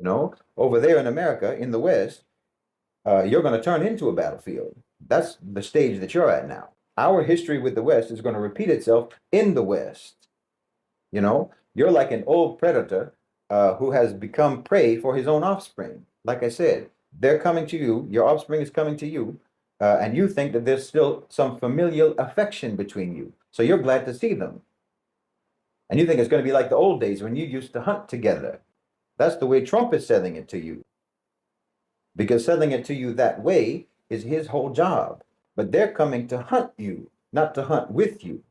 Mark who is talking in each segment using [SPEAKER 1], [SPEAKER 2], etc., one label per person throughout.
[SPEAKER 1] You know, over there in America, in the West, you're going to turn into a battlefield. That's the stage that you're at now. Our history with the West is going to repeat itself in the West. You know, you're like an old predator who has become prey for his own offspring. Like I said, they're coming to you, your offspring is coming to you, and you think that there's still some familial affection between you. So you're glad to see them. And you think it's going to be like the old days when you used to hunt together. That's the way Trump is selling it to you. Because selling it to you that way is his whole job. But they're coming to hunt you, not to hunt with you.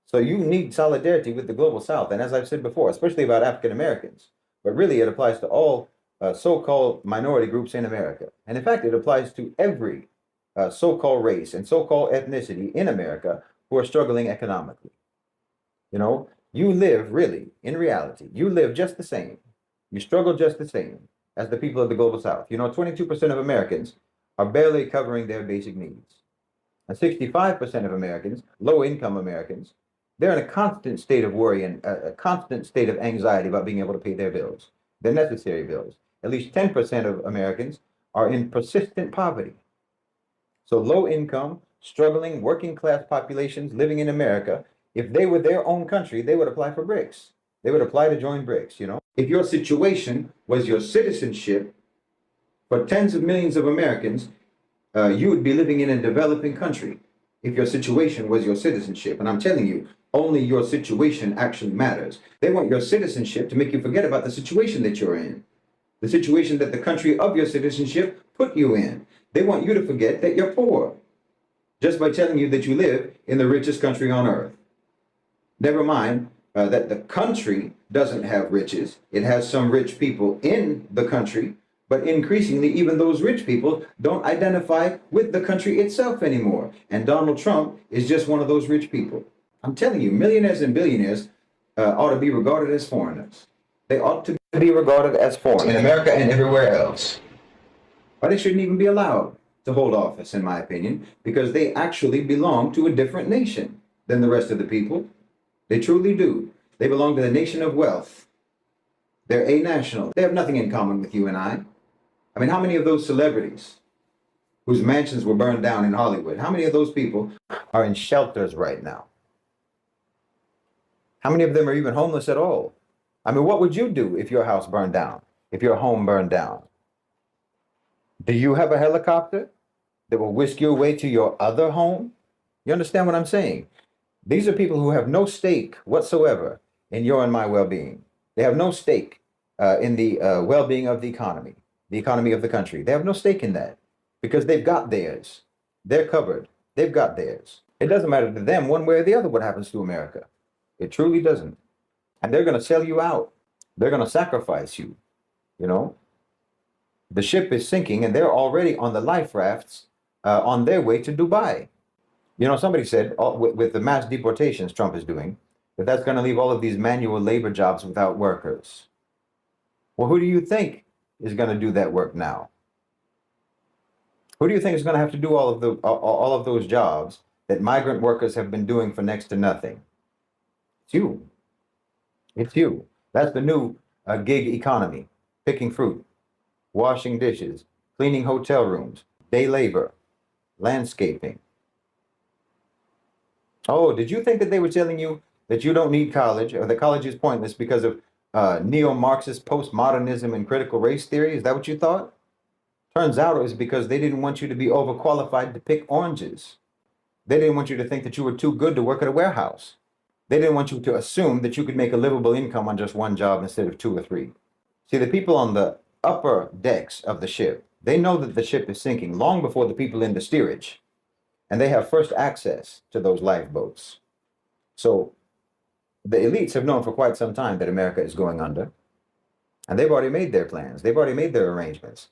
[SPEAKER 1] So you need solidarity with the global South. And as I've said before, especially about African Americans, but really it applies to all so-called minority groups in America. And in fact, it applies to every so-called race and so-called ethnicity in America who are struggling economically. You know, you live really, in reality, you live just the same. You struggle just the same as the people of the global South. You know, 22% of Americans are barely covering their basic needs. And 65% of Americans, low-income Americans, they're in a constant state of worry and a constant state of anxiety about being able to pay their bills, their necessary bills. At least 10% of Americans are in persistent poverty. So low-income, struggling, working-class populations living in America, if they were their own country, they would apply for BRICS. They would apply to join BRICS, you know. If your situation was your citizenship, for tens of millions of Americans, you would be living in a developing country if your situation was your citizenship. And I'm telling you, only your situation actually matters. They want your citizenship to make you forget about the situation that you're in, the situation that the country of your citizenship put you in. They want you to forget that you're poor, just by telling you that you live in the richest country on earth. Never mind that the country doesn't have riches. It has some rich people in the country, but increasingly, even those rich people don't identify with the country itself anymore. And Donald Trump is just one of those rich people. I'm telling you, millionaires and billionaires ought to be regarded as foreigners. They ought to be regarded as foreigners in America and everywhere else. But they shouldn't even be allowed to hold office, in my opinion, because they actually belong to a different nation than the rest of the people. They truly do. They belong to the nation of wealth. They're a-national. They have nothing in common with you and I. I mean, how many of those celebrities whose mansions were burned down in Hollywood, how many of those people are in shelters right now? How many of them are even homeless at all? I mean, what would you do if your house burned down, if your home burned down? Do you have a helicopter that will whisk you away to your other home? You understand what I'm saying? These are people who have no stake whatsoever in your and my well-being. They have no stake in the well-being of the economy of the country. They have no stake in that because they've got theirs. They're covered. They've got theirs. It doesn't matter to them one way or the other what happens to America. It truly doesn't. And they're going to sell you out. They're going to sacrifice you. You know, the ship is sinking and they're already on the life rafts on their way to Dubai. You know, somebody said with the mass deportations Trump is doing, that that's going to leave all of these manual labor jobs without workers. Well, who do you think is going to do that work now? Who do you think is going to have to do all of those jobs that migrant workers have been doing for next to nothing? It's you. It's you. That's the new gig economy. Picking fruit, washing dishes, cleaning hotel rooms, day labor, landscaping. Oh, did you think that they were telling you that you don't need college or that college is pointless because of neo-Marxist postmodernism and critical race theory? Is that what you thought? Turns out it was because they didn't want you to be overqualified to pick oranges. They didn't want you to think that you were too good to work at a warehouse. They didn't want you to assume that you could make a livable income on just one job instead of two or three. See, the people on the upper decks of the ship, they know that the ship is sinking long before the people in the steerage. And they have first access to those lifeboats. So the elites have known for quite some time that America is going under. And they've already made their plans. They've already made their arrangements.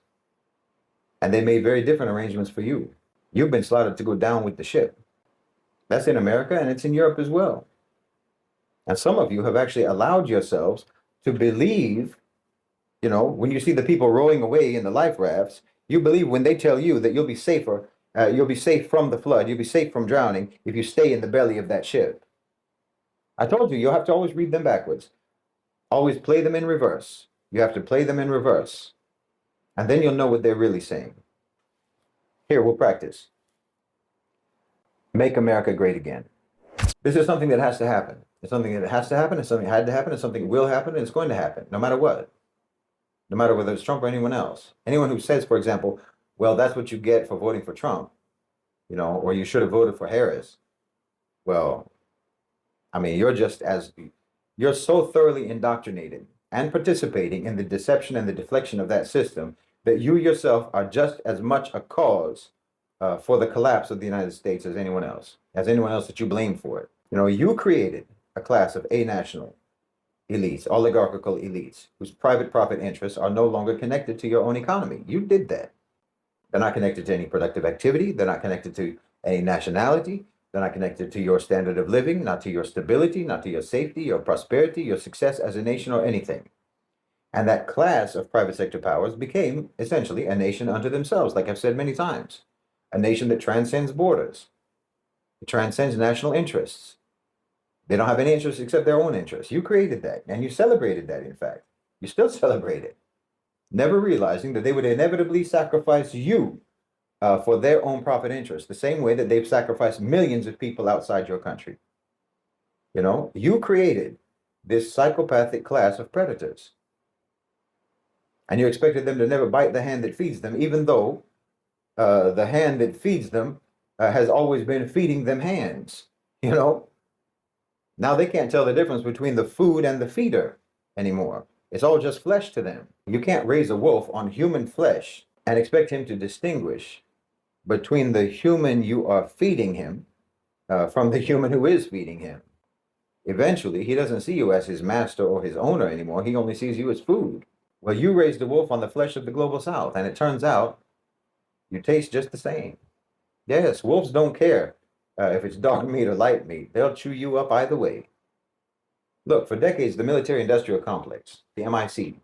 [SPEAKER 1] And they made very different arrangements for you. You've been slotted to go down with the ship. That's in America and it's in Europe as well. And some of you have actually allowed yourselves to believe, you know, when you see the people rowing away in the life rafts, you believe when they tell you that you'll be safer, you'll be safe from the flood, you'll be safe from drowning if you stay in the belly of that ship. I told you, you'll have to always read them backwards. Always play them in reverse. You have to play them in reverse. And then you'll know what they're really saying. Here, we'll practice. Make America great again. This is something that has to happen. It's something that has to happen. It's something that had to happen. It's something that will happen. And it's going to happen, no matter what. No matter whether it's Trump or anyone else. Anyone who says, for example, well, that's what you get for voting for Trump, you know, or you should have voted for Harris. Well, I mean, you're so thoroughly indoctrinated and participating in the deception and the deflection of that system that you yourself are just as much a cause for the collapse of the United States as anyone else that you blame for it. You know, you created a class of national elites, oligarchical elites, whose private profit interests are no longer connected to your own economy. You did that. They're not connected to any productive activity. They're not connected to any nationality. They're not connected to your standard of living, not to your stability, not to your safety, your prosperity, your success as a nation, or anything. And that class of private sector powers became essentially a nation unto themselves, like I've said many times. A nation that transcends borders. It transcends national interests. They don't have any interests except their own interests. You created that, and you celebrated that, in fact. You still celebrate it, never realizing that they would inevitably sacrifice you for their own profit interests, the same way that they've sacrificed millions of people outside your country. You know, you created this psychopathic class of predators. And you expected them to never bite the hand that feeds them, even though the hand that feeds them has always been feeding them hands, you know? Now they can't tell the difference between the food and the feeder anymore. It's all just flesh to them. You can't raise a wolf on human flesh and expect him to distinguish between the human you are feeding him from the human who is feeding him. Eventually, he doesn't see you as his master or his owner anymore. He only sees you as food. Well, you raised a wolf on the flesh of the global south, and it turns out you taste just the same. Yes, wolves don't care if it's dark meat or light meat. They'll chew you up either way. Look, for decades, the military-industrial complex, the MIC,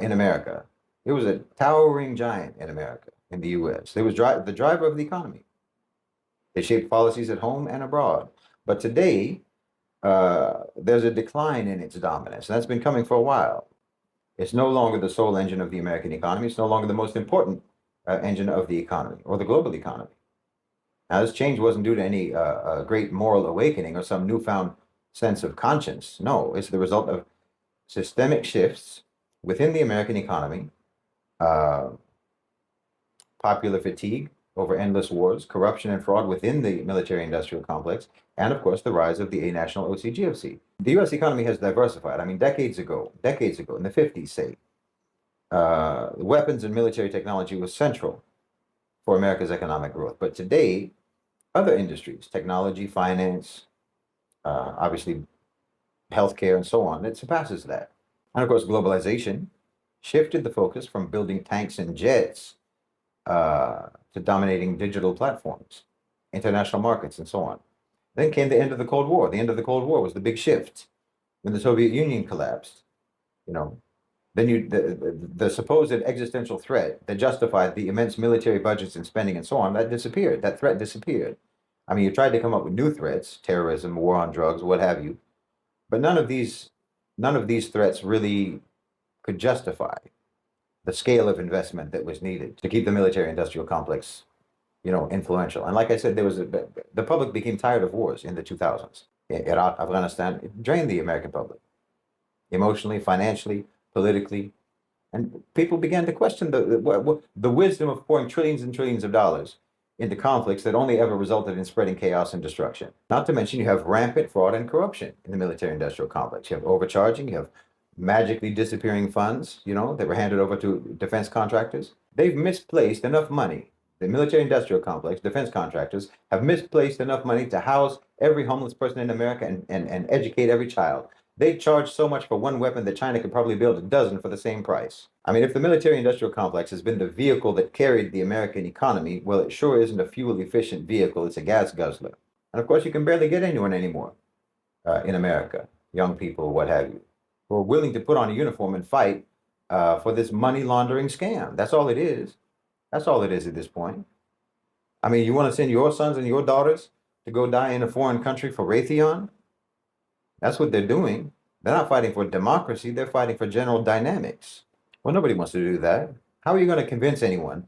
[SPEAKER 1] in America, it was a towering giant in America, in the U.S. It was the driver of the economy. They shaped policies at home and abroad. But today, there's a decline in its dominance, and that's been coming for a while. It's no longer the sole engine of the American economy. It's no longer the most important engine of the economy or the global economy. Now, this change wasn't due to any great moral awakening or some newfound sense of conscience. No, it's the result of systemic shifts within the American economy, popular fatigue over endless wars, corruption and fraud within the military-industrial complex, and of course, the rise of the national OCGFC. The U.S. economy has diversified. I mean, decades ago, in the 50s, say, weapons and military technology was central for America's economic growth. But today, other industries, technology, finance, obviously healthcare, and so on, it surpasses that. And of course, globalization shifted the focus from building tanks and jets to dominating digital platforms, international markets, and so on. Then came the end of the Cold War. The end of the Cold War was the big shift when the Soviet Union collapsed. You know, then the supposed existential threat that justified the immense military budgets and spending and so on, that disappeared. That threat disappeared. I mean, you tried to come up with new threats, terrorism, war on drugs, what have you, but none of these threats really could justify the scale of investment that was needed to keep the military-industrial complex, you know, influential. And like I said, the public became tired of wars in the 2000s. Iraq, Afghanistan, it drained the American public, emotionally, financially, politically, and people began to question the wisdom of pouring trillions and trillions of dollars into conflicts that only ever resulted in spreading chaos and destruction. Not to mention, you have rampant fraud and corruption in the military-industrial complex. You have overcharging, you have magically disappearing funds, you know, that were handed over to defense contractors. They've misplaced enough money. The military-industrial complex, defense contractors, have misplaced enough money to house every homeless person in America and educate every child. They charge so much for one weapon that China could probably build a dozen for the same price. I mean, if the military-industrial complex has been the vehicle that carried the American economy, well, it sure isn't a fuel-efficient vehicle. It's a gas guzzler. And of course, you can barely get anyone anymore in America, young people, what have you, who are willing to put on a uniform and fight for this money laundering scam. That's all it is. That's all it is at this point. I mean, you want to send your sons and your daughters to go die in a foreign country for Raytheon? That's what they're doing. They're not fighting for democracy, they're fighting for general dynamics. Well, nobody wants to do that. How are you going to convince anyone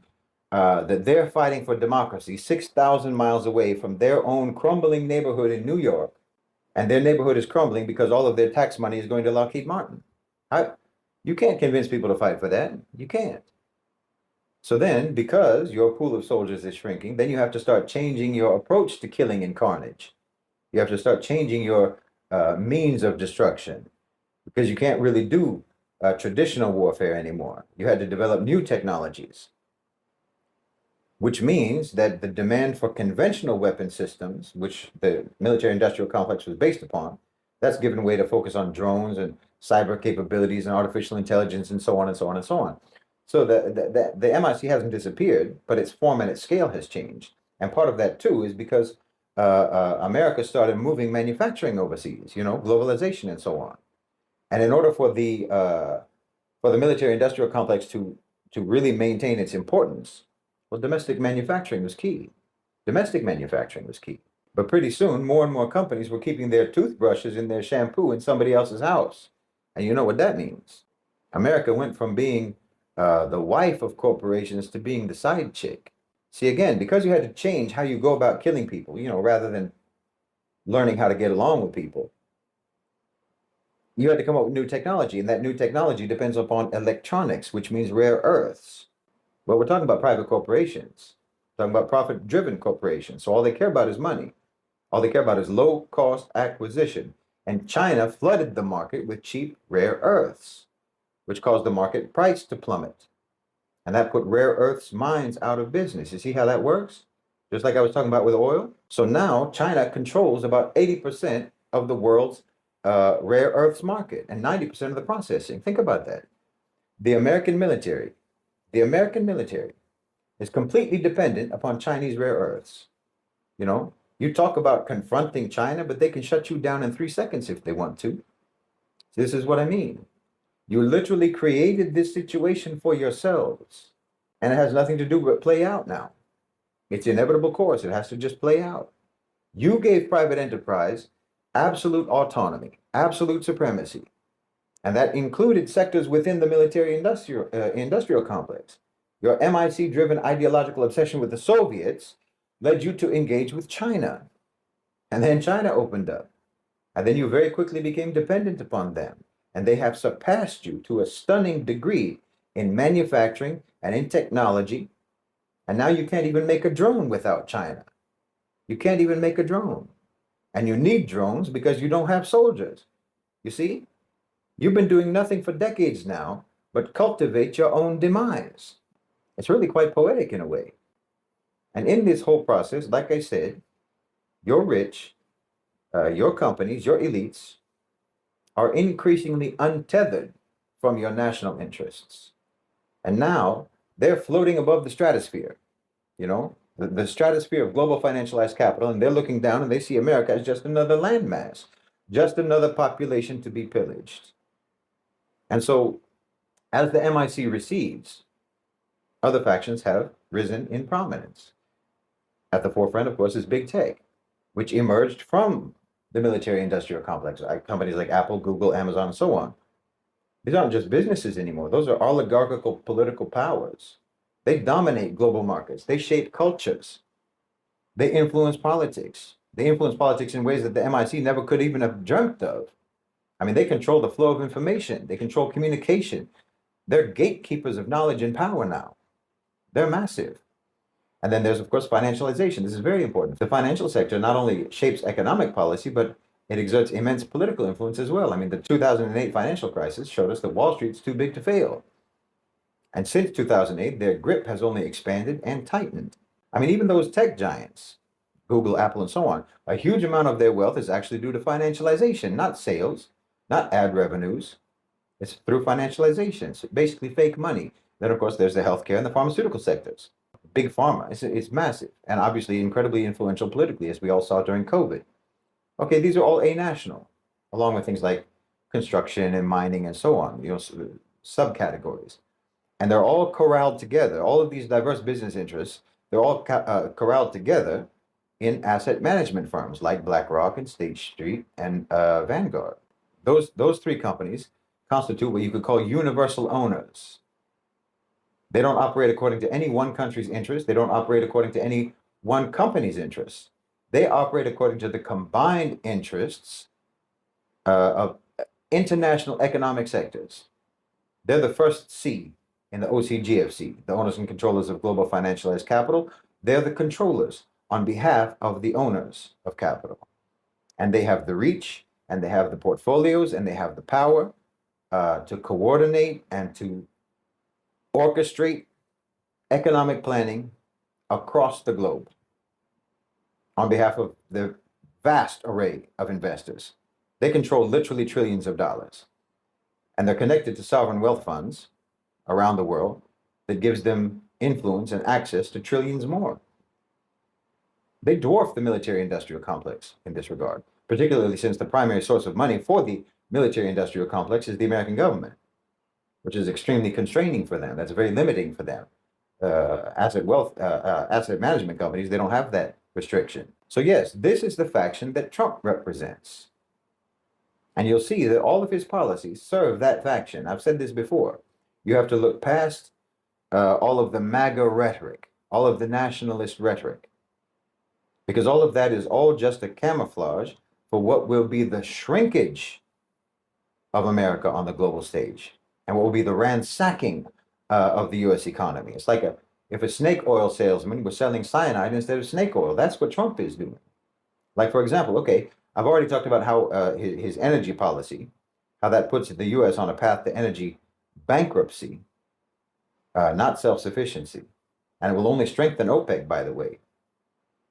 [SPEAKER 1] that they're fighting for democracy 6,000 miles away from their own crumbling neighborhood in New York, and their neighborhood is crumbling because all of their tax money is going to Lockheed Martin? You can't convince people to fight for that. You can't. So then, because your pool of soldiers is shrinking, then you have to start changing your approach to killing and carnage. You have to start changing your means of destruction, because you can't really do traditional warfare anymore. You had to develop new technologies, which means that the demand for conventional weapon systems, which the military-industrial complex was based upon, that's given way to focus on drones and cyber capabilities and artificial intelligence and so on and so on and so on. So the MIC hasn't disappeared, but its form and its scale has changed. And part of that too is because America started moving manufacturing overseas, globalization and so on. And in order for the military-industrial complex to really maintain its importance, well, domestic manufacturing was key. Domestic manufacturing was key. But pretty soon, more and more companies were keeping their toothbrushes and their shampoo in somebody else's house. And you know what that means. America went from being the wife of corporations to being the side chick. See, again, because you had to change how you go about killing people, rather than learning how to get along with people, you had to come up with new technology. And that new technology depends upon electronics, which means rare earths. Well, we're talking about private corporations, talking about profit-driven corporations. So all they care about is money. All they care about is low-cost acquisition. And China flooded the market with cheap rare earths, which caused the market price to plummet. And that put rare earths mines out of business. You see how that works? Just like I was talking about with oil. So now China controls about 80% of the world's rare earths market and 90% of the processing. Think about that. The American military is completely dependent upon Chinese rare earths. You talk about confronting China, but they can shut you down in 3 seconds if they want to. This is what I mean. You literally created this situation for yourselves, and it has nothing to do but play out now. It's inevitable course. It has to just play out. You gave private enterprise absolute autonomy, absolute supremacy, and that included sectors within the military-industrial complex. Your MIC-driven ideological obsession with the Soviets led you to engage with China. And then China opened up. And then you very quickly became dependent upon them. And they have surpassed you to a stunning degree in manufacturing and in technology. And now you can't even make a drone without China. You can't even make a drone. And you need drones because you don't have soldiers. You see? You've been doing nothing for decades now but cultivate your own demise. It's really quite poetic in a way. And in this whole process, like I said, your rich, your companies, your elites are increasingly untethered from your national interests. And now they're floating above the stratosphere, the stratosphere of global financialized capital, and they're looking down and they see America as just another landmass, just another population to be pillaged. And so as the MIC recedes, other factions have risen in prominence. At the forefront, of course, is big tech, which emerged from the military-industrial complex, companies like Apple, Google, Amazon, and so on. These aren't just businesses anymore. Those are oligarchical political powers. They dominate global markets. They shape cultures. They influence politics. They influence politics in ways that the MIC never could even have dreamt of. I mean, they control the flow of information. They control communication. They're gatekeepers of knowledge and power now. They're massive. And then there's, of course, financialization. This is very important. The financial sector not only shapes economic policy, but it exerts immense political influence as well. I mean, the 2008 financial crisis showed us that Wall Street's too big to fail. And since 2008, their grip has only expanded and tightened. I mean, even those tech giants, Google, Apple, and so on, a huge amount of their wealth is actually due to financialization, not sales, not ad revenues. It's through financialization. It's basically fake money. Then, of course, there's the healthcare and the pharmaceutical sectors. Big pharma, it's massive, and obviously incredibly influential politically, as we all saw during COVID. Okay, these are allanational, along with things like construction and mining and so on, subcategories. And they're all corralled together. All of these diverse business interests, they're all corralled together in asset management firms like BlackRock and State Street and Vanguard. those three companies constitute what you could call universal owners. They don't operate according to any one country's interests. They don't operate according to any one company's interests. They operate according to the combined interests of international economic sectors. They're the first C in the OCGFC, the owners and controllers of global financialized capital. They're the controllers on behalf of the owners of capital. And they have the reach, and they have the portfolios, and they have the power to coordinate and to orchestrate economic planning across the globe on behalf of the vast array of investors. They control literally trillions of dollars, and they're connected to sovereign wealth funds around the world that gives them influence and access to trillions more. They dwarf the military-industrial complex in this regard, particularly since the primary source of money for the military-industrial complex is the American government, which is extremely constraining for them. That's very limiting for them. Asset management companies, they don't have that restriction. So yes, this is the faction that Trump represents. And you'll see that all of his policies serve that faction. I've said this before. You have to look past all of the MAGA rhetoric, all of the nationalist rhetoric, because all of that is all just a camouflage for what will be the shrinkage of America on the global stage, and what will be the ransacking of the U.S. economy. It's like if a snake oil salesman was selling cyanide instead of snake oil. That's what Trump is doing. Like, for example, okay, I've already talked about how his energy policy, how that puts the U.S. on a path to energy bankruptcy, not self-sufficiency. And it will only strengthen OPEC, by the way.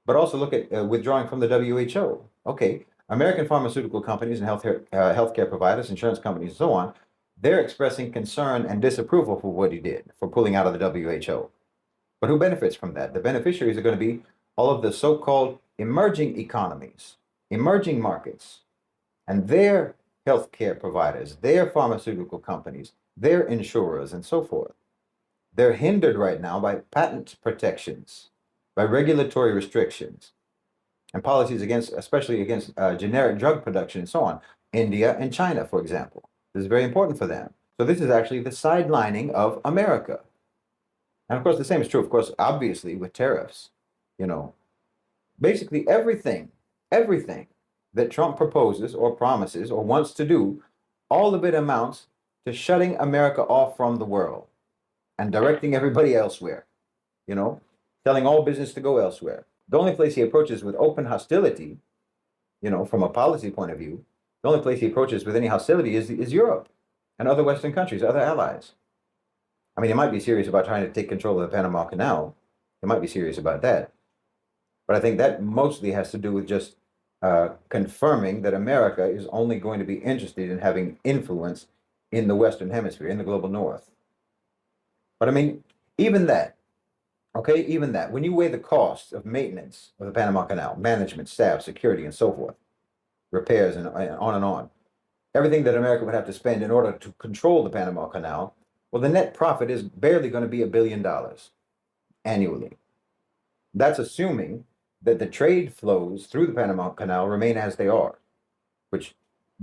[SPEAKER 1] But also look at withdrawing from the WHO. Okay, American pharmaceutical companies and healthcare providers, insurance companies, and so on, they're expressing concern and disapproval for what he did, for pulling out of the WHO. But who benefits from that? The beneficiaries are going to be all of the so-called emerging economies, emerging markets, and their healthcare providers, their pharmaceutical companies, their insurers, and so forth. They're hindered right now by patent protections, by regulatory restrictions, and policies against, especially against generic drug production and so on. India and China, for example. This is very important for them. So this is actually the sidelining of America. And of course, the same is true, of course, obviously, with tariffs. You know, basically everything that Trump proposes or promises or wants to do, all of it amounts to shutting America off from the world and directing everybody elsewhere, you know, telling all business to go elsewhere. The only place he approaches with open hostility, you know, from a policy point of view, the only place he approaches with any hostility is Europe and other Western countries, other allies. I mean, he might be serious about trying to take control of the Panama Canal. He might be serious about that. But I think that mostly has to do with just confirming that America is only going to be interested in having influence in the Western Hemisphere, in the global North. But I mean, even that, okay, even that, when you weigh the costs of maintenance of the Panama Canal, management, staff, security, and so forth, repairs, and on, everything that America would have to spend in order to control the Panama Canal, well, the net profit is barely going to be $1 billion annually. That's assuming that the trade flows through the Panama Canal remain as they are, which,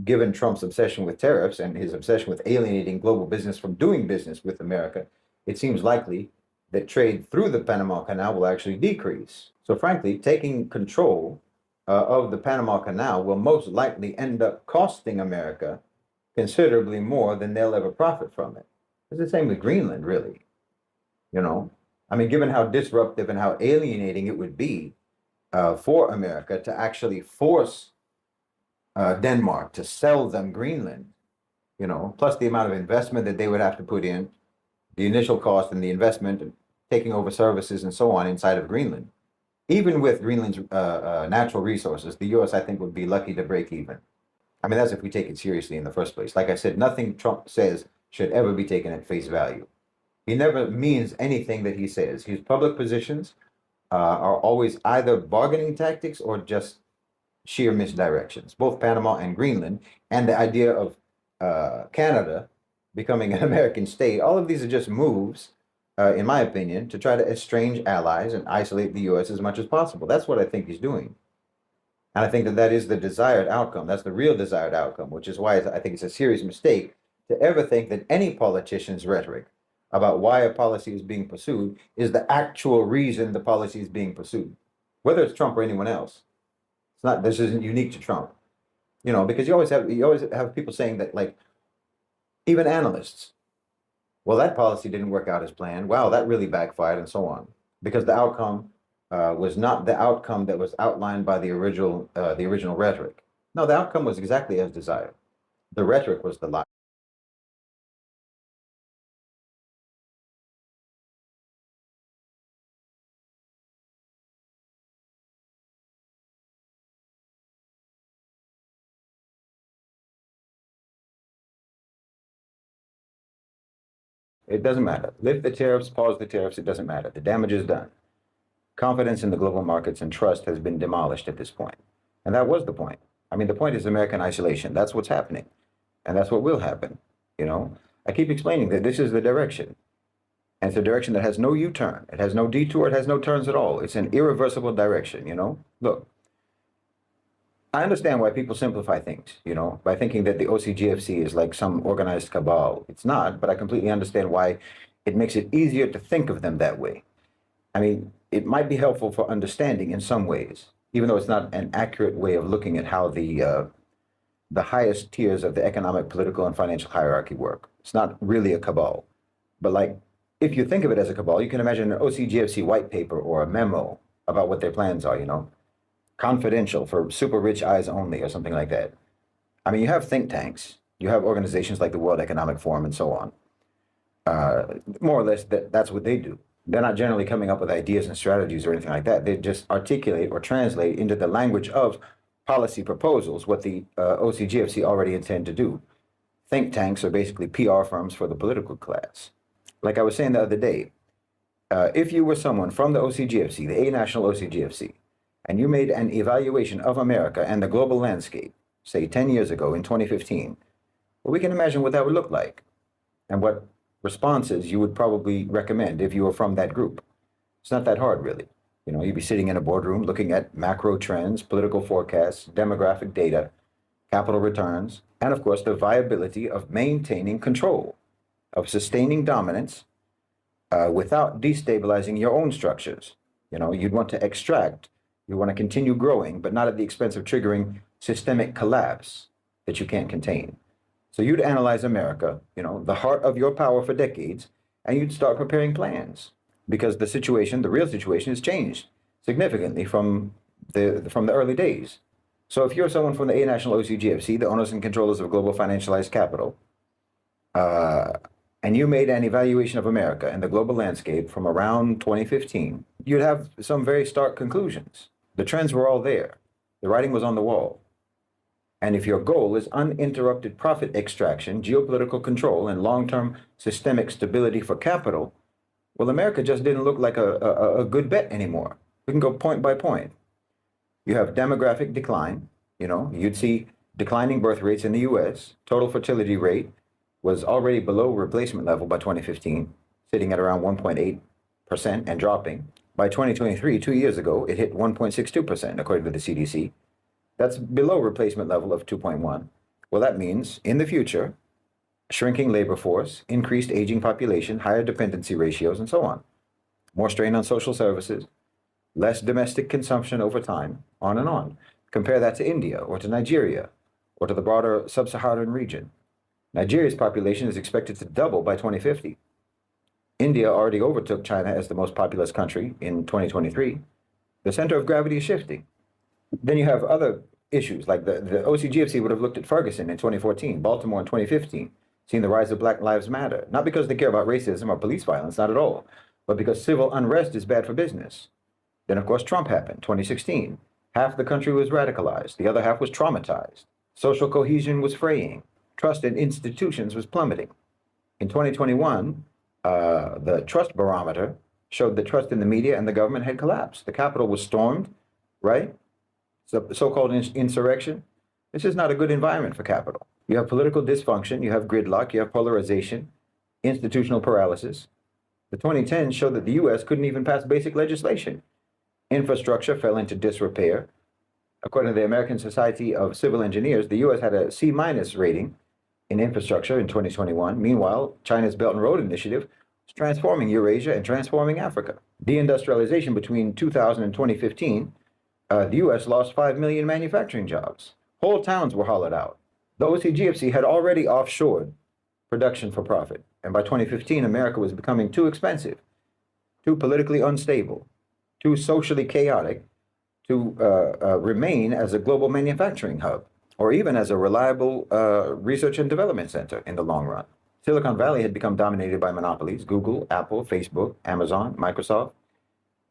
[SPEAKER 1] given Trump's obsession with tariffs and his obsession with alienating global business from doing business with America, it seems likely that trade through the Panama Canal will actually decrease. So frankly, taking control of the Panama Canal will most likely end up costing America considerably more than they'll ever profit from it. It's the same with Greenland, really. You know, I mean, given how disruptive and how alienating it would be for America to actually force Denmark to sell them Greenland, you know, plus the amount of investment that they would have to put in, the initial cost and the investment and taking over services and so on inside of Greenland. Even with Greenland's natural resources, the U.S., I think, would be lucky to break even. I mean, that's if we take it seriously in the first place. Like I said, nothing Trump says should ever be taken at face value. He never means anything that he says. His public positions are always either bargaining tactics or just sheer misdirections. Both Panama and Greenland, and the idea of Canada becoming an American state, all of these are just moves, in my opinion, to try to estrange allies and isolate the U.S. as much as possible. That's what I think he's doing. And I think that that is the desired outcome. That's the real desired outcome, which is why I think it's a serious mistake to ever think that any politician's rhetoric about why a policy is being pursued is the actual reason the policy is being pursued, whether it's Trump or anyone else. It's not, this isn't unique to Trump, you know, because you always have people saying that, like, even analysts, well, that policy didn't work out as planned. Wow, that really backfired, and so on, because the outcome was not the outcome that was outlined by the original rhetoric. No, the outcome was exactly as desired. The rhetoric was the lie. It doesn't matter. Lift the tariffs, pause the tariffs, it doesn't matter. The damage is done. Confidence in the global markets and trust has been demolished at this point. And that was the point. I mean, the point is American isolation. That's what's happening. And that's what will happen. You know, I keep explaining that this is the direction. And it's a direction that has no U-turn. It has no detour. It has no turns at all. It's an irreversible direction, you know? Look, I understand why people simplify things, you know, by thinking that the OCGFC is like some organized cabal. It's not, but I completely understand why it makes it easier to think of them that way. I mean, it might be helpful for understanding in some ways, even though it's not an accurate way of looking at how the highest tiers of the economic, political, and financial hierarchy work. It's not really a cabal. But like, if you think of it as a cabal, you can imagine an OCGFC white paper or a memo about what their plans are, you know, confidential for super rich eyes only or something like that. I mean, you have think tanks, you have organizations like the World Economic Forum and so on. More or less, that's what they do. They're not generally coming up with ideas and strategies or anything like that. They just articulate or translate into the language of policy proposals what the OCGFC already intend to do. Think tanks are basically PR firms for the political class. Like I was saying the other day, if you were someone from the OCGFC, the A National OCGFC, and you made an evaluation of America and the global landscape, say 10 years ago in 2015, well, we can imagine what that would look like and what responses you would probably recommend if you were from that group. It's not that hard, really. You know, you'd be sitting in a boardroom looking at macro trends, political forecasts, demographic data, capital returns, and of course, the viability of maintaining control, of sustaining dominance without destabilizing your own structures. You know, you'd want to extract, you want to continue growing, but not at the expense of triggering systemic collapse that you can't contain. So you'd analyze America, you know, the heart of your power for decades, and you'd start preparing plans because the situation, the real situation, has changed significantly from the early days. So if you're someone from the A National OCGFC, the owners and controllers of global financialized capital, and you made an evaluation of America and the global landscape from around 2015, you'd have some very stark conclusions. The trends were all there. The writing was on the wall. And if your goal is uninterrupted profit extraction, geopolitical control, and long-term systemic stability for capital, well, America just didn't look like a good bet anymore. We can go point by point. You have demographic decline. You know, you'd see declining birth rates in the US. Total fertility rate was already below replacement level by 2015, sitting at around 1.8% and dropping. By 2023, 2 years ago, it hit 1.62%, according to the CDC. That's below replacement level of 2.1. Well, that means in the future, shrinking labor force, increased aging population, higher dependency ratios, and so on. More strain on social services, less domestic consumption over time, on and on. Compare that to India or to Nigeria or to the broader sub-Saharan region. Nigeria's population is expected to double by 2050. India already overtook China as the most populous country in 2023. The center of gravity is shifting. Then you have other issues, like the OCGFC would have looked at Ferguson in 2014, Baltimore in 2015, seen the rise of Black Lives Matter, not because they care about racism or police violence, not at all, but because civil unrest is bad for business. Then, of course, Trump happened, 2016. Half the country was radicalized. The other half was traumatized. Social cohesion was fraying. Trust in institutions was plummeting. In 2021, the trust barometer showed that trust in the media and the government had collapsed. The Capitol was stormed, right? So-called insurrection. This is not a good environment for capital. You have political dysfunction, you have gridlock, you have polarization, institutional paralysis. The 2010s showed that the US couldn't even pass basic legislation. Infrastructure fell into disrepair. According to the American Society of Civil Engineers, the U.S. had a C- rating in infrastructure in 2021. Meanwhile, China's Belt and Road Initiative is transforming Eurasia and transforming Africa. Deindustrialization between 2000 and 2015, the U.S. lost 5 million manufacturing jobs. Whole towns were hollowed out. The OCGFC had already offshored production for profit, and by 2015, America was becoming too expensive, too politically unstable, too socially chaotic to remain as a global manufacturing hub, or even as a reliable research and development center in the long run. Silicon Valley had become dominated by monopolies: Google, Apple, Facebook, Amazon, Microsoft.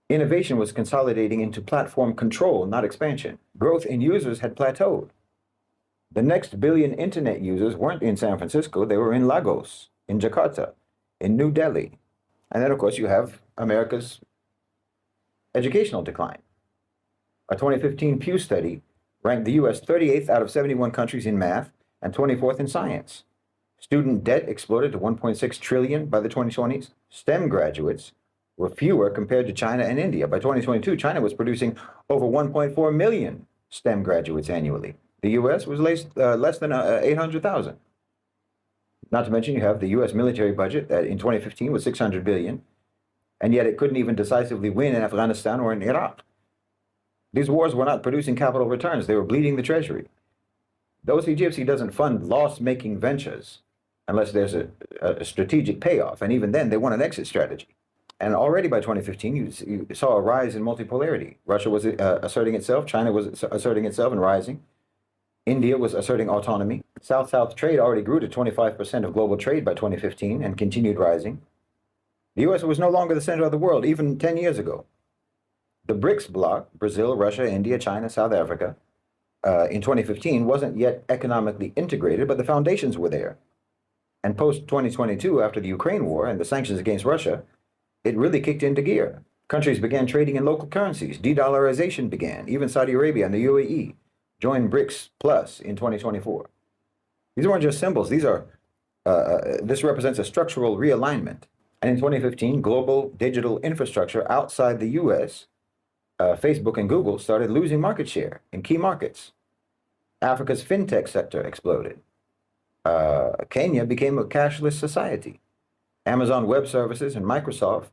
[SPEAKER 1] Innovation was consolidating into platform control, not expansion. Growth in users had plateaued. The next billion internet users weren't in San Francisco, they were in Lagos, in Jakarta, in New Delhi. And then, of course, you have America's educational decline. A 2015 Pew study ranked the U.S. 38th out of 71 countries in math and 24th in science. Student debt exploded to 1.6 trillion by the 2020s. STEM graduates were fewer compared to China and India. By 2022, China was producing over 1.4 million STEM graduates annually. The U.S. was less than 800,000. Not to mention, you have the U.S. military budget that in 2015 was 600 billion, and yet it couldn't even decisively win in Afghanistan or in Iraq. These wars were not producing capital returns, they were bleeding the treasury. The OCGFC doesn't fund loss-making ventures unless there's a strategic payoff, and even then, they want an exit strategy. And already by 2015, you saw a rise in multipolarity. Russia was asserting itself, China was asserting itself and rising. India was asserting autonomy. South-South trade already grew to 25% of global trade by 2015 and continued rising. The U.S. was no longer the center of the world, even 10 years ago. The BRICS bloc, Brazil, Russia, India, China, South Africa, in 2015 wasn't yet economically integrated, but the foundations were there. And post-2022, after the Ukraine war and the sanctions against Russia, it really kicked into gear. Countries began trading in local currencies. De-dollarization began. Even Saudi Arabia and the UAE joined BRICS Plus in 2024. These weren't just symbols. These are this represents a structural realignment. And in 2015, global digital infrastructure outside the U.S., Facebook and Google started losing market share in key markets. Africa's fintech sector exploded. Kenya became a cashless society. Amazon Web Services and Microsoft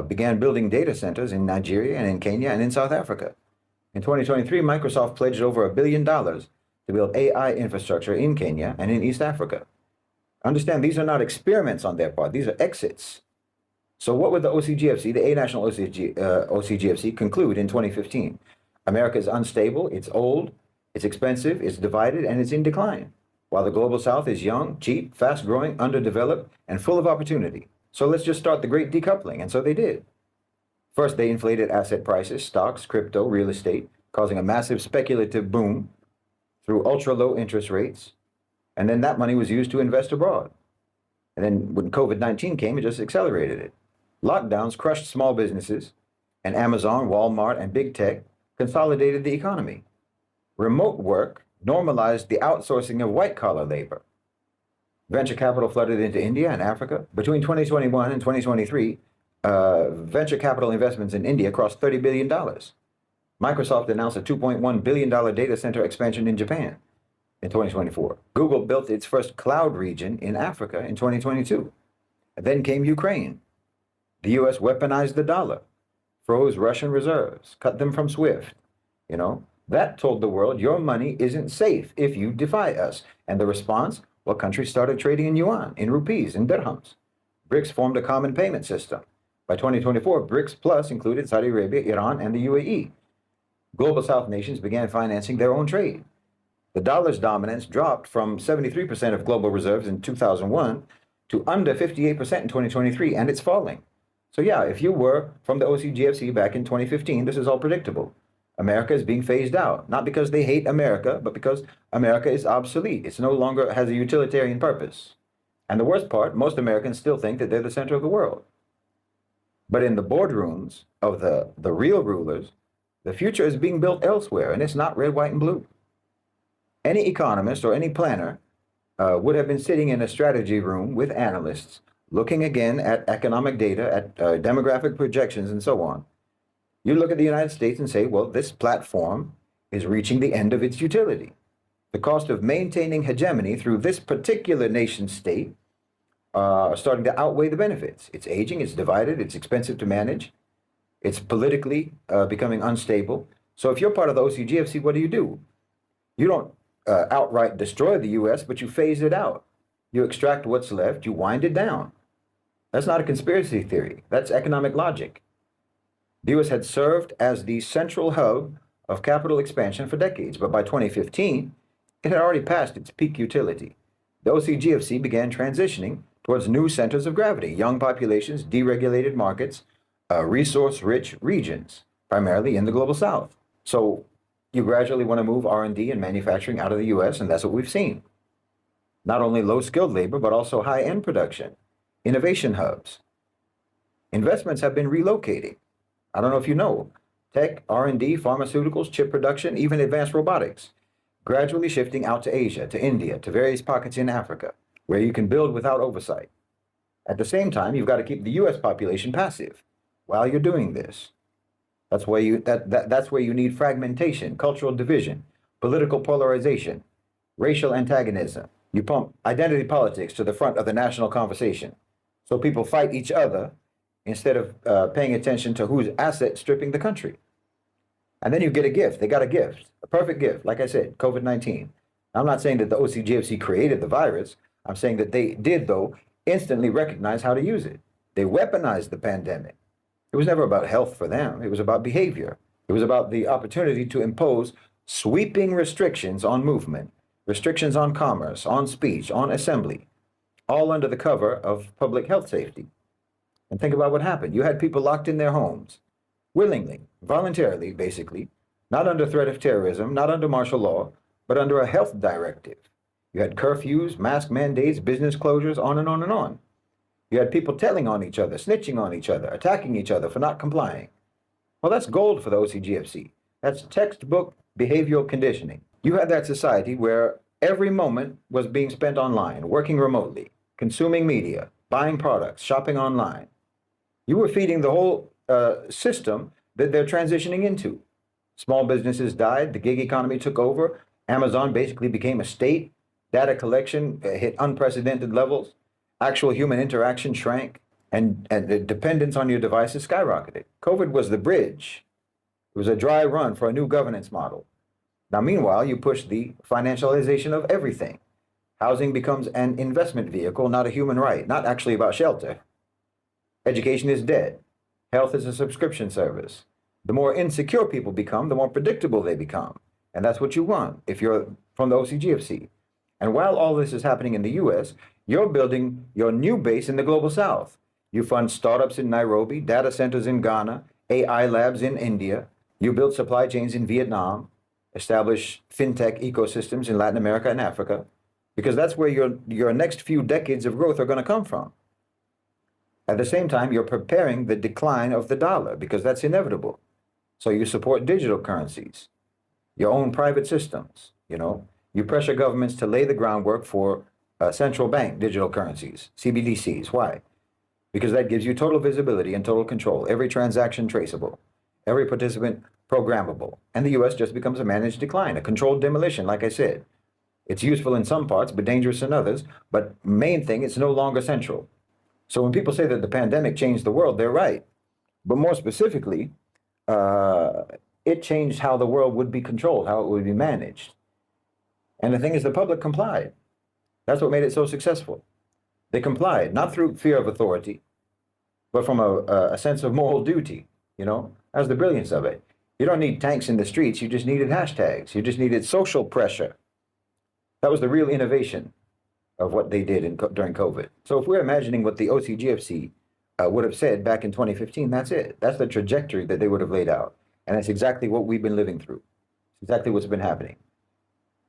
[SPEAKER 1] began building data centers in Nigeria and in Kenya and in South Africa. In 2023, Microsoft pledged over $1 billion to build AI infrastructure in Kenya and in East Africa. Understand, these are not experiments on their part, these are exits. So what would the OCGFC, the A-National OCGFC, conclude in 2015? America is unstable, it's old, it's expensive, it's divided, and it's in decline, while the Global South is young, cheap, fast-growing, underdeveloped, and full of opportunity. So let's just start the great decoupling, and so they did. First, they inflated asset prices, stocks, crypto, real estate, causing a massive speculative boom through ultra-low interest rates, and then that money was used to invest abroad. And then when COVID-19 came, it just accelerated it. Lockdowns crushed small businesses, and Amazon, Walmart, and big tech consolidated the economy. Remote work normalized the outsourcing of white-collar labor. Venture capital flooded into India and Africa. Between 2021 and 2023, venture capital investments in India crossed $30 billion. Microsoft announced a $2.1 billion data center expansion in Japan in 2024. Google built its first cloud region in Africa in 2022. And then came Ukraine. The U.S. weaponized the dollar, froze Russian reserves, cut them from SWIFT. That told the world your money isn't safe if you defy us. And the response? Well, countries started trading in yuan, in rupees, in dirhams. BRICS formed a common payment system. By 2024, BRICS Plus included Saudi Arabia, Iran, and the UAE. Global South nations began financing their own trade. The dollar's dominance dropped from 73% of global reserves in 2001 to under 58% in 2023, and it's falling. So yeah, if you were from the OCGFC back in 2015, this is all predictable. America is being phased out, not because they hate America, but because America is obsolete. It's no longer has a utilitarian purpose. And the worst part, most Americans still think that they're the center of the world. But in the boardrooms of the real rulers, the future is being built elsewhere, and it's not red, white, and blue. Any economist or any planner would have been sitting in a strategy room with analysts, looking again at economic data, at demographic projections, and so on. You look at the United States and say, well, this platform is reaching the end of its utility. The cost of maintaining hegemony through this particular nation state are starting to outweigh the benefits. It's aging, it's divided, it's expensive to manage, it's politically becoming unstable. So if you're part of the OCGFC, what do? You don't outright destroy the US, but you phase it out. You extract what's left, you wind it down. That's not a conspiracy theory. That's economic logic. The US had served as the central hub of capital expansion for decades, but by 2015, it had already passed its peak utility. The OCGFC began transitioning towards new centers of gravity, young populations, deregulated markets, resource-rich regions, primarily in the global south. So you gradually want to move R&D and manufacturing out of the US, and that's what we've seen. Not only low-skilled labor, but also high-end production, innovation hubs. Investments have been relocating. I don't know if you know, tech, R&D, pharmaceuticals, chip production, even advanced robotics, gradually shifting out to Asia, to India, to various pockets in Africa, where you can build without oversight. At the same time, you've got to keep the US population passive while you're doing this. That's where you need fragmentation, cultural division, political polarization, racial antagonism. You pump identity politics to the front of the national conversation. So people fight each other instead of paying attention to whose asset stripping the country. And then you get a gift. They got a gift, a perfect gift. Like I said, COVID-19. I'm not saying that the OCGFC created the virus. I'm saying that they did, though, instantly recognize how to use it. They weaponized the pandemic. It was never about health for them. It was about behavior. It was about the opportunity to impose sweeping restrictions on movement, restrictions on commerce, on speech, on assembly, all under the cover of public health safety. And think about what happened. You had people locked in their homes, willingly, voluntarily, basically, not under threat of terrorism, not under martial law, but under a health directive. You had curfews, mask mandates, business closures, on and on and on. You had people telling on each other, snitching on each other, attacking each other for not complying. Well, that's gold for the OCGFC. That's textbook behavioral conditioning. You had that society where every moment was being spent online, working remotely, consuming media, buying products, shopping online. You were feeding the whole system that they're transitioning into. Small businesses died, the gig economy took over, Amazon basically became a state, data collection hit unprecedented levels, actual human interaction shrank, and the dependence on your devices skyrocketed. COVID was the bridge. It was a dry run for a new governance model. Now, meanwhile, you push the financialization of everything. Housing becomes an investment vehicle, not a human right, not actually about shelter. Education is dead. Health is a subscription service. The more insecure people become, the more predictable they become. And that's what you want if you're from the OCGFC. And while all this is happening in the US, you're building your new base in the global south. You fund startups in Nairobi, data centers in Ghana, AI labs in India. You build supply chains in Vietnam, establish fintech ecosystems in Latin America and Africa, because that's where your next few decades of growth are going to come from. At the same time, you're preparing the decline of the dollar because that's inevitable. So you support digital currencies, your own private systems, You pressure governments to lay the groundwork for central bank digital currencies, CBDCs. Why? Because that gives you total visibility and total control, every transaction traceable, every participant programmable. And the US just becomes a managed decline, a controlled demolition, like I said. It's useful in some parts, but dangerous in others. But main thing, it's no longer central. So when people say that the pandemic changed the world, they're right. But more specifically, it changed how the world would be controlled, how it would be managed. And the thing is, the public complied. That's what made it so successful. They complied, not through fear of authority, but from a sense of moral duty, That's the brilliance of it. You don't need tanks in the streets, you just needed hashtags. You just needed social pressure. That was the real innovation of what they did during COVID. So if we're imagining what the OCGFC would have said back in 2015, that's it. That's the trajectory that they would have laid out. And that's exactly what we've been living through. It's exactly what's been happening.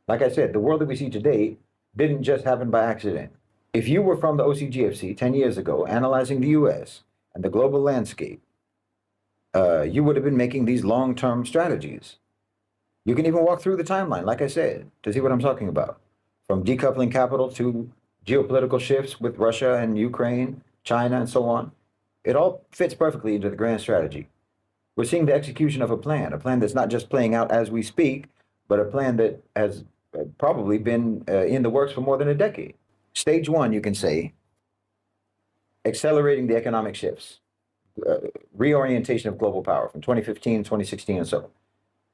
[SPEAKER 1] Like I said, the world that we see today didn't just happen by accident. If you were from the OCGFC 10 years ago, analyzing the US and the global landscape, you would have been making these long-term strategies. You can even walk through the timeline, like I said, to see what I'm talking about. From decoupling capital to geopolitical shifts with Russia and Ukraine, China, and so on. It all fits perfectly into the grand strategy. We're seeing the execution of a plan that's not just playing out as we speak, but a plan that has probably been in the works for more than a decade. Stage one, you can say, accelerating the economic shifts, reorientation of global power from 2015, 2016, and so.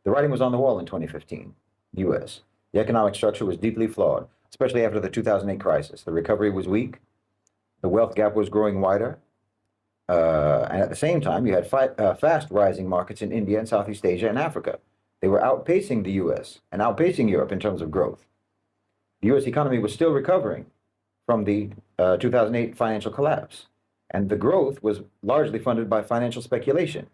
[SPEAKER 1] The writing was on the wall in 2015, US. The economic structure was deeply flawed, especially after the 2008 crisis. The recovery was weak, the wealth gap was growing wider, and at the same time, you had fast rising markets in India and Southeast Asia and Africa. They were outpacing the US and outpacing Europe in terms of growth. The US economy was still recovering from the 2008 financial collapse, and the growth was largely funded by financial speculation,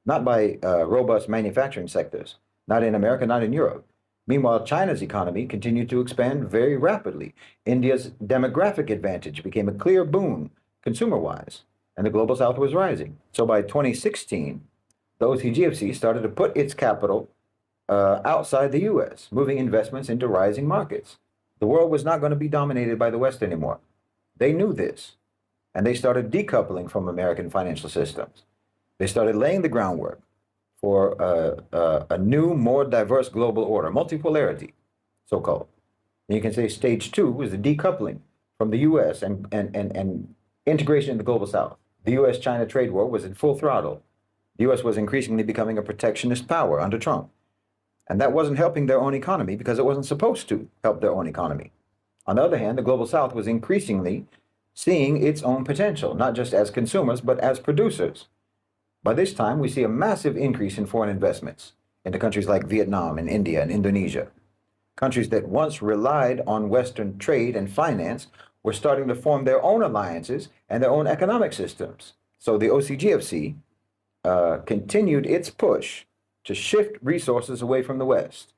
[SPEAKER 1] not by robust manufacturing sectors, not in America, not in Europe. Meanwhile, China's economy continued to expand very rapidly. India's demographic advantage became a clear boon consumer-wise, and the global south was rising. So by 2016, the OCGFC started to put its capital outside the US, moving investments into rising markets. The world was not going to be dominated by the West anymore. They knew this, and they started decoupling from American financial systems. They started laying the groundwork for a new, more diverse global order, multipolarity, so-called. And you can say stage two was the decoupling from the US and integration in the global south. The US-China trade war was in full throttle. The US was increasingly becoming a protectionist power under Trump. And that wasn't helping their own economy because it wasn't supposed to help their own economy. On the other hand, the global south was increasingly seeing its own potential, not just as consumers, but as producers. By this time, we see a massive increase in foreign investments into countries like Vietnam and India and Indonesia. Countries that once relied on Western trade and finance were starting to form their own alliances and their own economic systems. So the OCGFC continued its push to shift resources away from the West.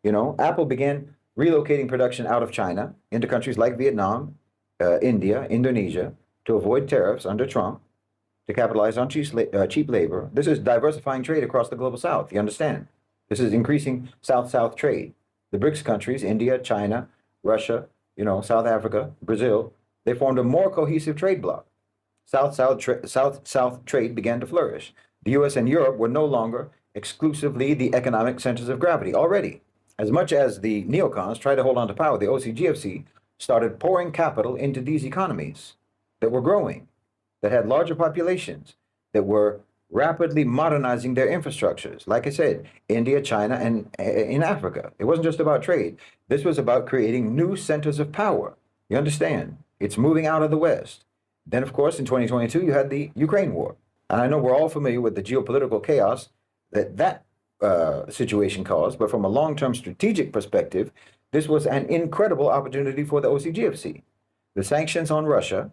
[SPEAKER 1] You know, Apple began relocating production out of China into countries like Vietnam, India, Indonesia, to avoid tariffs under Trump, to capitalize on cheap labor. This is diversifying trade across the global south, you understand? This is increasing South-South trade. The BRICS countries, India, China, Russia, you know, South Africa, Brazil, they formed a more cohesive trade bloc. South-South trade began to flourish. The US and Europe were no longer exclusively the economic centers of gravity already. As much as the neocons tried to hold on to power, the OCGFC started pouring capital into these economies that were growing, that had larger populations, that were rapidly modernizing their infrastructures. Like I said, India, China, and in Africa. It wasn't just about trade. This was about creating new centers of power. You understand? It's moving out of the West. Then, of course, in 2022, you had the Ukraine war. And I know we're all familiar with the geopolitical chaos that situation caused, but from a long-term strategic perspective, this was an incredible opportunity for the OCGFC. The sanctions on Russia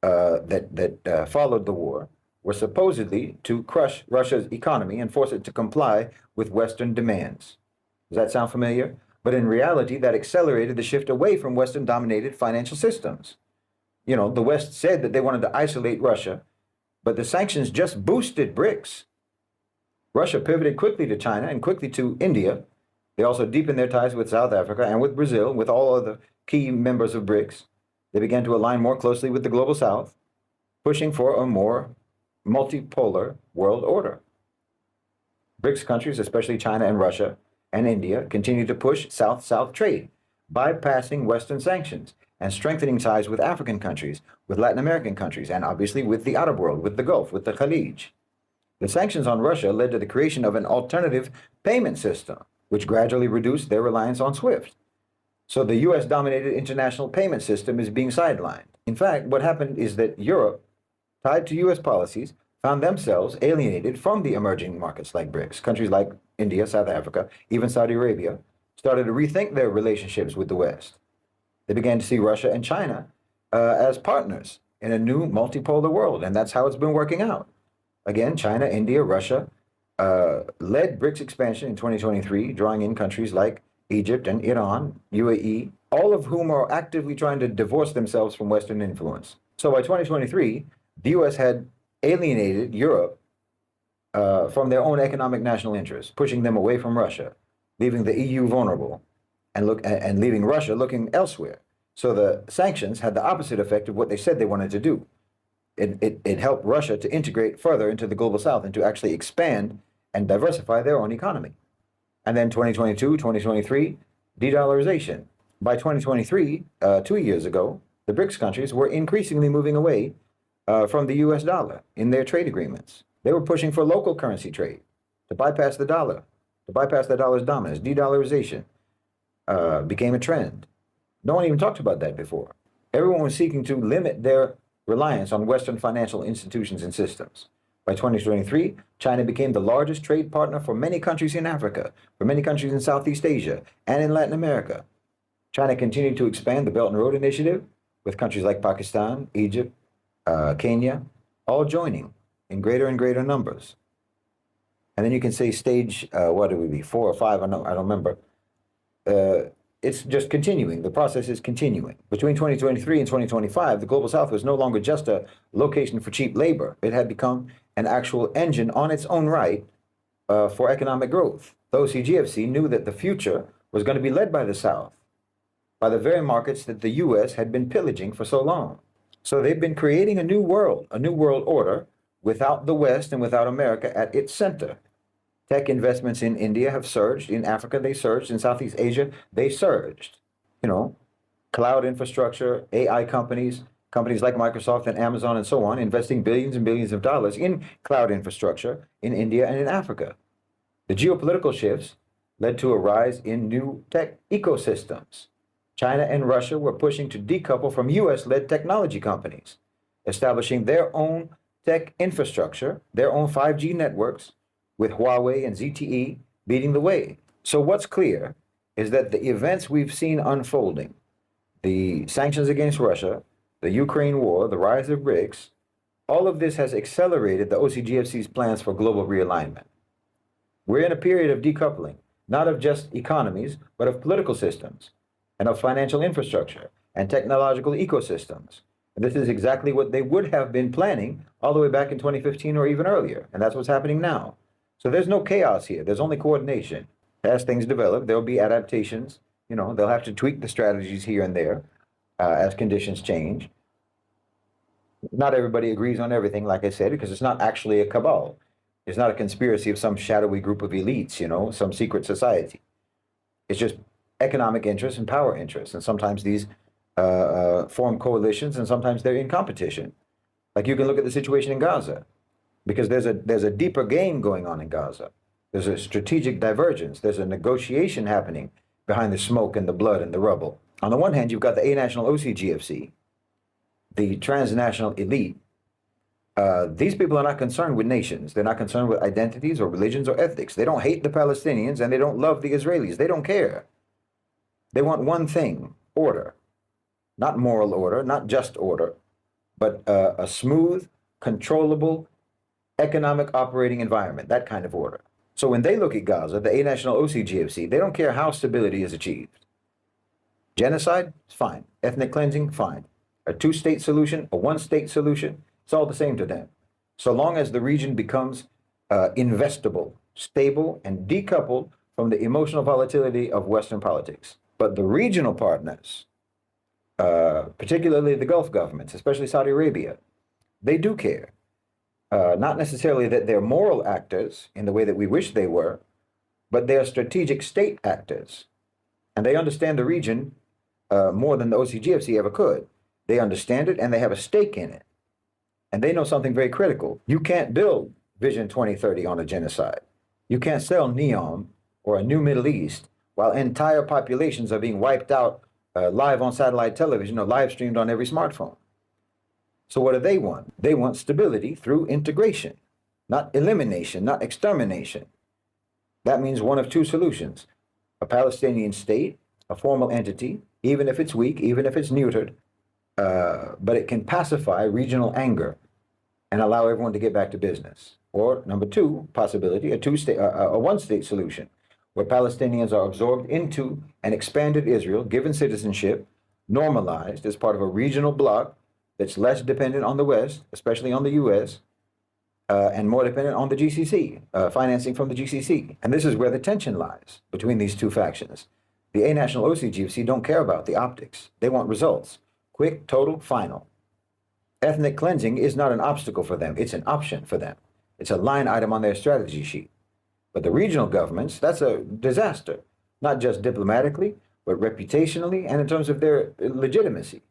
[SPEAKER 1] that followed the war were supposedly to crush Russia's economy and force it to comply with Western demands. Does that sound familiar? But in reality, that accelerated the shift away from Western-dominated financial systems. You know, the West said that they wanted to isolate Russia, but the sanctions just boosted BRICS. Russia pivoted quickly to China and quickly to India. They also deepened their ties with South Africa and with Brazil, with all other key members of BRICS. They began to align more closely with the global south, pushing for a more multipolar world order. BRICS countries, especially China and Russia and India, continue to push South-South trade, bypassing Western sanctions and strengthening ties with African countries, with Latin American countries, and obviously with the Arab world, with the Gulf, with the Khalij. The sanctions on Russia led to the creation of an alternative payment system, which gradually reduced their reliance on SWIFT. So the US-dominated international payment system is being sidelined. In fact, what happened is that Europe, tied to US policies, found themselves alienated from the emerging markets like BRICS. Countries like India, South Africa, even Saudi Arabia, started to rethink their relationships with the West. They began to see Russia and China as partners in a new multipolar world, and that's how it's been working out. Again, China, India, Russia led BRICS expansion in 2023, drawing in countries like Egypt and Iran, UAE, all of whom are actively trying to divorce themselves from Western influence. So by 2023, the US had alienated Europe from their own economic national interests, pushing them away from Russia, leaving the EU vulnerable and leaving Russia looking elsewhere. So the sanctions had the opposite effect of what they said they wanted to do. It helped Russia to integrate further into the global south and to actually expand and diversify their own economy. And then 2022, 2023, de-dollarization. By 2023, 2 years ago, the BRICS countries were increasingly moving away from the US dollar in their trade agreements. They were pushing for local currency trade to bypass the dollar, to bypass the dollar's dominance. De-dollarization became a trend. No one even talked about that before. Everyone was seeking to limit their reliance on Western financial institutions and systems. By 2023, China became the largest trade partner for many countries in Africa, for many countries in Southeast Asia, and in Latin America. China continued to expand the Belt and Road Initiative with countries like Pakistan, Egypt, Kenya, all joining in greater and greater numbers. And then you can say stage, what would it be, 4 or 5, I don't remember. It's just continuing. The process is continuing. Between 2023 and 2025, the Global South was no longer just a location for cheap labor. It had become an actual engine on its own right for economic growth. The OCGFC knew that the future was going to be led by the South, by the very markets that the US had been pillaging for so long. So they've been creating a new world order without the West and without America at its center. Tech investments in India have surged. In Africa, they surged. In Southeast Asia, they surged. You know, cloud infrastructure, AI companies, companies like Microsoft and Amazon and so on, investing billions and billions of dollars in cloud infrastructure in India and in Africa. The geopolitical shifts led to a rise in new tech ecosystems. China and Russia were pushing to decouple from US-led technology companies, establishing their own tech infrastructure, their own 5G networks, with Huawei and ZTE leading the way. So what's clear is that the events we've seen unfolding, the sanctions against Russia, the Ukraine war, the rise of BRICS, all of this has accelerated the OCGFC's plans for global realignment. We're in a period of decoupling, not of just economies, but of political systems and of financial infrastructure and technological ecosystems. And this is exactly what they would have been planning all the way back in 2015 or even earlier. And that's what's happening now. So there's no chaos here. There's only coordination. As things develop, there'll be adaptations. You know, they'll have to tweak the strategies here and there as conditions change. Not everybody agrees on everything, like I said, because it's not actually a cabal. It's not a conspiracy of some shadowy group of elites, you know, some secret society. It's just economic interests and power interests. And sometimes these form coalitions and sometimes they're in competition. Like you can look at the situation in Gaza. Because there's a deeper game going on in Gaza. There's a strategic divergence. There's a negotiation happening behind the smoke and the blood and the rubble. On the one hand, you've got the A-National OCGFC, the transnational elite. These people are not concerned with nations. They're not concerned with identities or religions or ethics. They don't hate the Palestinians and they don't love the Israelis. They don't care. They want one thing, order. Not moral order, not just order, but a smooth, controllable, economic operating environment, that kind of order. So when they look at Gaza, the A-National OCGFC, they don't care how stability is achieved. Genocide, fine. Ethnic cleansing, fine. A two-state solution, a one-state solution, it's all the same to them. So long as the region becomes investable, stable, and decoupled from the emotional volatility of Western politics. But the regional partners, particularly the Gulf governments, especially Saudi Arabia, they do care. Not necessarily that they're moral actors in the way that we wish they were, but they're strategic state actors. And they understand the region more than the OCGFC ever could. They understand it and they have a stake in it. And they know something very critical. You can't build Vision 2030 on a genocide. You can't sell NEOM or a new Middle East while entire populations are being wiped out live on satellite television or live streamed on every smartphone. So what do they want? They want stability through integration, not elimination, not extermination. That means one of two solutions: a Palestinian state, a formal entity, even if it's weak, even if it's neutered, but it can pacify regional anger and allow everyone to get back to business. Or number two possibility, a one-state solution, where Palestinians are absorbed into an expanded Israel, given citizenship, normalized as part of a regional bloc that's less dependent on the West, especially on the US, and more dependent on the GCC, financing from the GCC. And this is where the tension lies between these two factions. The A-National OCGFC don't care about the optics. They want results. Quick, total, final. Ethnic cleansing is not an obstacle for them. It's an option for them. It's a line item on their strategy sheet. But the regional governments, that's a disaster, not just diplomatically, but reputationally and in terms of their legitimacy.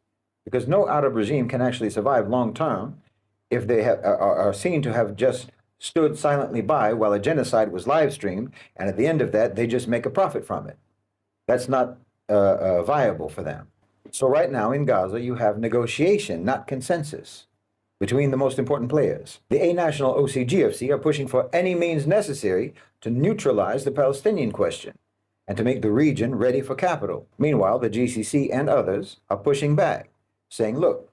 [SPEAKER 1] Because no Arab regime can actually survive long term if they are seen to have just stood silently by while a genocide was live streamed, and at the end of that, they just make a profit from it. That's not viable for them. So right now in Gaza, you have negotiation, not consensus, between the most important players. The A-national OCGFC are pushing for any means necessary to neutralize the Palestinian question and to make the region ready for capital. Meanwhile, the GCC and others are pushing back, saying, look,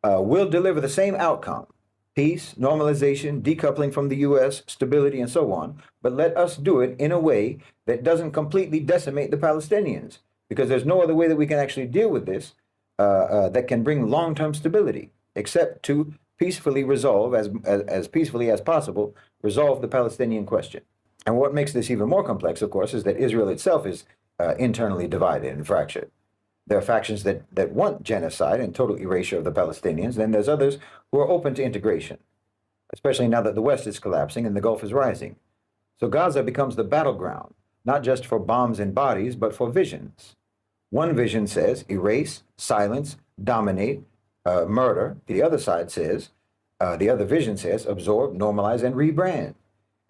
[SPEAKER 1] we'll deliver the same outcome, peace, normalization, decoupling from the US, stability, and so on, but let us do it in a way that doesn't completely decimate the Palestinians, because there's no other way that we can actually deal with this that can bring long-term stability, except to peacefully resolve, as peacefully as possible, resolve the Palestinian question. And what makes this even more complex, of course, is that Israel itself is internally divided and fractured. There are factions that want genocide and total erasure of the Palestinians. Then there's others who are open to integration, especially now that the West is collapsing and the Gulf is rising. So Gaza becomes the battleground, not just for bombs and bodies, but for visions. One vision says erase, silence, dominate, murder. The other side says, the other vision says absorb, normalize, and rebrand.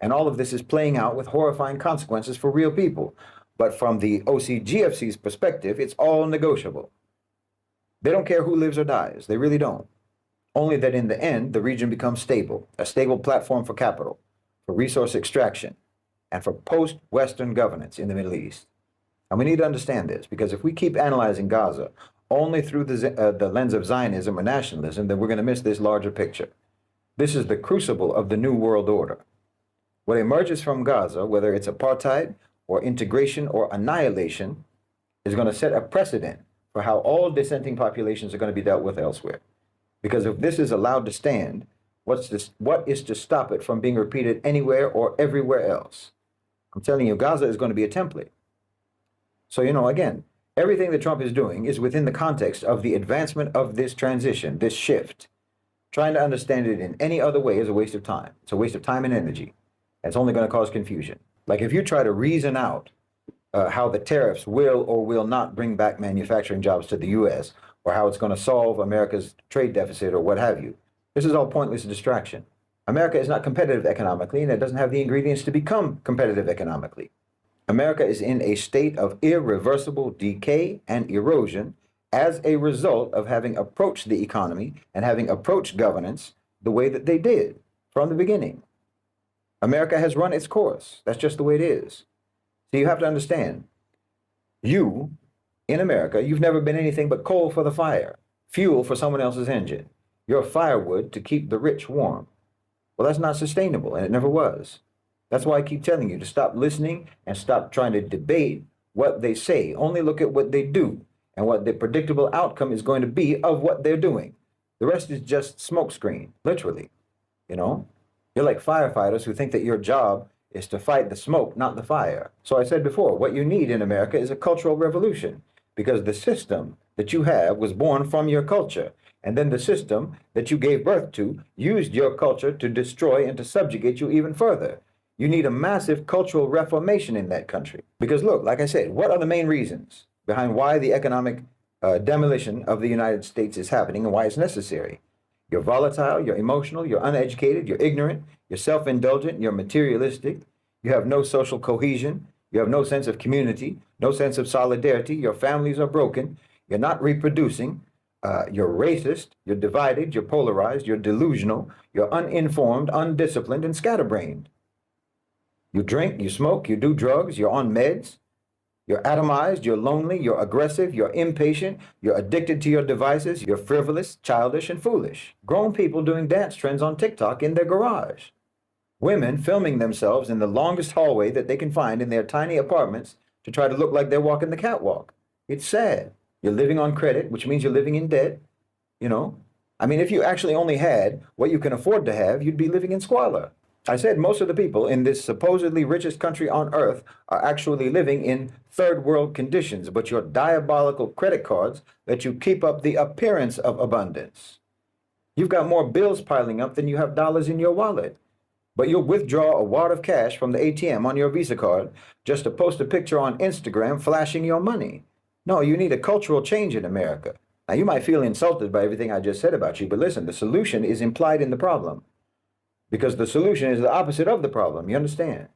[SPEAKER 1] And all of this is playing out with horrifying consequences for real people. But from the OCGFC's perspective, it's all negotiable. They don't care who lives or dies. They really don't. Only that in the end, the region becomes stable, a stable platform for capital, for resource extraction, and for post-Western governance in the Middle East. And we need to understand this, because if we keep analyzing Gaza only through the lens of Zionism or nationalism, then we're going to miss this larger picture. This is the crucible of the New World Order. What emerges from Gaza, whether it's apartheid or integration or annihilation, is going to set a precedent for how all dissenting populations are going to be dealt with elsewhere. Because if this is allowed to stand, what is to stop it from being repeated anywhere or everywhere else? I'm telling you, Gaza is going to be a template. So, again, everything that Trump is doing is within the context of the advancement of this transition, this shift. Trying to understand it in any other way is a waste of time. It's a waste of time and energy. It's only going to cause confusion. Like if you try to reason out how the tariffs will or will not bring back manufacturing jobs to the US, or how it's going to solve America's trade deficit or what have you, this is all pointless distraction. America is not competitive economically, and it doesn't have the ingredients to become competitive economically. America is in a state of irreversible decay and erosion as a result of having approached the economy and having approached governance the way that they did from the beginning. America has run its course. That's just the way it is. So you have to understand, you, in America, you've never been anything but coal for the fire, fuel for someone else's engine. You're firewood to keep the rich warm. Well, that's not sustainable, and it never was. That's why I keep telling you to stop listening and stop trying to debate what they say. Only look at what they do and what the predictable outcome is going to be of what they're doing. The rest is just smokescreen, literally, You're like firefighters who think that your job is to fight the smoke, not the fire. So I said before, what you need in America is a cultural revolution, because the system that you have was born from your culture. And then the system that you gave birth to used your culture to destroy and to subjugate you even further. You need a massive cultural reformation in that country. Because look, like I said, what are the main reasons behind why the economic demolition of the United States is happening and why it's necessary? You're volatile, you're emotional, you're uneducated, you're ignorant, you're self-indulgent, you're materialistic, you have no social cohesion, you have no sense of community, no sense of solidarity, your families are broken, you're not reproducing, you're racist, you're divided, you're polarized, you're delusional, you're uninformed, undisciplined, and scatterbrained. You drink, you smoke, you do drugs, you're on meds, you're atomized, you're lonely, you're aggressive, you're impatient, you're addicted to your devices, you're frivolous, childish, and foolish. Grown people doing dance trends on TikTok in their garage. Women filming themselves in the longest hallway that they can find in their tiny apartments to try to look like they're walking the catwalk. It's sad. You're living on credit, which means you're living in debt, if you actually only had what you can afford to have, you'd be living in squalor. I said most of the people in this supposedly richest country on earth are actually living in third world conditions, but your diabolical credit cards let you keep up the appearance of abundance. You've got more bills piling up than you have dollars in your wallet. But you'll withdraw a wad of cash from the ATM on your Visa card just to post a picture on Instagram flashing your money. No, you need a cultural change in America. Now, you might feel insulted by everything I just said about you, but listen, the solution is implied in the problem because the solution is the opposite of the problem. You understand?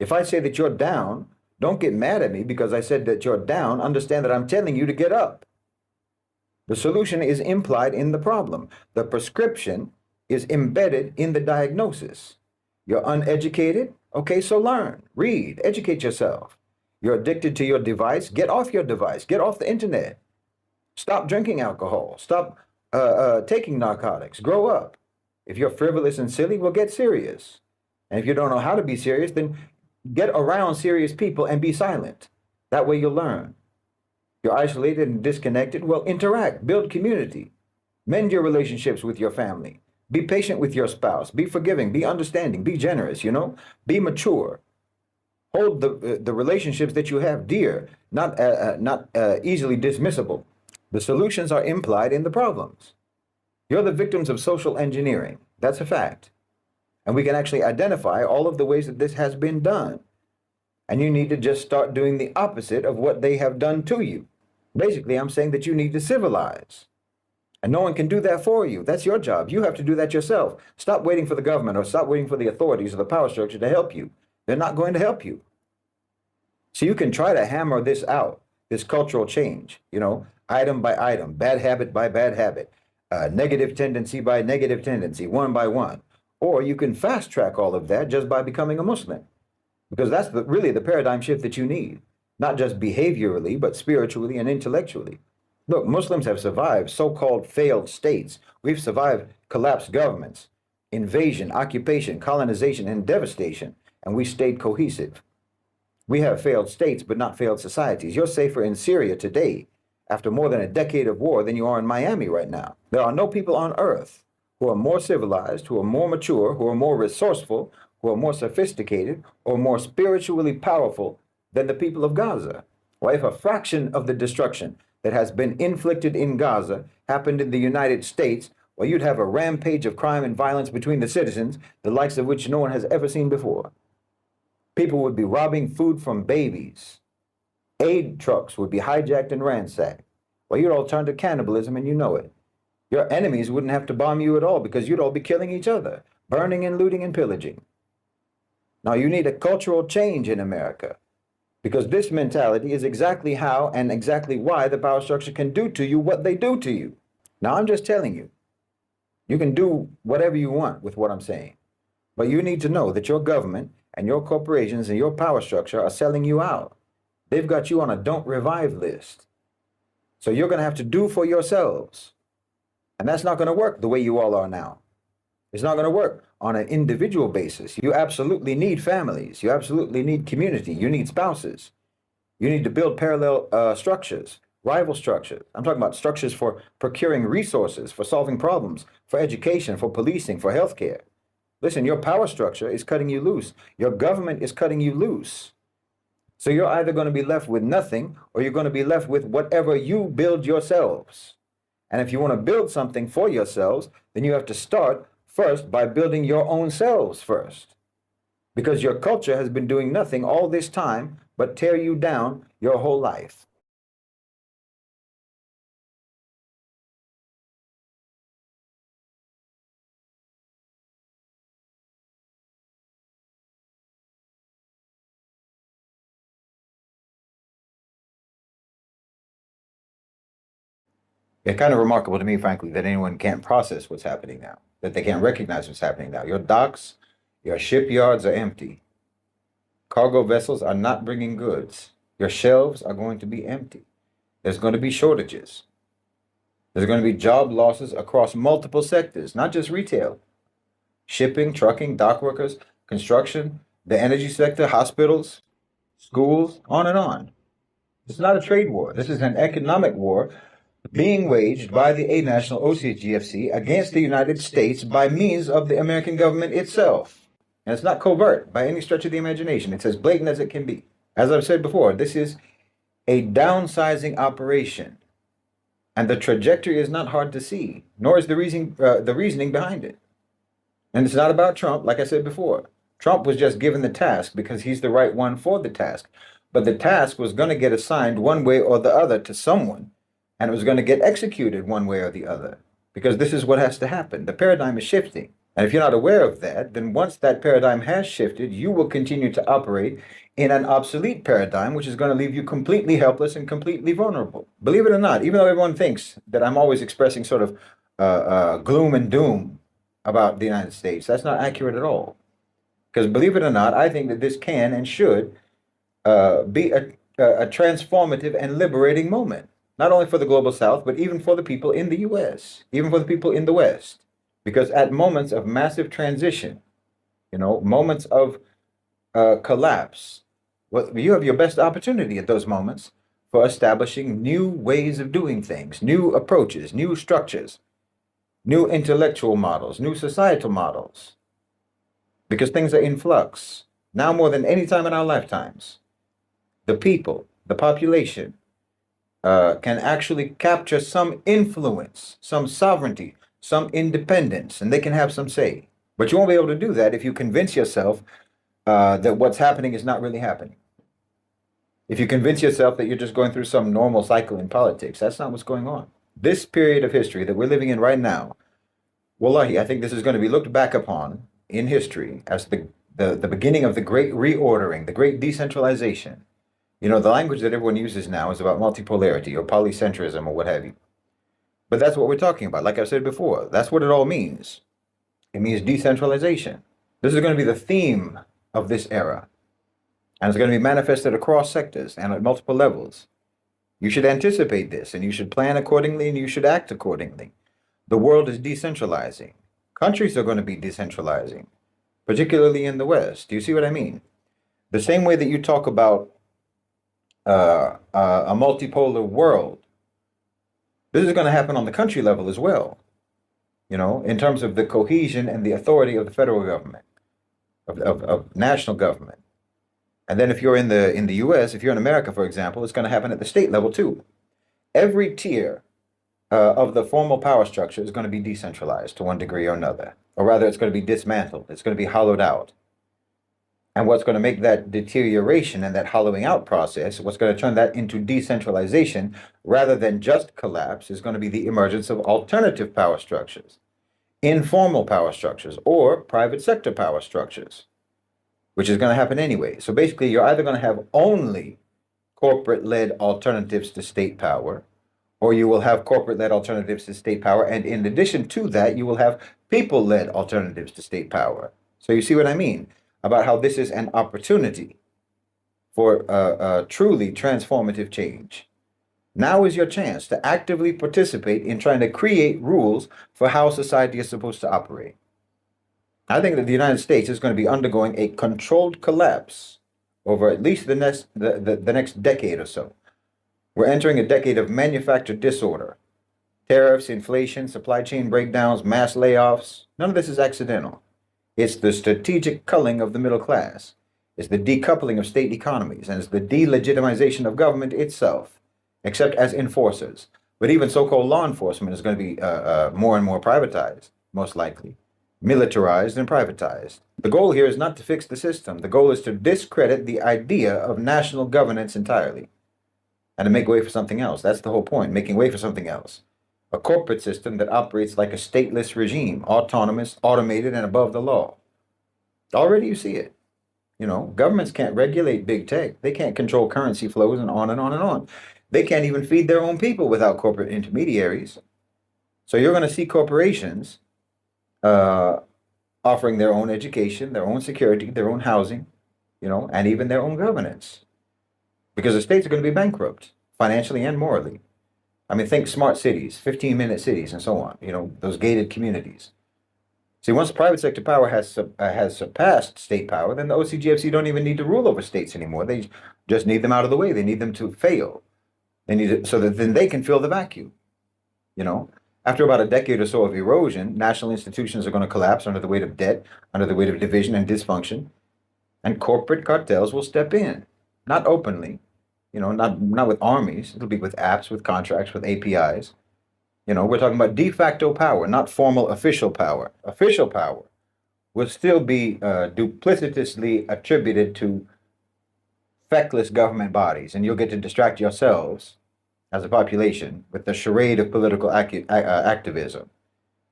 [SPEAKER 1] If I say that you're down, don't get mad at me because I said that you're down. Understand that I'm telling you to get up. The solution is implied in the problem. The prescription is embedded in the diagnosis. You're uneducated? Okay, so learn, read, educate yourself. You're addicted to your device? Get off your device. Get off the internet. Stop drinking alcohol. Stop taking narcotics. Grow up. If you're frivolous and silly, well, get serious. And if you don't know how to be serious, then get around serious people and be silent. That way you'll learn. You're isolated and disconnected? Well, interact, build community. Mend your relationships with your family. Be patient with your spouse. Be forgiving. Be understanding. Be generous, Be mature. Hold the relationships that you have dear, not easily dismissible. The solutions are implied in the problems. You're the victims of social engineering. That's a fact. And we can actually identify all of the ways that this has been done. And you need to just start doing the opposite of what they have done to you. Basically, I'm saying that you need to civilize. And no one can do that for you. That's your job. You have to do that yourself. Stop waiting for the government or stop waiting for the authorities or the power structure to help you. They're not going to help you. So you can try to hammer this out, this cultural change, item by item, bad habit by bad habit, negative tendency by negative tendency, one by one. Or you can fast track all of that just by becoming a Muslim. Because that's really the paradigm shift that you need. Not just behaviorally, but spiritually and intellectually. Look, Muslims have survived so-called failed states. We've survived collapsed governments, invasion, occupation, colonization, and devastation, and we stayed cohesive. We have failed states, but not failed societies. You're safer in Syria today, after more than a decade of war, than you are in Miami right now. There are no people on earth who are more civilized, who are more mature, who are more resourceful, who are more sophisticated, or more spiritually powerful than the people of Gaza. Or if a fraction of the destruction that has been inflicted in Gaza happened in the United States, well, you'd have a rampage of crime and violence between the citizens, the likes of which no one has ever seen before. People would be robbing food from babies. Aid trucks would be hijacked and ransacked. Well, you'd all turn to cannibalism and you know it. Your enemies wouldn't have to bomb you at all because you'd all be killing each other, burning and looting and pillaging. Now, you need a cultural change in America because this mentality is exactly how and exactly why the power structure can do to you what they do to you. Now, I'm just telling you, you can do whatever you want with what I'm saying, but you need to know that your government and your corporations and your power structure are selling you out. They've got you on a don't revive list. So you're going to have to do for yourselves. And that's not going to work the way you all are now. It's not going to work on an individual basis. You absolutely need families. You absolutely need community. You need spouses. You need to build parallel structures, rival structures. I'm talking about structures for procuring resources, for solving problems, for education, for policing, for healthcare. Listen, your power structure is cutting you loose. Your government is cutting you loose. So you're either going to be left with nothing or you're going to be left with whatever you build yourselves. And if you want to build something for yourselves, then you have to start first by building your own selves first. Because your culture has been doing nothing all this time but tear you down your whole life. It's kind of remarkable to me, frankly, that anyone can't process what's happening now, that they can't recognize what's happening now. Your docks, your shipyards are empty. Cargo vessels are not bringing goods. Your shelves are going to be empty. There's going to be shortages. There's going to be job losses across multiple sectors, not just retail. Shipping, trucking, dock workers, construction, the energy sector, hospitals, schools, on and on. It's not a trade war. This is an economic war being waged by the A-National OCGFC against the United States by means of the American government itself. And it's not covert by any stretch of the imagination. It's as blatant as it can be. As I've said before, this is a downsizing operation. And the trajectory is not hard to see, nor is the reasoning behind it. And it's not about Trump, like I said before. Trump was just given the task because he's the right one for the task. But the task was going to get assigned one way or the other to someone, and it was going to get executed one way or the other, because this is what has to happen. The paradigm is shifting. And if you're not aware of that, then once that paradigm has shifted, you will continue to operate in an obsolete paradigm, which is going to leave you completely helpless and completely vulnerable. Believe it or not, even though everyone thinks that I'm always expressing sort of gloom and doom about the United States, that's not accurate at all. Because believe it or not, I think that this can and should be a transformative and liberating moment, not only for the global South, but even for the people in the US, even for the people in the West. Because at moments of massive transition, moments of collapse, well, you have your best opportunity at those moments for establishing new ways of doing things, new approaches, new structures, new intellectual models, new societal models, because things are in flux. Now more than any time in our lifetimes, the people, the population, can actually capture some influence, some sovereignty, some independence, and they can have some say. But you won't be able to do that if you convince yourself that what's happening is not really happening. If you convince yourself that you're just going through some normal cycle in politics, that's not what's going on. This period of history that we're living in right now, wallahi, I think this is going to be looked back upon in history as the beginning of the great reordering, the great decentralization. The language that everyone uses now is about multipolarity or polycentrism or what have you. But that's what we're talking about. Like I said before, that's what it all means. It means decentralization. This is going to be the theme of this era. And it's going to be manifested across sectors and at multiple levels. You should anticipate this, and you should plan accordingly, and you should act accordingly. The world is decentralizing. Countries are going to be decentralizing, particularly in the West. Do you see what I mean? The same way that you talk about a multipolar world, this is going to happen on the country level as well, in terms of the cohesion and the authority of the federal government, of national government. And then if you're in the US, if you're in America, for example, it's going to happen at the state level too. Every tier of the formal power structure is going to be decentralized to one degree or another, or rather it's going to be dismantled. It's going to be hollowed out. And what's going to make that deterioration and that hollowing out process, what's going to turn that into decentralization rather than just collapse, is going to be the emergence of alternative power structures, informal power structures, or private sector power structures, which is going to happen anyway. So basically, you're either going to have only corporate-led alternatives to state power, or you will have corporate-led alternatives to state power, and in addition to that, you will have people-led alternatives to state power. So you see what I mean about how this is an opportunity for a truly transformative change. Now is your chance to actively participate in trying to create rules for how society is supposed to operate. I think that the United States is going to be undergoing a controlled collapse over at least the next decade or so. We're entering a decade of manufactured disorder. Tariffs, inflation, supply chain breakdowns, mass layoffs. None of this is accidental. It's the strategic culling of the middle class. It's the decoupling of state economies, and it's the delegitimization of government itself, except as enforcers. But even so-called law enforcement is going to be more and more privatized, most likely. Militarized and privatized. The goal here is not to fix the system. The goal is to discredit the idea of national governance entirely and to make way for something else. That's the whole point, making way for something else. A corporate system that operates like a stateless regime, autonomous, automated, and above the law. Already you see it. Governments can't regulate big tech. They can't control currency flows and on and on and on. They can't even feed their own people without corporate intermediaries. So you're going to see corporations offering their own education, their own security, their own housing, and even their own governance. Because the states are going to be bankrupt, financially and morally. I mean, think smart cities, 15-minute cities, and so on, those gated communities. See, once private sector power has surpassed state power, then the OCGFC don't even need to rule over states anymore. They just need them out of the way. They need them to fail. They need it so that then they can fill the vacuum, After about a decade or so of erosion, national institutions are going to collapse under the weight of debt, under the weight of division and dysfunction, and corporate cartels will step in, not openly, not with armies. It'll be with apps, with contracts, with APIs. We're talking about de facto power, not formal official power. Official power will still be duplicitously attributed to feckless government bodies, and you'll get to distract yourselves as a population with the charade of political activism,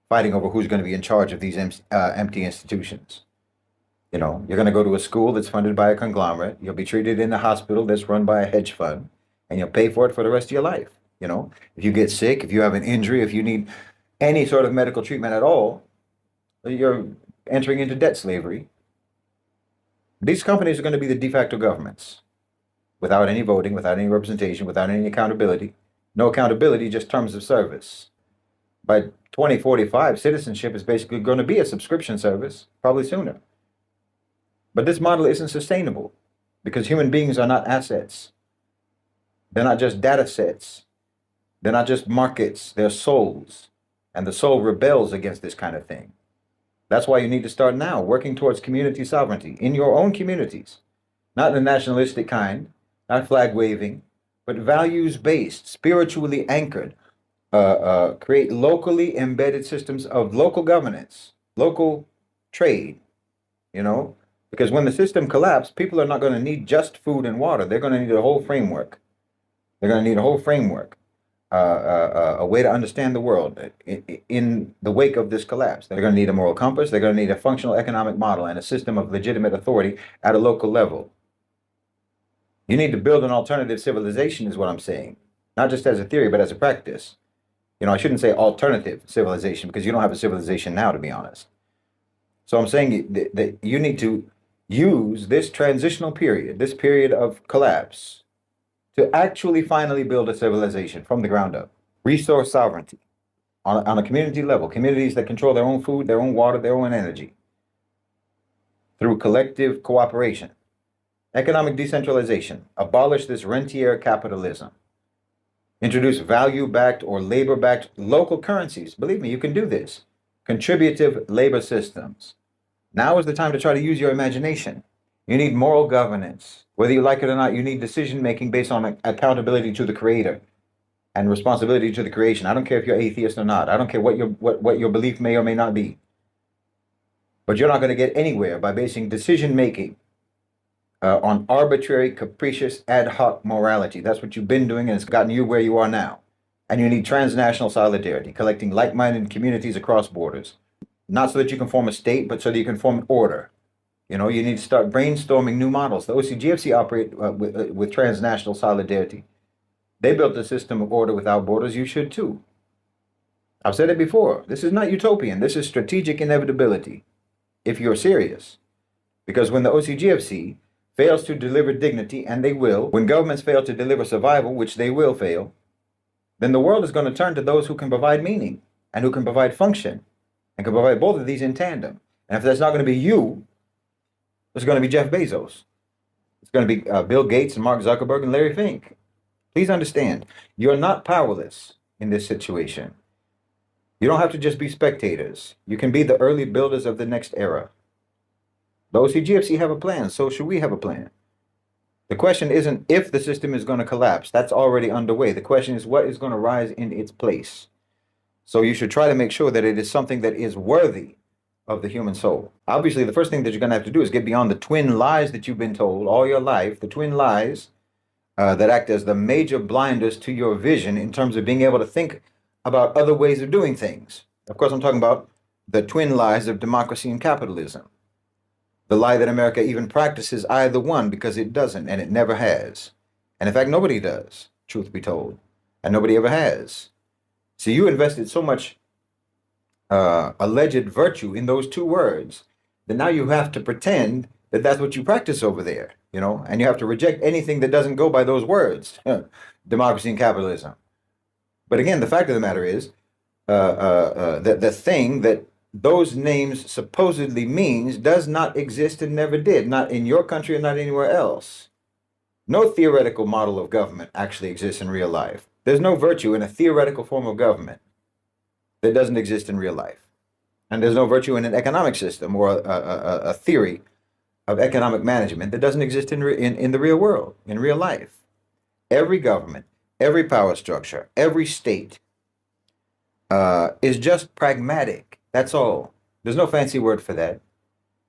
[SPEAKER 1] fighting over who's going to be in charge of these empty institutions. You know, you're going to go to a school that's funded by a conglomerate. You'll be treated in a hospital that's run by a hedge fund, and you'll pay for it for the rest of your life. You know, if you get sick, if you have an injury, if you need any sort of medical treatment at all, you're entering into debt slavery. These companies are going to be the de facto governments without any voting, without any representation, without any accountability. No accountability, just terms of service. By 2045, citizenship is basically going to be a subscription service, probably sooner. But this model isn't sustainable because human beings are not assets. They're not just data sets. They're not just markets. They're souls. And the soul rebels against this kind of thing. That's why you need to start now, working towards community sovereignty in your own communities. Not the nationalistic kind, not flag waving, but values-based, spiritually anchored. Create locally embedded systems of local governance, local trade, you know? Because when the system collapses, people are not going to need just food and water. They're going to need a whole framework. They're going to need a whole framework, a way to understand the world in the wake of this collapse. They're going to need a moral compass. They're going to need a functional economic model and a system of legitimate authority at a local level. You need to build an alternative civilization is what I'm saying. Not just as a theory, but as a practice. You know, I shouldn't say alternative civilization because you don't have a civilization now, to be honest. So I'm saying that you need to use this transitional period, this period of collapse, to actually finally build a civilization from the ground up. Resource sovereignty on a community level, communities that control their own food, their own water, their own energy, through collective cooperation. Economic decentralization, abolish this rentier capitalism. Introduce value-backed or labor-backed local currencies. Believe me, you can do this. Contributive labor systems. Now is the time to try to use your imagination. You need moral governance. Whether you like it or not, you need decision-making based on accountability to the creator and responsibility to the creation. I don't care if you're atheist or not. I don't care what your belief may or may not be. But you're not going to get anywhere by basing decision-making on arbitrary, capricious, ad hoc morality. That's what you've been doing, and it's gotten you where you are now. And you need transnational solidarity, collecting like-minded communities across borders. Not so that you can form a state, but so that you can form an order. You know, you need to start brainstorming new models. The OCGFC operate with transnational solidarity. They built a system of order without borders. You should too. I've said it before. This is not utopian. This is strategic inevitability, if you're serious. Because when the OCGFC fails to deliver dignity, and they will, when governments fail to deliver survival, which they will fail, then the world is going to turn to those who can provide meaning and who can provide function and can provide both of these in tandem. And if that's not going to be you, it's going to be Jeff Bezos. It's going to be Bill Gates and Mark Zuckerberg and Larry Fink. Please understand, you're not powerless in this situation. You don't have to just be spectators. You can be the early builders of the next era. The OCGFC have a plan, so should we have a plan. The question isn't if the system is going to collapse. That's already underway. The question is what is going to rise in its place. So you should try to make sure that it is something that is worthy of the human soul. Obviously, the first thing that you're going to have to do is get beyond the twin lies that you've been told all your life, the twin lies that act as the major blinders to your vision in terms of being able to think about other ways of doing things. Of course, I'm talking about the twin lies of democracy and capitalism. The lie that America even practices either one because it doesn't, and it never has. And in fact, nobody does, truth be told. And nobody ever has. So you invested so much alleged virtue in those two words that now you have to pretend that that's what you practice over there, you know, and you have to reject anything that doesn't go by those words, democracy and capitalism. But again, the fact of the matter is that the thing that those names supposedly means does not exist and never did, not in your country and not anywhere else. No theoretical model of government actually exists in real life. There's no virtue in a theoretical form of government that doesn't exist in real life. And there's no virtue in an economic system or a theory of economic management that doesn't exist in the real world, in real life. Every government, every power structure, every state is just pragmatic. That's all. There's no fancy word for that.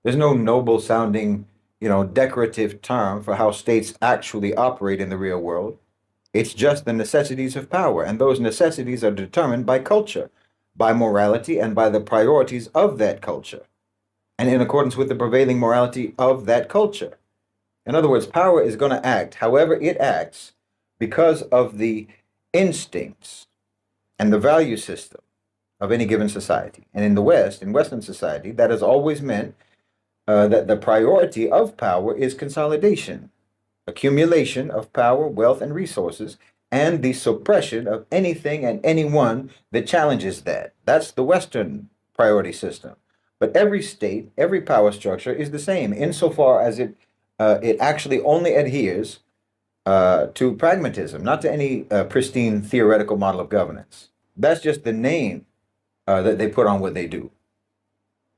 [SPEAKER 1] There's no noble sounding, decorative term for how states actually operate in the real world. It's just the necessities of power, and those necessities are determined by culture, by morality, and by the priorities of that culture, and in accordance with the prevailing morality of that culture. In other words, power is going to act however it acts because of the instincts and the value system of any given society. And in the West, in Western society, that has always meant that the priority of power is consolidation, accumulation of power, wealth, and resources, and the suppression of anything and anyone that challenges that. That's the Western priority system. But every state, every power structure is the same insofar as it actually only adheres to pragmatism, not to any pristine theoretical model of governance. That's just the name that they put on what they do.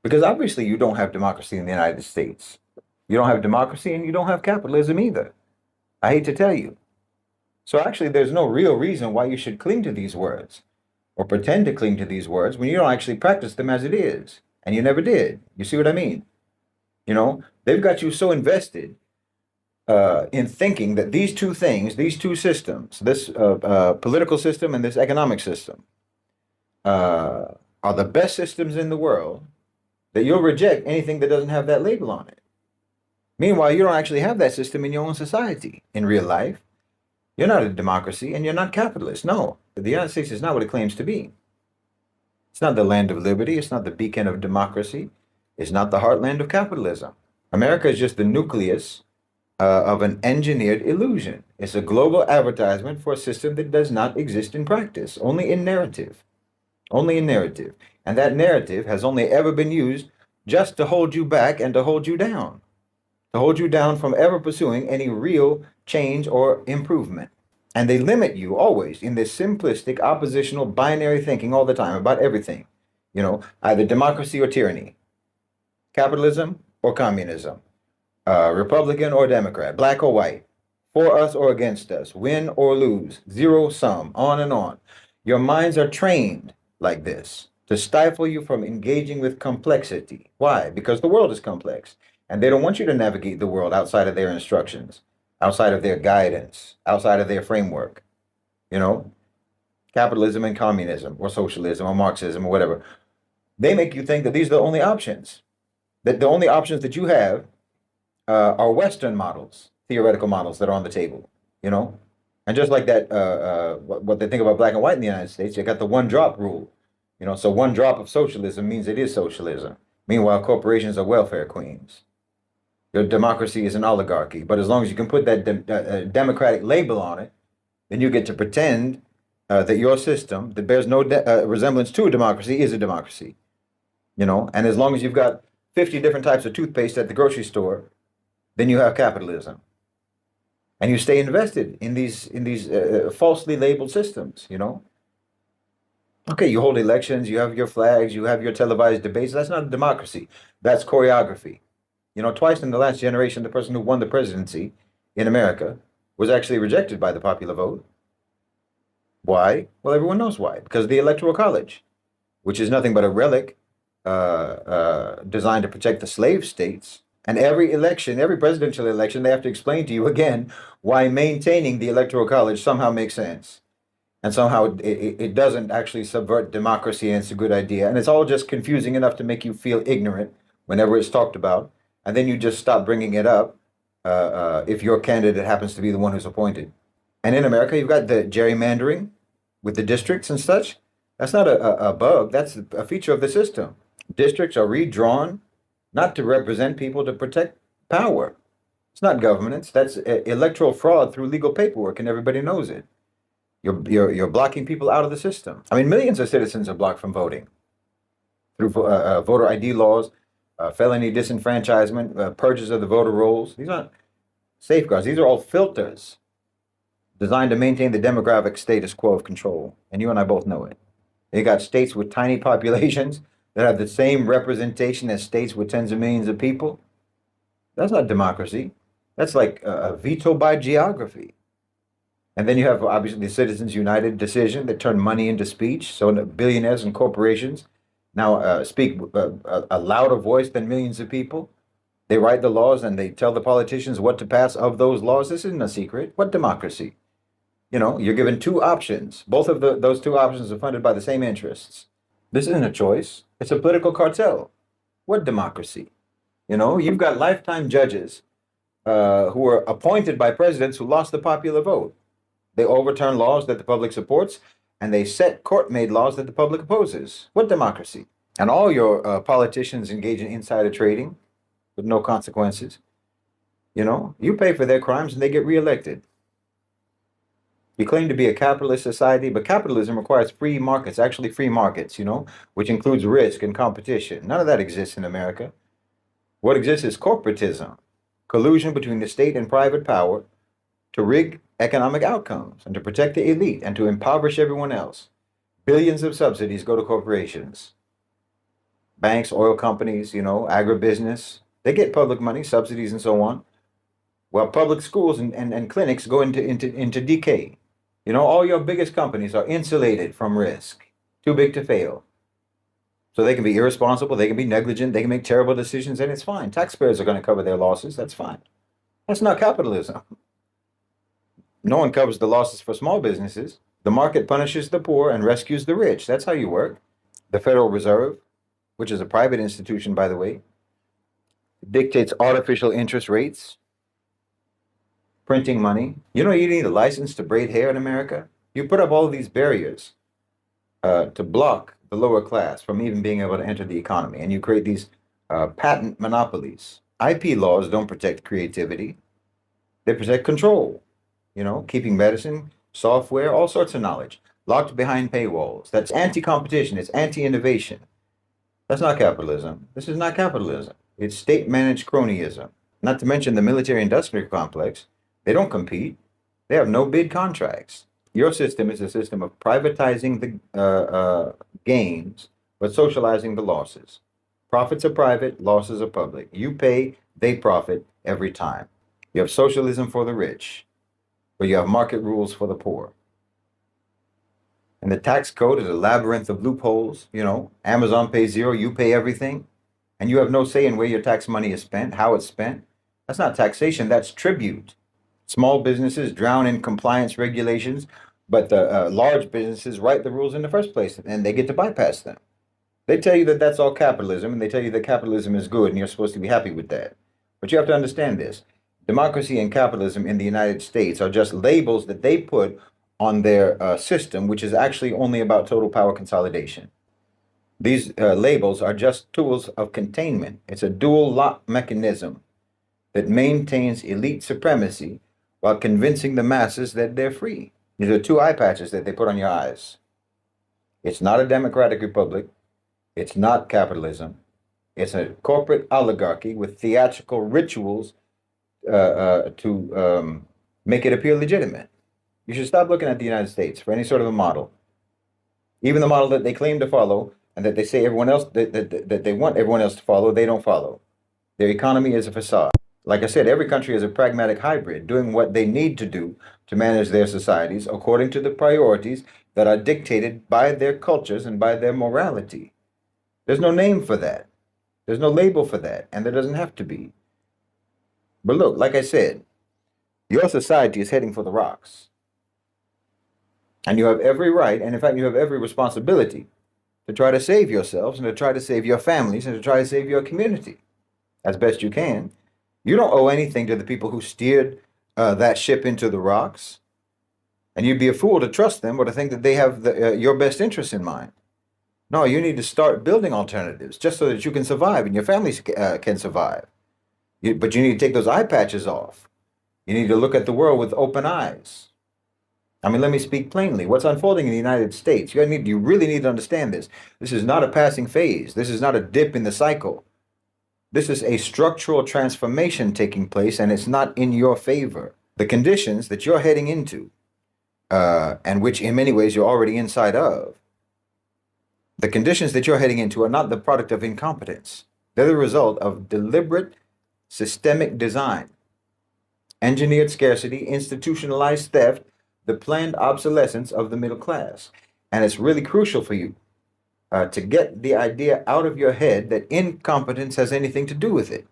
[SPEAKER 1] Because obviously you don't have democracy in the United States. You don't have democracy and you don't have capitalism either. I hate to tell you. So actually there's no real reason why you should cling to these words or pretend to cling to these words when you don't actually practice them as it is. And you never did. You see what I mean? They've got you so invested in thinking that these two things, these two systems, this political system and this economic system, are the best systems in the world, that you'll reject anything that doesn't have that label on it. Meanwhile, you don't actually have that system in your own society in real life. You're not a democracy and you're not capitalist. No, the United States is not what it claims to be. It's not the land of liberty. It's not the beacon of democracy. It's not the heartland of capitalism. America is just the nucleus of an engineered illusion. It's a global advertisement for a system that does not exist in practice, only in narrative. Only in narrative. And that narrative has only ever been used just to hold you back and to hold you down. To hold you down from ever pursuing any real change or improvement. And they limit you always in this simplistic, oppositional, binary thinking all the time about everything. Either democracy or tyranny, capitalism or communism, Republican or Democrat, black or white, for us or against us, win or lose, zero sum, on and on. Your minds are trained like this to stifle you from engaging with complexity. Why? Because the world is complex. And they don't want you to navigate the world outside of their instructions, outside of their guidance, outside of their framework. Capitalism and communism or socialism or Marxism or whatever. They make you think that these are the only options, that the only options that you have are Western models, theoretical models that are on the table, And just like that, what they think about black and white in the United States, you got the one drop rule. So one drop of socialism means it is socialism. Meanwhile, corporations are welfare queens. Your democracy is an oligarchy. But as long as you can put that democratic label on it, then you get to pretend that your system that bears no resemblance to a democracy is a democracy. And as long as you've got 50 different types of toothpaste at the grocery store, then you have capitalism. And you stay invested in these falsely labeled systems, Okay, you hold elections, you have your flags, you have your televised debates. That's not a democracy. That's choreography. Twice in the last generation, the person who won the presidency in America was actually rejected by the popular vote. Why? Well, everyone knows why. Because of the Electoral College, which is nothing but a relic designed to protect the slave states. And every election, every presidential election, they have to explain to you again why maintaining the Electoral College somehow makes sense. And somehow it doesn't actually subvert democracy and it's a good idea. And it's all just confusing enough to make you feel ignorant whenever it's talked about. And then you just stop bringing it up if your candidate happens to be the one who's appointed. And in America, you've got the gerrymandering with the districts and such. That's not a bug. That's a feature of the system. Districts are redrawn not to represent people, to protect power. It's not governance. That's electoral fraud through legal paperwork, and everybody knows it. You're blocking people out of the system. I mean, millions of citizens are blocked from voting through voter ID laws, felony disenfranchisement, purges of the voter rolls. These aren't safeguards. These are all filters designed to maintain the demographic status quo of control. And you and I both know it. You got states with tiny populations that have the same representation as states with tens of millions of people. That's not democracy. That's like a veto by geography. And then you have, obviously, the Citizens United decision that turned money into speech. So the billionaires and corporations now speak a louder voice than millions of people. They write the laws and they tell the politicians what to pass of those laws. This isn't a secret. What democracy? You know, you're given two options. Both of those two options are funded by the same interests. This isn't a choice. It's a political cartel. What democracy? You know, you've got lifetime judges who were appointed by presidents who lost the popular vote. They overturn laws that the public supports, and they set court-made laws that the public opposes. What democracy? And all your politicians engage in insider trading with no consequences. You know, you pay for their crimes and they get reelected. You claim to be a capitalist society, but capitalism requires free markets, actually free markets, you know, which includes risk and competition. None of that exists in America. What exists is corporatism, collusion between the state and private power to rig economic outcomes and to protect the elite and to impoverish everyone else. Billions of subsidies go to corporations, banks, oil companies, you know, agribusiness. They get public money, subsidies, and so on. While public schools and clinics go into decay. You know, all your biggest companies are insulated from risk, too big to fail. So they can be irresponsible, they can be negligent, they can make terrible decisions, and it's fine. Taxpayers are going to cover their losses. That's fine. That's not capitalism. No one covers the losses for small businesses. The market punishes the poor and rescues the rich. That's how you work. The Federal Reserve, which is a private institution, by the way, dictates artificial interest rates, printing money. You know, you need a license to braid hair in America. You put up all of these barriers to block the lower class from even being able to enter the economy. And you create these patent monopolies. IP laws don't protect creativity. They protect control, you know, keeping medicine, software, all sorts of knowledge, locked behind paywalls. That's anti-competition. It's anti-innovation. That's not capitalism. This is not capitalism. It's state-managed cronyism. Not to mention the military-industrial complex. They don't compete. They have no bid contracts. Your system is a system of privatizing the gains, but socializing the losses. Profits are private, losses are public. You pay, they profit every time. You have socialism for the rich, but you have market rules for the poor. And the tax code is a labyrinth of loopholes. You know, Amazon pays zero, you pay everything, and you have no say in where your tax money is spent, how it's spent. That's not taxation, that's tribute. Small businesses drown in compliance regulations, but the large businesses write the rules in the first place, and they get to bypass them. They tell you that that's all capitalism, and they tell you that capitalism is good, and you're supposed to be happy with that. But you have to understand this. Democracy and capitalism in the United States are just labels that they put on their system, which is actually only about total power consolidation. These labels are just tools of containment. It's a dual lock mechanism that maintains elite supremacy while convincing the masses that they're free. These are two eye patches that they put on your eyes. It's not a democratic republic. It's not capitalism. It's a corporate oligarchy with theatrical rituals to make it appear legitimate. You should stop looking at the United States for any sort of a model. Even the model that they claim to follow and that they say everyone else that they want everyone else to follow, they don't follow. Their economy is a facade. Like I said, every country is a pragmatic hybrid, doing what they need to do to manage their societies according to the priorities that are dictated by their cultures and by their morality. There's no name for that. There's no label for that, and there doesn't have to be. But look, like I said, your society is heading for the rocks. And you have every right, and in fact, you have every responsibility to try to save yourselves and to try to save your families and to try to save your community as best you can. You don't owe anything to the people who steered that ship into the rocks. And you'd be a fool to trust them or to think that they have your best interests in mind. No, you need to start building alternatives just so that you can survive and your families can survive. But you need to take those eye patches off. You need to look at the world with open eyes. I mean, let me speak plainly. What's unfolding in the United States, you really need to understand this. This is not a passing phase. This is not a dip in the cycle. This is a structural transformation taking place, and it's not in your favor. The conditions that you're heading into, and which in many ways you're already inside of, the conditions that you're heading into are not the product of incompetence. They're the result of deliberate, systemic design, engineered scarcity, institutionalized theft, the planned obsolescence of the middle class. And it's really crucial for you to get the idea out of your head that incompetence has anything to do with it.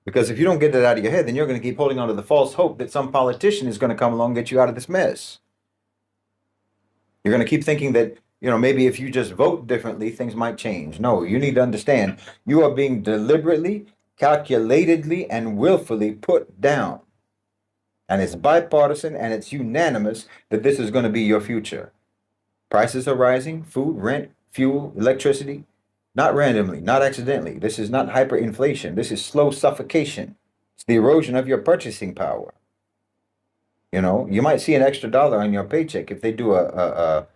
[SPEAKER 1] Because if you don't get that out of your head, then you're going to keep holding on to the false hope that some politician is going to come along and get you out of this mess. You're going to keep thinking that, maybe if you just vote differently, things might change. No, you need to understand you are being deliberately, calculatedly, and willfully put down. And it's bipartisan and it's unanimous that this is going to be your future. Prices are rising, food, rent, fuel, electricity, not randomly, not accidentally. This is not hyperinflation. This is slow suffocation. It's the erosion of your purchasing power. You might see an extra dollar on your paycheck if they do a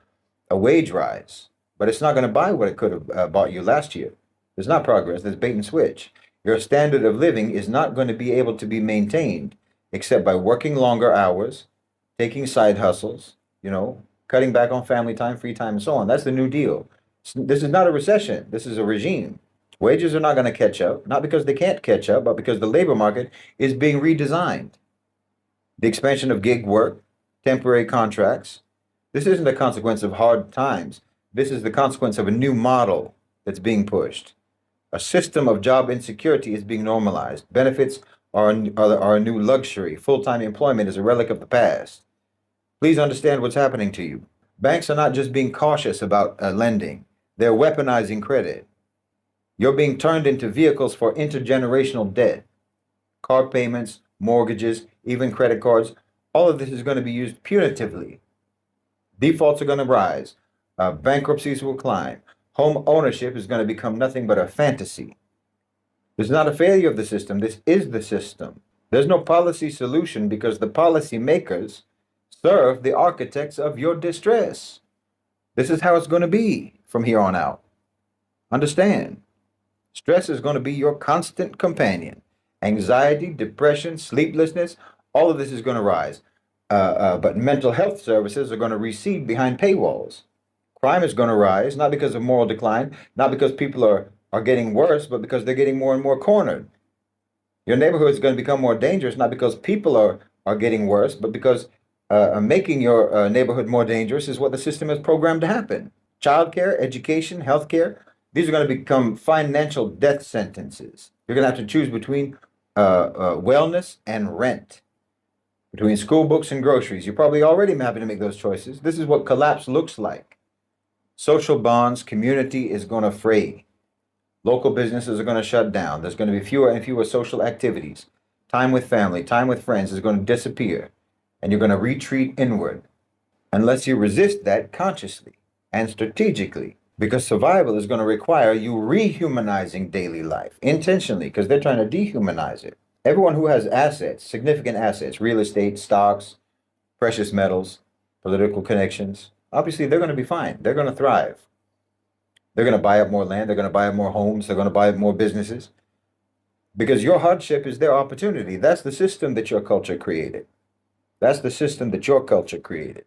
[SPEAKER 1] wage rise, but it's not going to buy what it could have bought you last year. There's not progress. There's bait and switch. Your standard of living is not going to be able to be maintained except by working longer hours, taking side hustles, cutting back on family time, free time, and so on. That's the New Deal. This is not a recession. This is a regime. Wages are not going to catch up, not because they can't catch up, but because the labor market is being redesigned. The expansion of gig work, temporary contracts. This isn't a consequence of hard times. This is the consequence of a new model that's being pushed. A system of job insecurity is being normalized. Benefits are a new luxury. Full-time employment is a relic of the past. Please understand what's happening to you. Banks are not just being cautious about lending. They're weaponizing credit. You're being turned into vehicles for intergenerational debt. Car payments, mortgages, even credit cards, all of this is going to be used punitively. Defaults are going to rise. Bankruptcies will climb. Home ownership is going to become nothing but a fantasy. This is not a failure of the system. This is the system. There's no policy solution because the policy makers serve the architects of your distress. This is how it's going to be from here on out. Understand, stress is going to be your constant companion. Anxiety, depression, sleeplessness, all of this is going to rise. But mental health services are going to recede behind paywalls. Crime is going to rise, not because of moral decline, not because people are getting worse, but because they're getting more and more cornered. Your neighborhood is going to become more dangerous, not because people are getting worse, but because making your neighborhood more dangerous is what the system is programmed to happen. Childcare, education, healthcare, these are going to become financial death sentences. You're going to have to choose between wellness and rent, between school books and groceries. You're probably already having to make those choices. This is what collapse looks like. Social bonds, community is going to fray. Local businesses are going to shut down. There's going to be fewer and fewer social activities. Time with family, time with friends is going to disappear. And you're going to retreat inward unless you resist that consciously and strategically, because survival is going to require you rehumanizing daily life intentionally, because they're trying to dehumanize it. Everyone who has assets, significant assets, real estate, stocks, precious metals, political connections, obviously they're going to be fine. They're going to thrive. They're going to buy up more land. They're going to buy up more homes. They're going to buy up more businesses, because your hardship is their opportunity. That's the system that your culture created. That's the system that your culture created.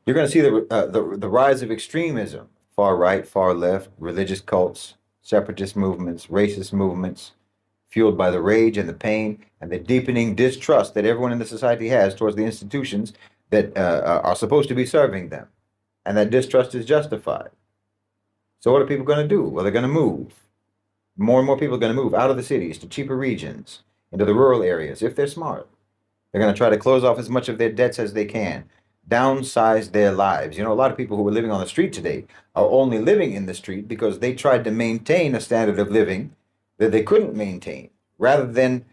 [SPEAKER 1] You're going to see the rise of extremism, far right, far left, religious cults, separatist movements, racist movements, fueled by the rage and the pain and the deepening distrust that everyone in the society has towards the institutions that are supposed to be serving them. And that distrust is justified. So what are people going to do? Well, they're going to move. More and more people are going to move out of the cities to cheaper regions, into the rural areas, if they're smart. They're going to try to close off as much of their debts as they can, downsize their lives. A lot of people who are living on the street today are only living in the street because they tried to maintain a standard of living that they couldn't maintain, rather than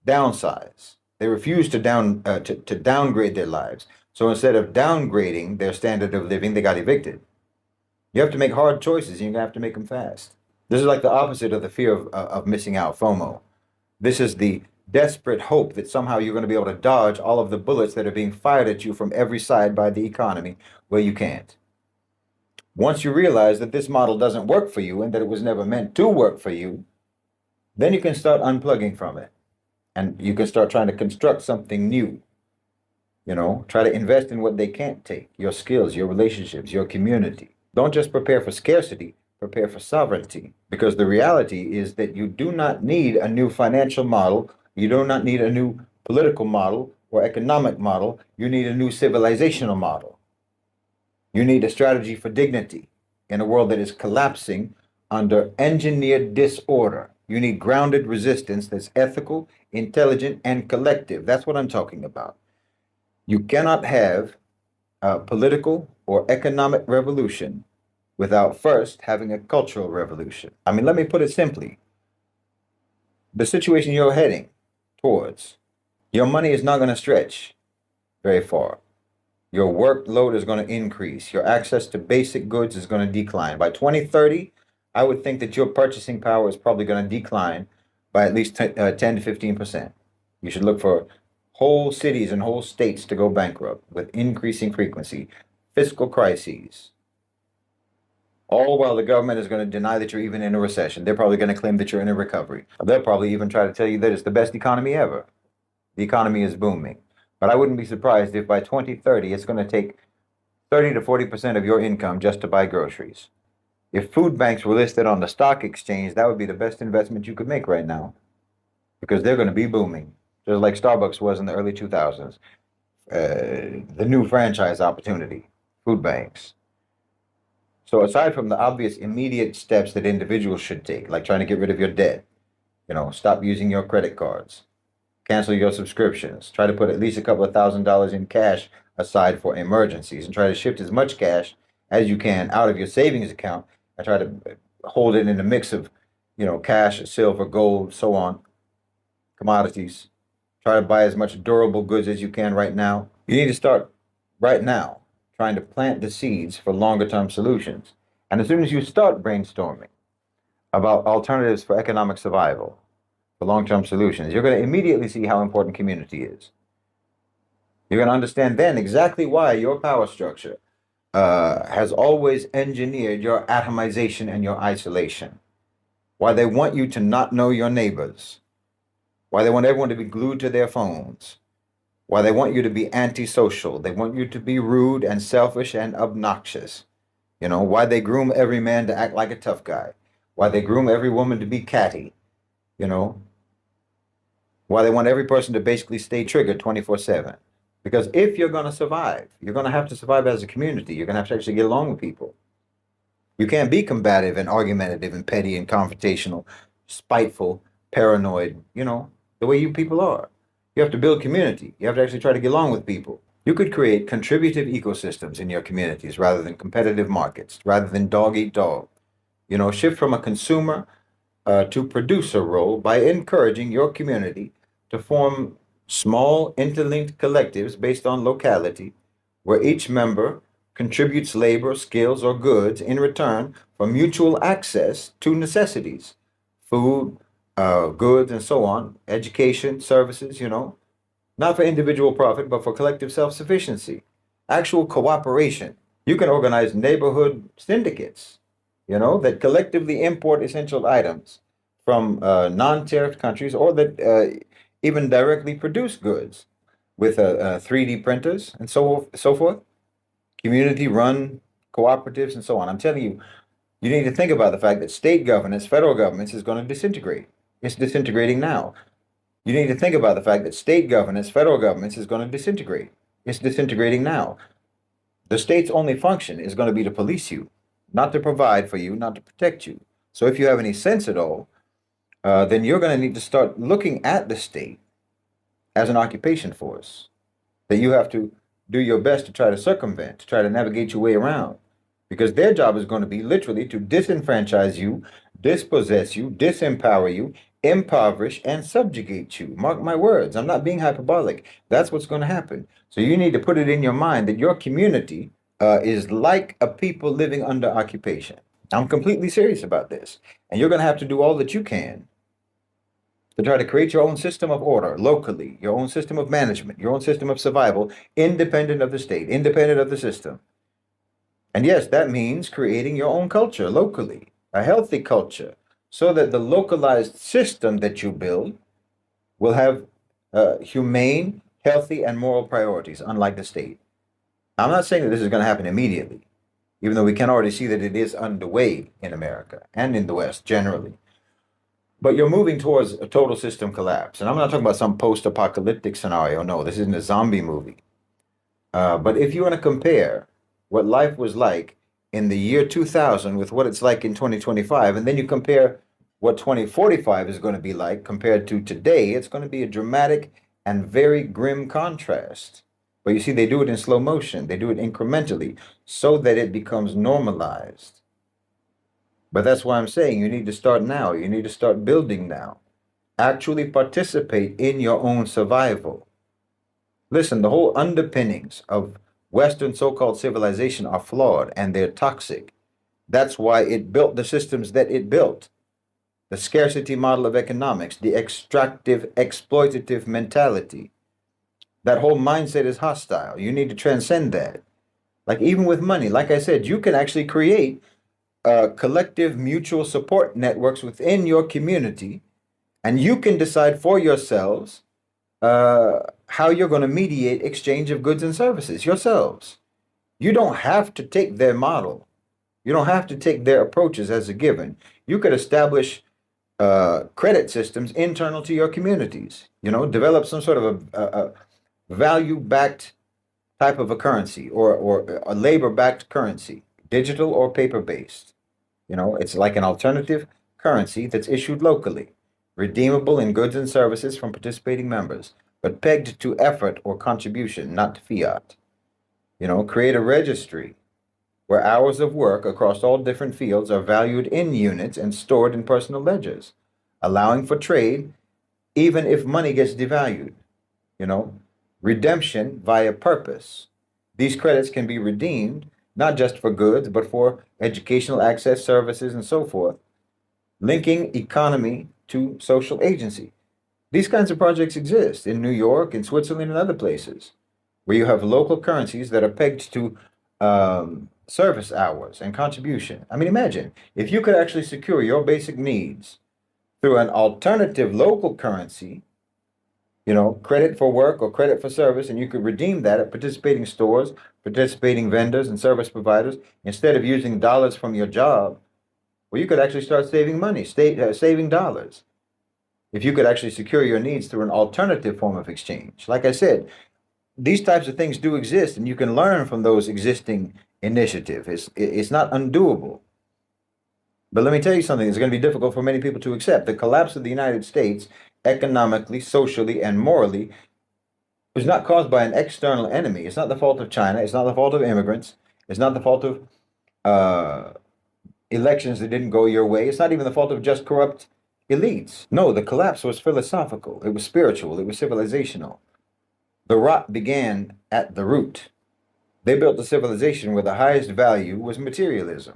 [SPEAKER 1] downsize. They refused to downgrade their lives. So instead of downgrading their standard of living, they got evicted. You have to make hard choices, and you have to make them fast. This is like the opposite of the fear of missing out, FOMO. This is the desperate hope that somehow you're going to be able to dodge all of the bullets that are being fired at you from every side by the economy where you can't. Once you realize that this model doesn't work for you and that it was never meant to work for you, then you can start unplugging from it. And you can start trying to construct something new. Try to invest in what they can't take, your skills, your relationships, your community. Don't just prepare for scarcity, prepare for sovereignty. Because the reality is that you do not need a new financial model. You do not need a new political model or economic model. You need a new civilizational model. You need a strategy for dignity in a world that is collapsing under engineered disorder. You need grounded resistance that's ethical, intelligent, and collective. That's what I'm talking about. You cannot have a political or economic revolution without first having a cultural revolution. I mean, let me put it simply. The situation you're heading towards, your money is not going to stretch very far. Your workload is going to increase. Your access to basic goods is going to decline. By 2030, I would think that your purchasing power is probably going to decline by at least 10 to 15%. You should look for whole cities and whole states to go bankrupt with increasing frequency, fiscal crises, all while the government is going to deny that you're even in a recession. They're probably going to claim that you're in a recovery. They'll probably even try to tell you that it's the best economy ever. The economy is booming. But I wouldn't be surprised if by 2030, it's going to take 30 to 40% of your income just to buy groceries. If food banks were listed on the stock exchange, that would be the best investment you could make right now, because they're going to be booming, just like Starbucks was in the early 2000s. The new franchise opportunity, food banks. So aside from the obvious immediate steps that individuals should take, like trying to get rid of your debt, stop using your credit cards, cancel your subscriptions, try to put at least a couple of $1,000s in cash aside for emergencies, and try to shift as much cash as you can out of your savings account and try to hold it in a mix of, cash, silver, gold, so on, commodities. Try to buy as much durable goods as you can right now. You need to start right now trying to plant the seeds for longer term solutions. And as soon as you start brainstorming about alternatives for economic survival, for long-term solutions, you're going to immediately see how important community is. You're going to understand then exactly why your power structure has always engineered your atomization and your isolation. Why they want you to not know your neighbors. Why they want everyone to be glued to their phones. Why they want you to be antisocial. They want you to be rude and selfish and obnoxious. Why they groom every man to act like a tough guy. Why they groom every woman to be catty. Why they want every person to basically stay triggered 24/7. Because if you're going to survive, you're going to have to survive as a community. You're going to have to actually get along with people. You can't be combative and argumentative and petty and confrontational, spiteful, paranoid, the way you people are. You have to build community. You have to actually try to get along with people. You could create contributive ecosystems in your communities rather than competitive markets, rather than dog eat dog. Shift from a consumer to producer role by encouraging your community to form small interlinked collectives based on locality, where each member contributes labor, skills, or goods in return for mutual access to necessities, food, goods, and so on, education, services, not for individual profit, but for collective self-sufficiency, actual cooperation. You can organize neighborhood syndicates, that collectively import essential items from non-tariff countries, or that even directly produce goods with 3D printers and so forth, community-run cooperatives and so on. I'm telling you, you need to think about the fact that state governance, federal governments is going to disintegrate. It's disintegrating now. You need to think about the fact that state governance, federal governments is going to disintegrate. It's disintegrating now. The state's only function is going to be to police you, not to provide for you, not to protect you. So if you have any sense at all, then you're going to need to start looking at the state as an occupation force that you have to do your best to try to circumvent, to try to navigate your way around. Because their job is going to be literally to disenfranchise you, dispossess you, disempower you, impoverish, and subjugate you. Mark my words. I'm not being hyperbolic. That's what's going to happen. So you need to put it in your mind that your community is like a people living under occupation. I'm completely serious about this. And you're going to have to do all that you can to try to create your own system of order locally, your own system of management, your own system of survival, independent of the state, independent of the system. And yes, that means creating your own culture locally, a healthy culture, so that the localized system that you build will have humane, healthy, and moral priorities, unlike the state. I'm not saying that this is going to happen immediately, even though we can already see that it is underway in America and in the West generally. But you're moving towards a total system collapse. And I'm not talking about some post-apocalyptic scenario. No, this isn't a zombie movie. But if you want to compare what life was like in the year 2000 with what it's like in 2025, and then you compare what 2045 is going to be like compared to today, it's going to be a dramatic and very grim contrast. But you see, they do it in slow motion. They do it incrementally so that it becomes normalized. But that's why I'm saying you need to start now. You need to start building now. Actually participate in your own survival. Listen, the whole underpinnings of Western so-called civilization are flawed and they're toxic. That's why it built the systems that it built. The scarcity model of economics, the extractive, exploitative mentality. That whole mindset is hostile. You need to transcend that. Like even with money, like I said, you can actually create collective mutual support networks within your community, and you can decide for yourselves how you're going to mediate exchange of goods and services yourselves. You don't have to take their model. You don't have to take their approaches as a given. You could establish credit systems internal to your communities. You know, develop some sort of a value-backed type of a currency or a labor-backed currency, digital or paper-based. You know, it's like an alternative currency that's issued locally, redeemable in goods and services from participating members, but pegged to effort or contribution, not to fiat. You know, create a registry where hours of work across all different fields are valued in units and stored in personal ledgers, allowing for trade even if money gets devalued. You know, redemption via purpose. These credits can be redeemed not just for goods, but for educational access, services, and so forth, linking economy to social agency. These kinds of projects exist in New York, in Switzerland, and other places, where you have local currencies that are pegged to service hours and contribution. I mean, imagine if you could actually secure your basic needs through an alternative local currency, you know, credit for work or credit for service, and you could redeem that at participating stores, participating vendors, and service providers, instead of using dollars from your job, well, you could actually start saving money, saving dollars, if you could actually secure your needs through an alternative form of exchange. Like I said, these types of things do exist, and you can learn from those existing initiatives. It's not undoable. But let me tell you something, it's going to be difficult for many people to accept. The collapse of the United States, economically, socially, and morally, was not caused by an external enemy. It's not the fault of China. It's not the fault of immigrants. It's not the fault of elections that didn't go your way. It's not even the fault of just corrupt elites. No, the collapse was philosophical. It was spiritual. It was civilizational. The rot began at the root. They built a civilization where the highest value was materialism,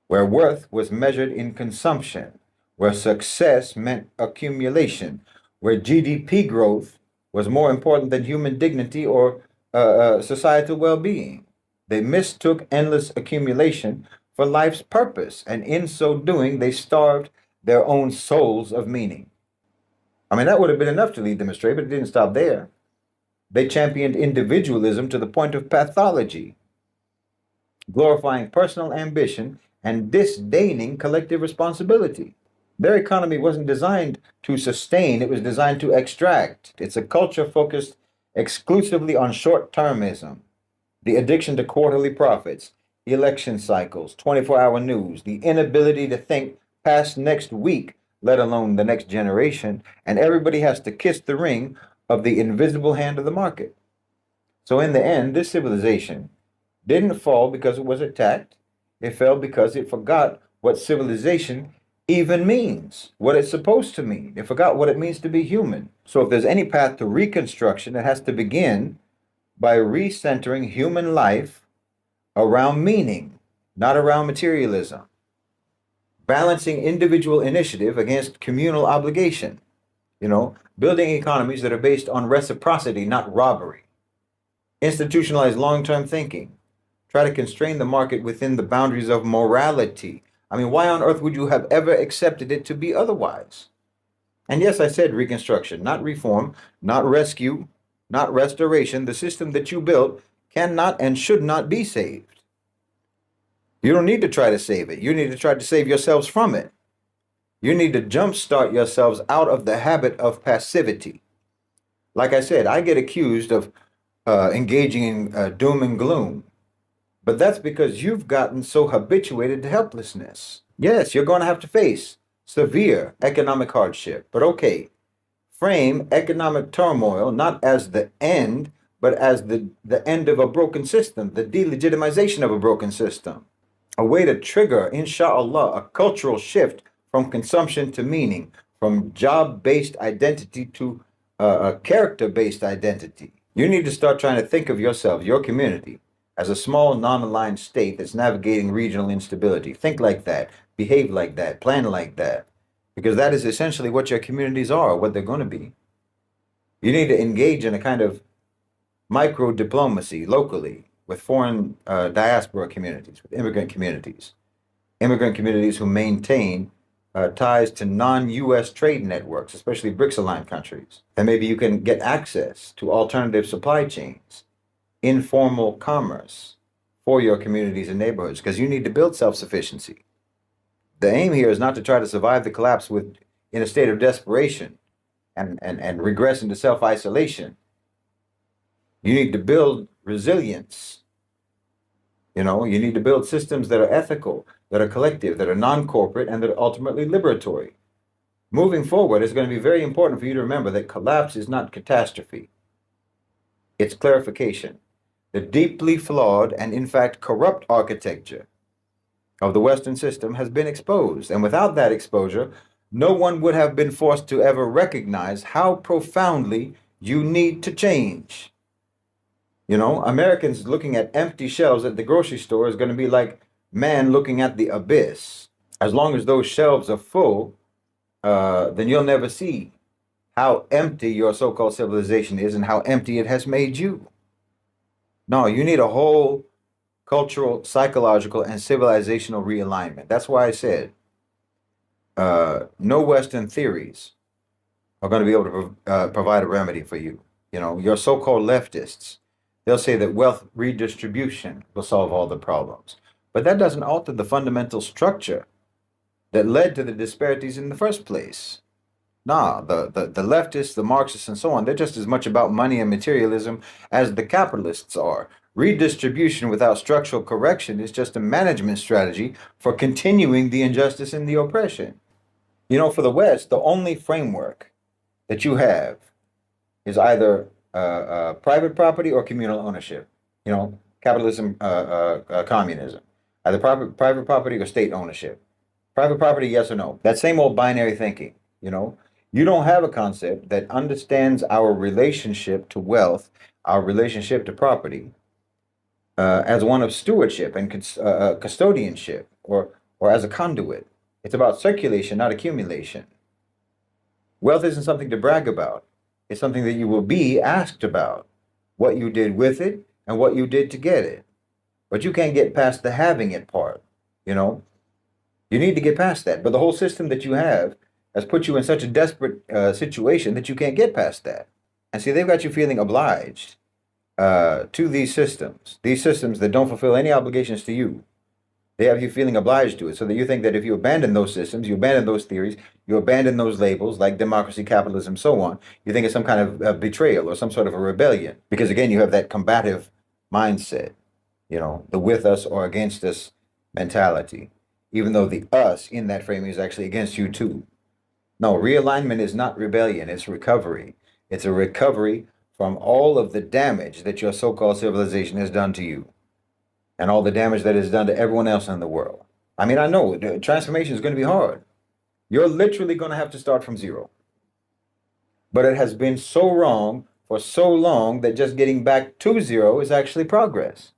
[SPEAKER 1] where worth was measured in consumption, where success meant accumulation, where GDP growth was more important than human dignity or societal well-being. They mistook endless accumulation for life's purpose, and in so doing, they starved their own souls of meaning. I mean, that would have been enough to lead them astray, but it didn't stop there. They championed individualism to the point of pathology, glorifying personal ambition and disdaining collective responsibility. Their economy wasn't designed to sustain, it was designed to extract. It's a culture focused exclusively on short-termism, the addiction to quarterly profits, election cycles, 24-hour news, the inability to think past next week, let alone the next generation, and everybody has to kiss the ring of the invisible hand of the market. So in the end, this civilization didn't fall because it was attacked. It fell because it forgot what civilization even means, what it's supposed to mean. It forgot what it means to be human. So if there's any path to reconstruction, it has to begin by recentering human life around meaning, not around materialism. Balancing individual initiative against communal obligation. You know, building economies that are based on reciprocity, not robbery. Institutionalize long-term thinking. Try to constrain the market within the boundaries of morality. I mean, why on earth would you have ever accepted it to be otherwise? And yes, I said reconstruction, not reform, not rescue, not restoration. The system that you built cannot and should not be saved. You don't need to try to save it. You need to try to save yourselves from it. You need to jumpstart yourselves out of the habit of passivity. Like I said, I get accused of engaging in doom and gloom, but that's because you've gotten so habituated to helplessness. Yes, you're going to have to face severe economic hardship. But okay, frame economic turmoil not as the end, but as the end of a broken system, the delegitimization of a broken system. A way to trigger, inshallah, a cultural shift from consumption to meaning, from job-based identity to a character-based identity. You need to start trying to think of yourself, your community, as a small, non-aligned state that's navigating regional instability. Think like that, behave like that, plan like that, because that is essentially what your communities are, what they're going to be. You need to engage in a kind of micro diplomacy locally with foreign diaspora communities, with immigrant communities who maintain ties to non-U.S. trade networks, especially BRICS-aligned countries. And maybe you can get access to alternative supply chains, informal commerce for your communities and neighborhoods, because you need to build self-sufficiency. The aim here is not to try to survive the collapse in a state of desperation and regress into self-isolation. You need to build resilience. You need to build systems that are ethical, that are collective, that are non-corporate, and that are ultimately liberatory. Moving forward, it's going to be very important for you to remember that collapse is not catastrophe. It's clarification. The deeply flawed and, in fact, corrupt architecture of the Western system has been exposed. And without that exposure, no one would have been forced to ever recognize how profoundly you need to change. Americans looking at empty shelves at the grocery store is going to be like man looking at the abyss. As long as those shelves are full, then you'll never see how empty your so-called civilization is and how empty it has made you. No, you need a whole cultural, psychological, and civilizational realignment. That's why I said no Western theories are going to be able to provide a remedy for you. Your so-called leftists, they'll say that wealth redistribution will solve all the problems. But that doesn't alter the fundamental structure that led to the disparities in the first place. Nah, the leftists, the Marxists, and so on, they're just as much about money and materialism as the capitalists are. Redistribution without structural correction is just a management strategy for continuing the injustice and the oppression. For the West, the only framework that you have is either private property or communal ownership. Capitalism, communism. Either private property or state ownership. Private property, yes or no. That same old binary thinking, You don't have a concept that understands our relationship to wealth, our relationship to property, as one of stewardship and custodianship, or as a conduit. It's about circulation, not accumulation. Wealth isn't something to brag about. It's something that you will be asked about, what you did with it and what you did to get it. But you can't get past the having it part, You need to get past that. But the whole system that you have has put you in such a desperate situation that you can't get past that. And see, they've got you feeling obliged to these systems that don't fulfill any obligations to you. They have you feeling obliged to it, so that you think that if you abandon those systems, you abandon those theories, you abandon those labels like democracy, capitalism, so on, you think it's some kind of betrayal or some sort of a rebellion. Because again, you have that combative mindset, the with us or against us mentality, even though the us in that framing is actually against you too. No, realignment is not rebellion, it's recovery. It's a recovery from all of the damage that your so-called civilization has done to you, and all the damage that is done to everyone else in the world. I mean, I know the transformation is going to be hard. You're literally going to have to start from zero. But it has been so wrong for so long that just getting back to zero is actually progress.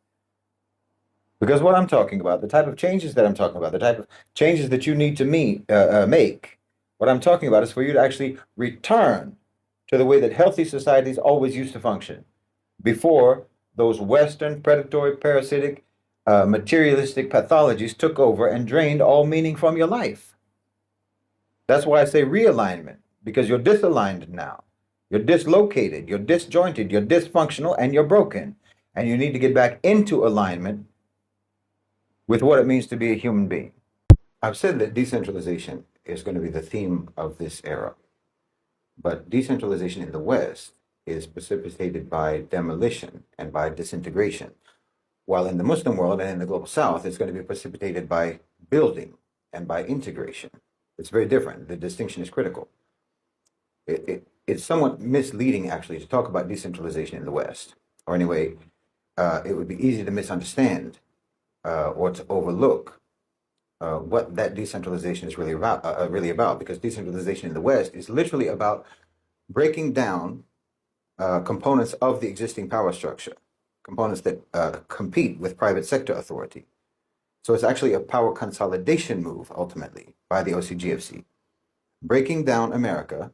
[SPEAKER 1] Because what I'm talking about, the type of changes that I'm talking about, the type of changes that you need to make, what I'm talking about is for you to actually return to the way that healthy societies always used to function before those Western predatory, parasitic, materialistic pathologies took over and drained all meaning from your life. That's why I say realignment, because you're disaligned now. You're dislocated, you're disjointed, you're dysfunctional, and you're broken. And you need to get back into alignment with what it means to be a human being. I've said that decentralization is going to be the theme of this era. But decentralization in the West is precipitated by demolition and by disintegration, while in the Muslim world and in the global South, it's going to be precipitated by building and by integration. It's very different. The distinction is critical. It's somewhat misleading, actually, to talk about decentralization in the West. Or anyway, it would be easy to misunderstand or to overlook what that decentralization is really about, because decentralization in the West is literally about breaking down components of the existing power structure, components that compete with private sector authority. So it's actually a power consolidation move, ultimately, by the OCGFC, breaking down America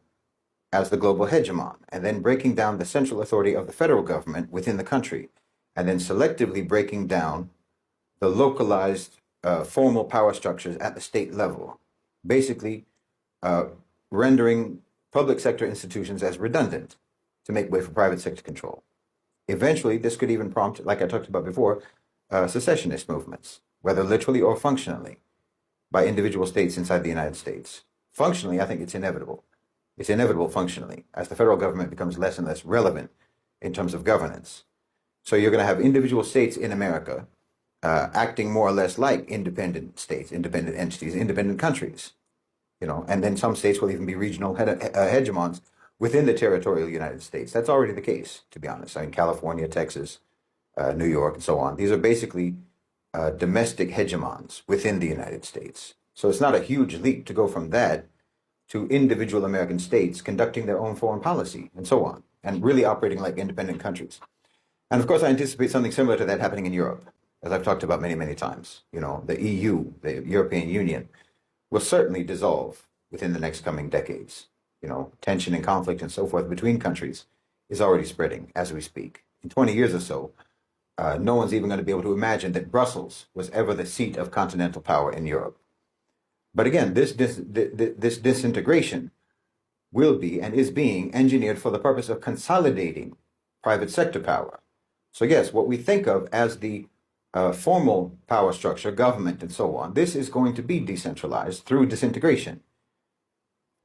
[SPEAKER 1] as the global hegemon, and then breaking down the central authority of the federal government within the country, and then selectively breaking down the localized formal power structures at the state level, basically rendering public sector institutions as redundant to make way for private sector control. Eventually, this could even prompt, like I talked about before, secessionist movements, whether literally or functionally, by individual states inside the United States. Functionally, I think it's inevitable. It's inevitable functionally, as the federal government becomes less and less relevant in terms of governance. So you're going to have individual states in America acting more or less like independent states, independent entities, independent countries, and then some states will even be regional hegemons within the territorial United States. That's already the case, to be honest. I mean, California, Texas, New York, and so on. These are basically domestic hegemons within the United States. So it's not a huge leap to go from that to individual American states conducting their own foreign policy and so on, and really operating like independent countries. And of course, I anticipate something similar to that happening in Europe, as I've talked about many, many times. The EU, the European Union, will certainly dissolve within the next coming decades. Tension and conflict and so forth between countries is already spreading as we speak. In 20 years or so, no one's even going to be able to imagine that Brussels was ever the seat of continental power in Europe. But again, this disintegration will be and is being engineered for the purpose of consolidating private sector power. So yes, what we think of as the formal power structure, government, and so on, this is going to be decentralized through disintegration.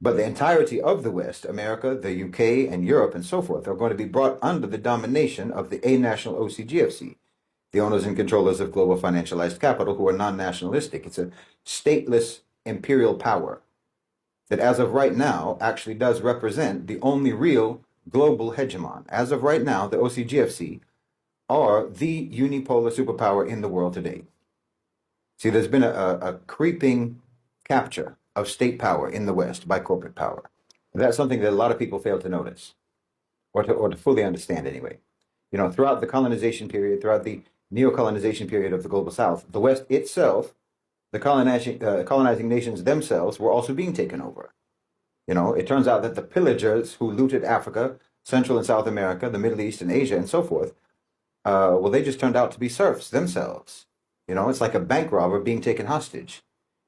[SPEAKER 1] But the entirety of the West, America, the UK, and Europe, and so forth, are going to be brought under the domination of the a-national OCGFC, the owners and controllers of global financialized capital, who are non-nationalistic. It's a stateless imperial power that, as of right now, actually does represent the only real global hegemon. As of right now, the OCGFC are the unipolar superpower in the world today. See, there's been a creeping capture of state power in the West by corporate power. That's something that a lot of people fail to notice, or to fully understand anyway. Throughout the colonization period, throughout the neo-colonization period of the global South, the West itself, the colonizing nations themselves, were also being taken over. It turns out that the pillagers who looted Africa, Central and South America, the Middle East and Asia and so forth, they just turned out to be serfs themselves. It's like a bank robber being taken hostage.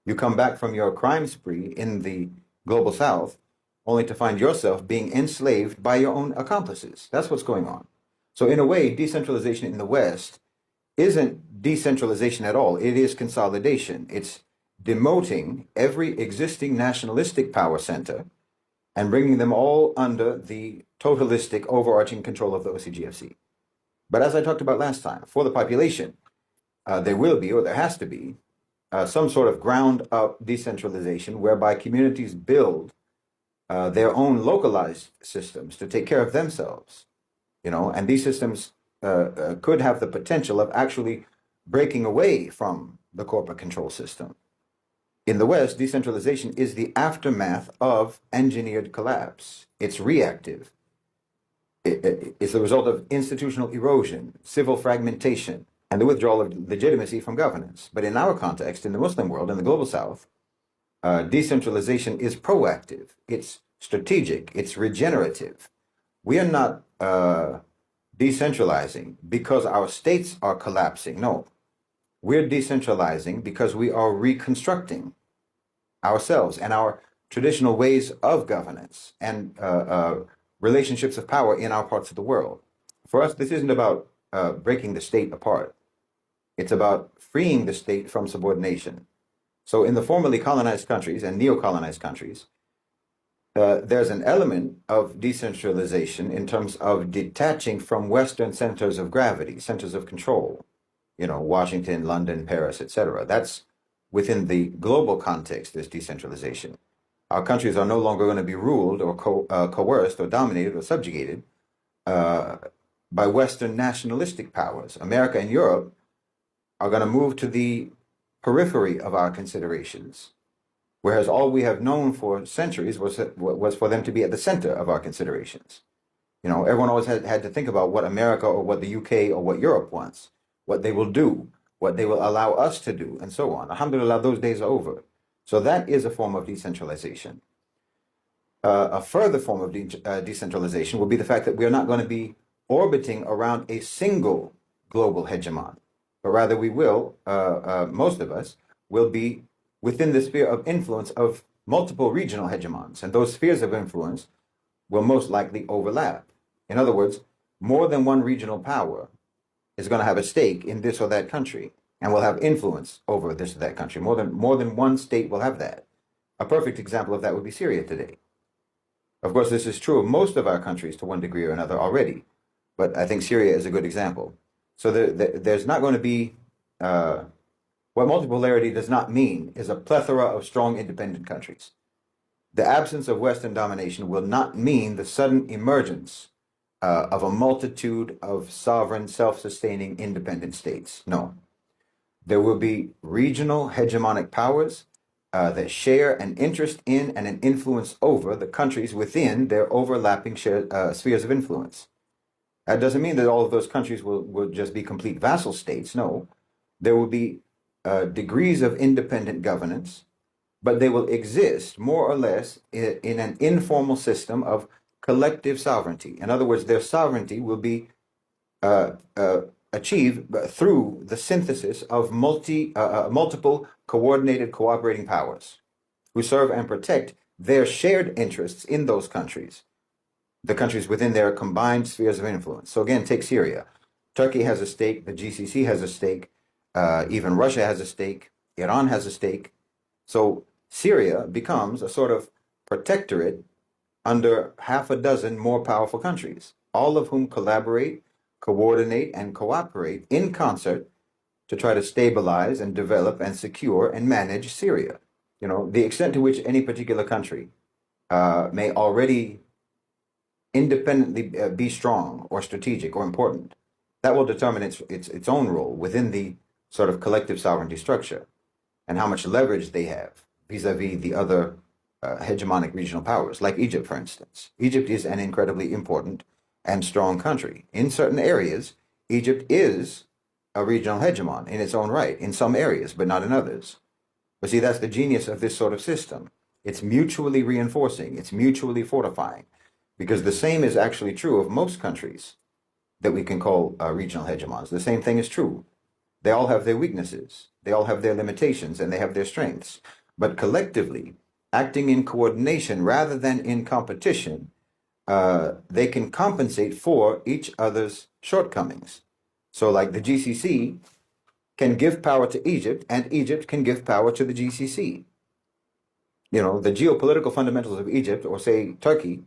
[SPEAKER 1] You come back from your crime spree in the global South only to find yourself being enslaved by your own accomplices. That's what's going on. So in a way, decentralization in the West isn't decentralization at all. It is consolidation. It's demoting every existing nationalistic power center and bringing them all under the totalistic overarching control of the OCGFC. But as I talked about last time, for the population, there will be, or there has to be, some sort of ground-up decentralization whereby communities build their own localized systems to take care of themselves, and these systems could have the potential of actually breaking away from the corporate control system. In the West, decentralization is the aftermath of engineered collapse. It's reactive. It's the result of institutional erosion, civil fragmentation, and the withdrawal of legitimacy from governance. But in our context, in the Muslim world, in the global South, decentralization is proactive, it's strategic, it's regenerative. We are not decentralizing because our states are collapsing. No, we're decentralizing because we are reconstructing ourselves and our traditional ways of governance and relationships of power in our parts of the world. For us, this isn't about breaking the state apart. It's about freeing the state from subordination. So in the formerly colonized countries and neo-colonized countries, there's an element of decentralization in terms of detaching from Western centers of gravity, centers of control, Washington, London, Paris, etc. That's within the global context, this decentralization. Our countries are no longer going to be ruled or coerced or dominated or subjugated uh, by Western nationalistic powers. America and Europe are going to move to the periphery of our considerations, whereas all we have known for centuries was for them to be at the center of our considerations. You know, everyone always had to think about what America or what the UK or what Europe wants, what they will do, what they will allow us to do, and so on. Alhamdulillah, those days are over. So that is a form of decentralization. A further form of decentralization will be the fact that we are not going to be orbiting around a single global hegemon, but rather we will, most of us, will be within the sphere of influence of multiple regional hegemons, and those spheres of influence will most likely overlap. In other words, more than one regional power is going to have a stake in this or that country and will have influence over this or that country. More than one state will have that. A perfect example of that would be Syria today. Of course, this is true of most of our countries to one degree or another already, but I think Syria is a good example. So there's not going to be, what multipolarity does not mean is a plethora of strong independent countries. The absence of Western domination will not mean the sudden emergence of a multitude of sovereign, self-sustaining, independent states. No. There will be regional hegemonic powers that share an interest in and an influence over the countries within their overlapping spheres of influence. That doesn't mean that all of those countries will just be complete vassal states. No. There will be degrees of independent governance, but they will exist more or less in an informal system of collective sovereignty. In other words, their sovereignty will be achieved through the synthesis of multiple coordinated cooperating powers who serve and protect their shared interests in those countries, the countries within their combined spheres of influence. So again, take Syria. Turkey has a stake, the GCC has a stake, even Russia has a stake, Iran has a stake. So Syria becomes a sort of protectorate under half a dozen more powerful countries, all of whom collaborate, coordinate, and cooperate in concert to try to stabilize and develop and secure and manage Syria. You know, the extent to which any particular country may already independently be strong or strategic or important, that will determine its own role within the sort of collective sovereignty structure and how much leverage they have vis-a-vis the other hegemonic regional powers, like Egypt, for instance. Egypt is an incredibly important and strong country. In certain areas, Egypt is a regional hegemon in its own right, in some areas, but not in others. But see, that's the genius of this sort of system. It's mutually reinforcing, it's mutually fortifying, because the same is actually true of most countries that we can call regional hegemons. The same thing is true. They all have their weaknesses, they all have their limitations, and they have their strengths. But collectively, acting in coordination rather than in competition, they can compensate for each other's shortcomings. So like the GCC can give power to Egypt, and Egypt can give power to the GCC. You know, the geopolitical fundamentals of Egypt, or say Turkey,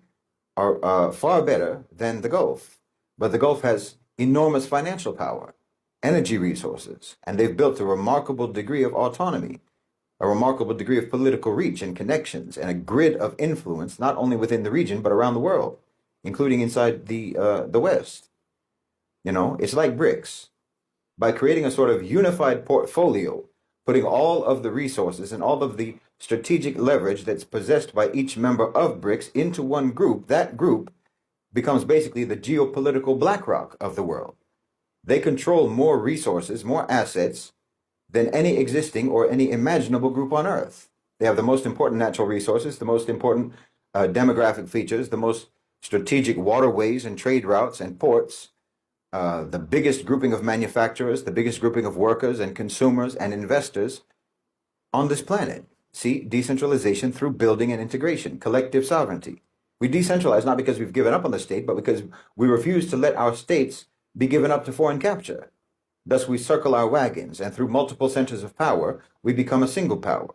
[SPEAKER 1] are far better than the Gulf. But the Gulf has enormous financial power, energy resources, and they've built a remarkable degree of autonomy, a remarkable degree of political reach and connections, and a grid of influence, not only within the region, but around the world, including inside the West. You know, it's like BRICS. By creating a sort of unified portfolio, putting all of the resources and all of the strategic leverage that's possessed by each member of BRICS into one group, that group becomes basically the geopolitical BlackRock of the world. They control more resources, more assets than any existing or any imaginable group on Earth. They have the most important natural resources, the most important demographic features, the most strategic waterways and trade routes and ports, the biggest grouping of manufacturers, the biggest grouping of workers and consumers and investors on this planet. See, decentralization through building and integration, collective sovereignty. We decentralize not because we've given up on the state, but because we refuse to let our states be given up to foreign capture. Thus, we circle our wagons, and through multiple centers of power, we become a single power.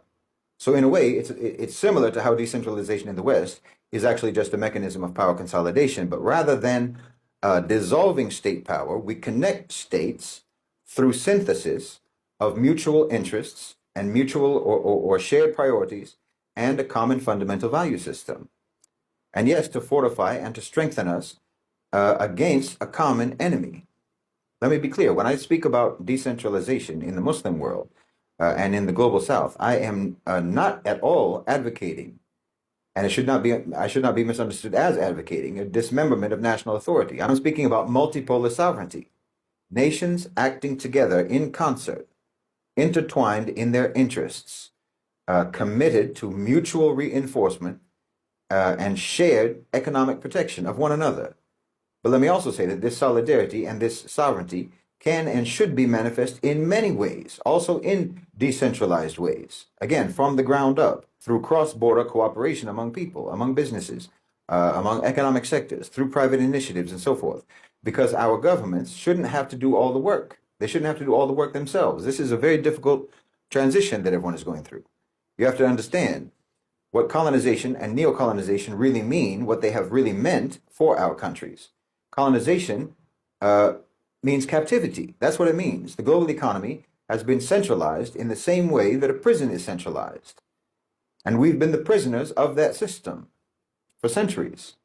[SPEAKER 1] So in a way, it's similar to how decentralization in the West is actually just a mechanism of power consolidation, but rather than dissolving state power, we connect states through synthesis of mutual interests and mutual or shared priorities and a common fundamental value system. And yes, to fortify and to strengthen us against a common enemy. Let me be clear. When I speak about decentralization in the Muslim world and in the global South, I am not at all advocating, and I should not be misunderstood as advocating a dismemberment of national authority. I'm speaking about multipolar sovereignty, nations acting together in concert, intertwined in their interests, committed to mutual reinforcement and shared economic protection of one another. But let me also say that this solidarity and this sovereignty can and should be manifest in many ways, also in decentralized ways. Again, from the ground up, through cross-border cooperation among people, among businesses, among economic sectors, through private initiatives and so forth. Because our governments shouldn't have to do all the work. They shouldn't have to do all the work themselves. This is a very difficult transition that everyone is going through. You have to understand what colonization and neocolonization really mean, what they have really meant for our countries. Colonization means captivity. That's what it means. The global economy has been centralized in the same way that a prison is centralized. And we've been the prisoners of that system for centuries.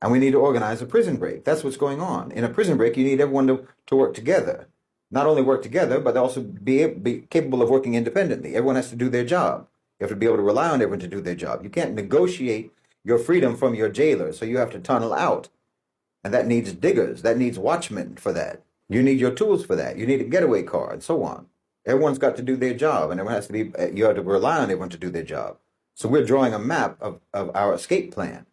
[SPEAKER 1] And we need to organize a prison break. That's what's going on. In a prison break, you need everyone to work together. Not only work together, but also be capable of working independently. Everyone has to do their job. You have to be able to rely on everyone to do their job. You can't negotiate your freedom from your jailer, so you have to tunnel out. And that needs diggers. That needs watchmen for that. You need your tools for that. You need a getaway car and so on. Everyone's got to do their job, and everyone has to be, you have to rely on everyone to do their job. So we're drawing a map of our escape plan.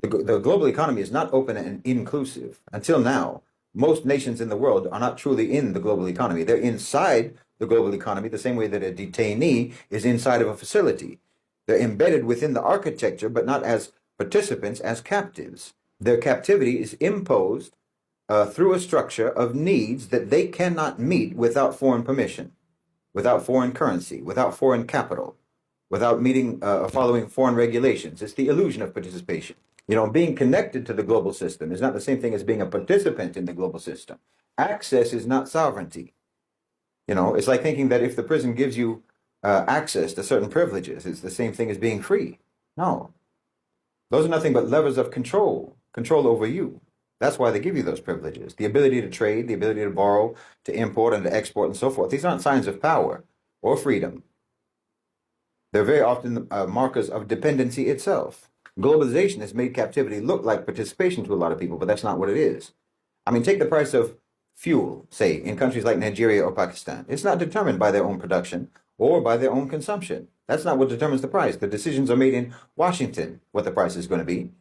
[SPEAKER 1] The global economy is not open and inclusive. Until now, most nations in the world are not truly in the global economy. They're inside the global economy the same way that a detainee is inside of a facility. They're embedded within the architecture, but not as participants, as captives. Their captivity is imposed through a structure of needs that they cannot meet without foreign permission, without foreign currency, without foreign capital, without meeting following foreign regulations. It's the illusion of participation. You know, being connected to the global system is not the same thing as being a participant in the global system. Access is not sovereignty. You know, it's like thinking that if the prison gives you access to certain privileges, it's the same thing as being free. No. Those are nothing but levers of control over you. That's why they give you those privileges. The ability to trade, the ability to borrow, to import and to export and so forth. These aren't signs of power or freedom. They're very often markers of dependency itself. Globalization has made captivity look like participation to a lot of people, but that's not what it is. I mean, take the price of fuel, say, in countries like Nigeria or Pakistan. It's not determined by their own production or by their own consumption. That's not what determines the price. The decisions are made in Washington, what the price is going to be.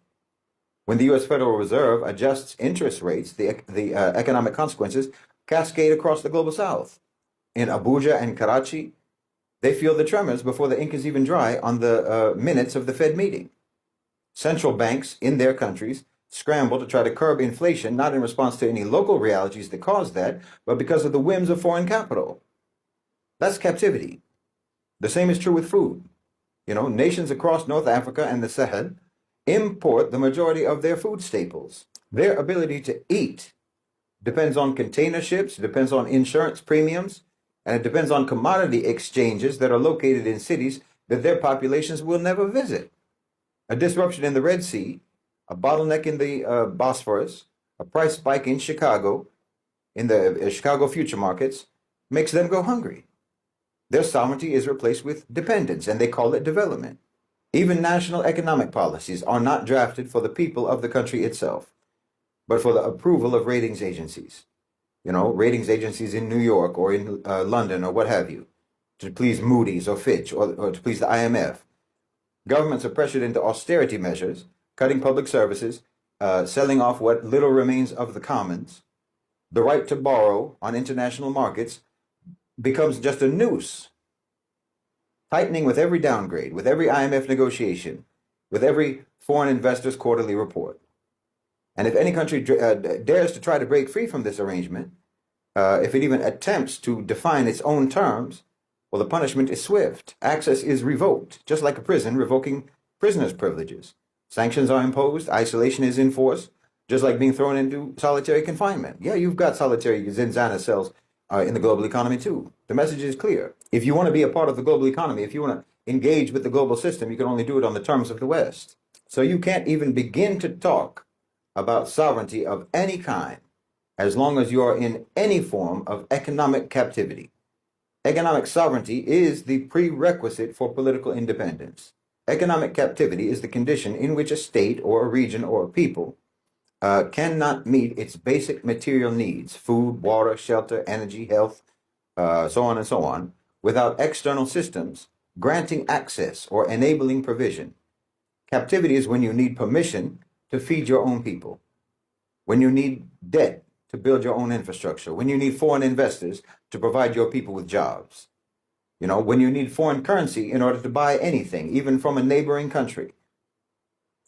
[SPEAKER 1] When the U.S. Federal Reserve adjusts interest rates, the economic consequences cascade across the global South. In Abuja and Karachi, they feel the tremors before the ink is even dry on the minutes of the Fed meeting. Central banks in their countries scramble to try to curb inflation, not in response to any local realities that cause that, but because of the whims of foreign capital. That's captivity. The same is true with food. You know, nations across North Africa and the Sahel import the majority of their food staples. Their ability to eat depends on container ships, depends on insurance premiums, and it depends on commodity exchanges that are located in cities that their populations will never visit. A disruption in the Red Sea, a bottleneck in the Bosphorus, a price spike in Chicago, in the Chicago future markets, makes them go hungry. Their sovereignty is replaced with dependence, and they call it development. Even national economic policies are not drafted for the people of the country itself, but for the approval of ratings agencies. You know, ratings agencies in New York or in London or what have you, to please Moody's or Fitch or to please the IMF. Governments are pressured into austerity measures, cutting public services, selling off what little remains of the commons. The right to borrow on international markets becomes just a noose, tightening with every downgrade, with every IMF negotiation, with every foreign investor's quarterly report. And if any country dares to try to break free from this arrangement, if it even attempts to define its own terms, well, the punishment is swift. Access is revoked, just like a prison revoking prisoners' privileges. Sanctions are imposed, isolation is enforced, just like being thrown into solitary confinement. Yeah, you've got solitary Zinzana cells in the global economy too. The message is clear. If you want to be a part of the global economy, if you want to engage with the global system, you can only do it on the terms of the West. So you can't even begin to talk about sovereignty of any kind as long as you are in any form of economic captivity. Economic sovereignty is the prerequisite for political independence. Economic captivity is the condition in which a state or a region or a people cannot meet its basic material needs, food, water, shelter, energy, health, so on and so on, without external systems granting access or enabling provision. Captivity is when you need permission to feed your own people, when you need debt to build your own infrastructure, when you need foreign investors to provide your people with jobs, when you need foreign currency in order to buy anything, even from a neighboring country.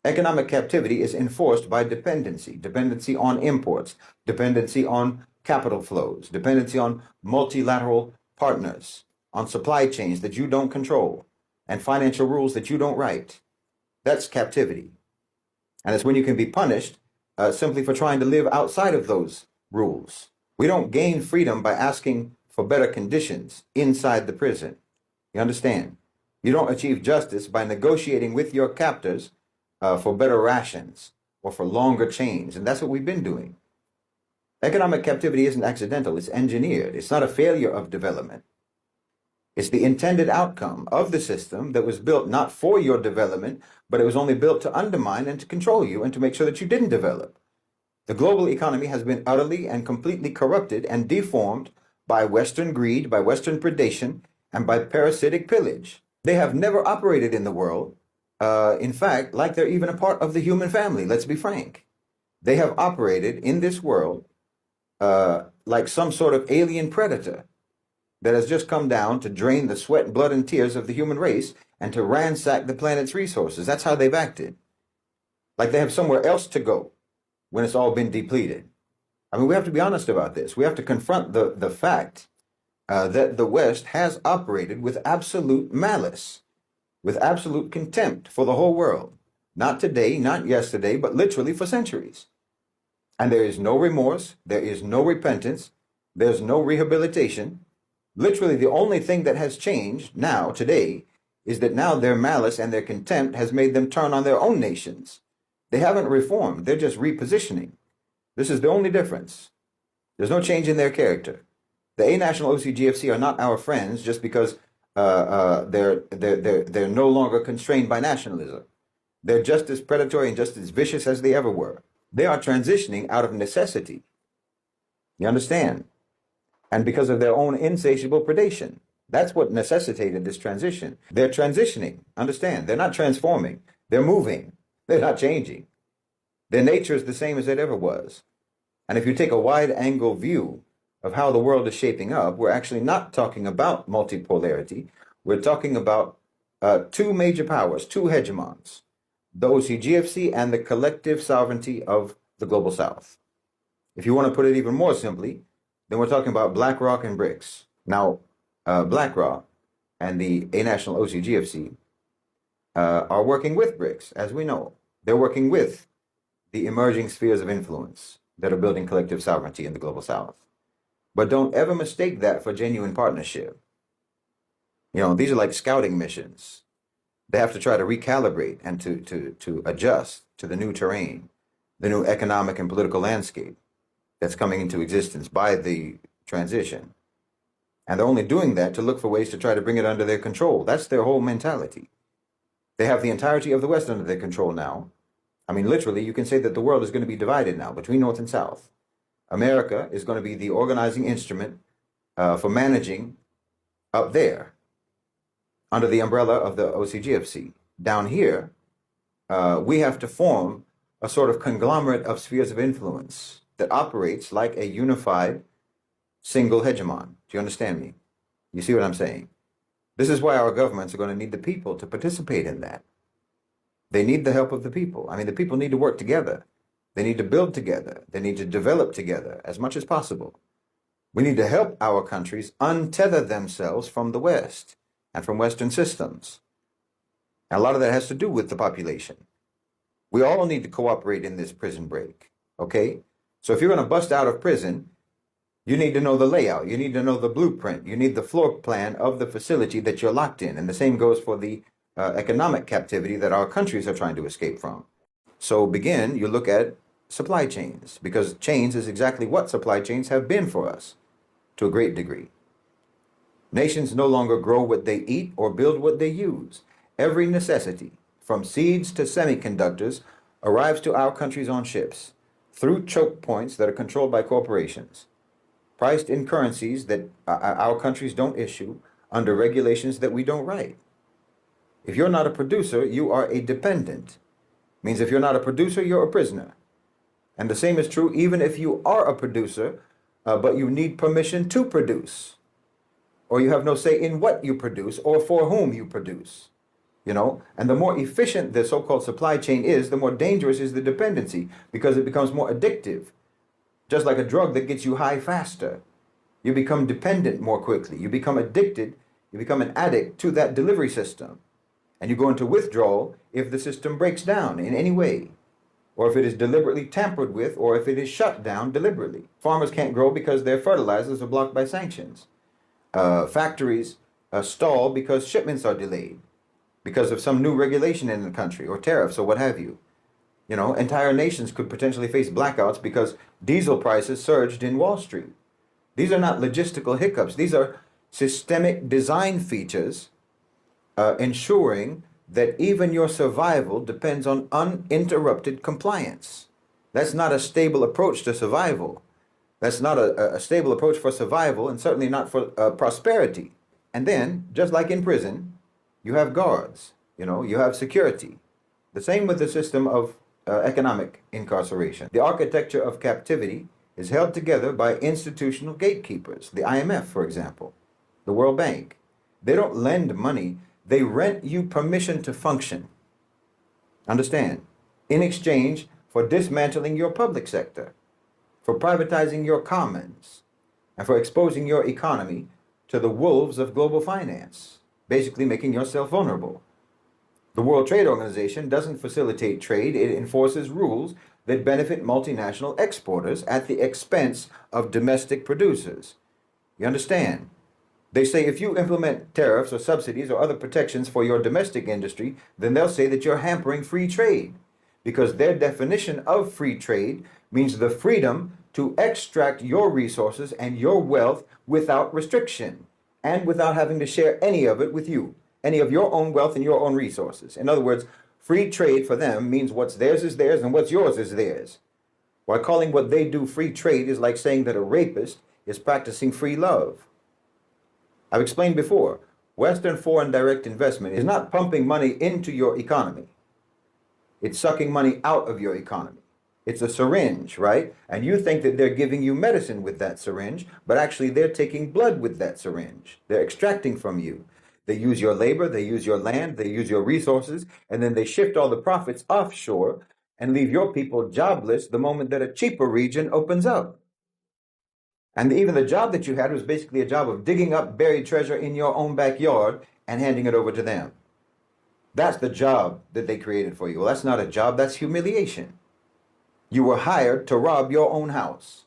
[SPEAKER 1] Economic captivity is enforced by dependency on imports, dependency on capital flows, dependency on multilateral partners, on supply chains that you don't control, and financial rules that you don't write. That's captivity. And it's when you can be punished simply for trying to live outside of those rules. We don't gain freedom by asking for better conditions inside the prison. You understand? You don't achieve justice by negotiating with your captors for better rations or for longer chains. And that's what we've been doing. Economic captivity isn't accidental. It's engineered. It's not a failure of development. It's the intended outcome of the system that was built not for your development, but it was only built to undermine and to control you and to make sure that you didn't develop. The global economy has been utterly and completely corrupted and deformed by Western greed, by Western predation, and by parasitic pillage. They have never operated in the world, in fact, like they're even a part of the human family, let's be frank. They have operated in this world like some sort of alien predator that has just come down to drain the sweat, blood, and tears of the human race and to ransack the planet's resources. That's how they've acted. Like they have somewhere else to go when it's all been depleted. I mean, we have to be honest about this. We have to confront the fact that the West has operated with absolute malice, with absolute contempt for the whole world. Not today, not yesterday, but literally for centuries. And there is no remorse, there is no repentance, there's no rehabilitation. Literally, the only thing that has changed now, today, is that now their malice and their contempt has made them turn on their own nations. They haven't reformed, they're just repositioning. This is the only difference. There's no change in their character. The A-National OCGFC are not our friends just because they're no longer constrained by nationalism. They're just as predatory and just as vicious as they ever were. They are transitioning out of necessity. You understand? And because of their own insatiable predation. That's what necessitated this transition. They're transitioning. Understand? They're not transforming. They're moving. They're not changing. Their nature is the same as it ever was. And if you take a wide-angle view of how the world is shaping up, we're actually not talking about multipolarity. We're talking about two major powers, two hegemons, the OCGFC and the collective sovereignty of the Global South. If you want to put it even more simply, then we're talking about BlackRock and BRICS. Now, BlackRock and the A-National OCGFC are working with BRICS, as we know. They're working with the emerging spheres of influence that are building collective sovereignty in the Global South. But don't ever mistake that for genuine partnership. These are like scouting missions. They have to try to recalibrate and to adjust to the new terrain, the new economic and political landscape that's coming into existence by the transition. And they're only doing that to look for ways to try to bring it under their control. That's their whole mentality. They have the entirety of the West under their control now. I mean, literally, you can say that the world is going to be divided now between North and South. America is going to be the organizing instrument for managing up there under the umbrella of the OCGFC. Down here, we have to form a sort of conglomerate of spheres of influence that operates like a unified single hegemon. Do you understand me? You see what I'm saying? This is why our governments are going to need the people to participate in that. They need the help of the people. I mean, the people need to work together. They need to build together. They need to develop together as much as possible. We need to help our countries untether themselves from the West and from Western systems. And a lot of that has to do with the population. We all need to cooperate in this prison break, okay? So if you're going to bust out of prison, You need to know the layout. You need to know the blueprint. You need the floor plan of the facility that you're locked in. And the same goes for the economic captivity that our countries are trying to escape from. So you look at supply chains, because chains is exactly what supply chains have been for us to a great degree. Nations no longer grow what they eat or build what they use. Every necessity, from seeds to semiconductors, arrives to our countries on ships through choke points that are controlled by corporations, priced in currencies that our countries don't issue, under regulations that we don't write. If you're not a producer, you are a dependent. Means if you're not a producer, you're a prisoner. And the same is true even if you are a producer, but you need permission to produce, or you have no say in what you produce or for whom you produce. And the more efficient the so-called supply chain is, the more dangerous is the dependency, because it becomes more addictive. Just like a drug that gets you high faster. You become dependent more quickly. You become addicted. You become an addict to that delivery system. And you go into withdrawal if the system breaks down in any way, or if it is deliberately tampered with, or if it is shut down deliberately. Farmers can't grow because their fertilizers are blocked by sanctions. Factories stall because shipments are delayed, because of some new regulation in the country, or tariffs, or what have you. Entire nations could potentially face blackouts because diesel prices surged in Wall Street. These are not logistical hiccups. These are systemic design features ensuring that even your survival depends on uninterrupted compliance. That's not a stable approach to survival. That's not a stable approach for survival, and certainly not for prosperity. And then, just like in prison, you have guards, you have security. The same with the system of economic incarceration. The architecture of captivity is held together by institutional gatekeepers, the IMF, for example, the World Bank. They don't lend money, they rent you permission to function. Understand? In exchange for dismantling your public sector, for privatizing your commons, and for exposing your economy to the wolves of global finance, basically making yourself vulnerable. The World Trade Organization doesn't facilitate trade, it enforces rules that benefit multinational exporters at the expense of domestic producers. You understand? They say if you implement tariffs or subsidies or other protections for your domestic industry, then they'll say that you're hampering free trade, because their definition of free trade means the freedom to extract your resources and your wealth without restriction, and without having to share any of it with you. Any of your own wealth and your own resources. In other words, free trade for them means what's theirs is theirs and what's yours is theirs. While calling what they do free trade is like saying that a rapist is practicing free love. I've explained before, Western foreign direct investment is not pumping money into your economy. It's sucking money out of your economy. It's a syringe, right? And you think that they're giving you medicine with that syringe, but actually they're taking blood with that syringe. They're extracting from you. They use your labor, they use your land, they use your resources, and then they shift all the profits offshore and leave your people jobless the moment that a cheaper region opens up. And even the job that you had was basically a job of digging up buried treasure in your own backyard and handing it over to them. That's the job that they created for you. Well, that's not a job, that's humiliation. You were hired to rob your own house.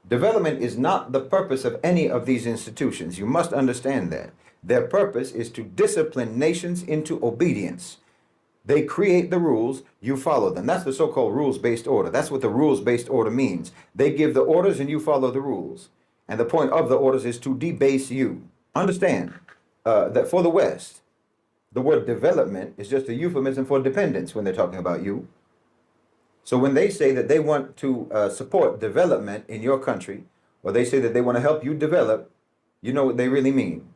[SPEAKER 1] Development is not the purpose of any of these institutions. You must understand that. Their purpose is to discipline nations into obedience. They create the rules, you follow them. That's the so-called rules-based order. That's what the rules-based order means. They give the orders and you follow the rules. And the point of the orders is to debase you. Understand that for the West, the word development is just a euphemism for dependence when they're talking about you. So when they say that they want to support development in your country, or they say that they want to help you develop, you know what they really mean.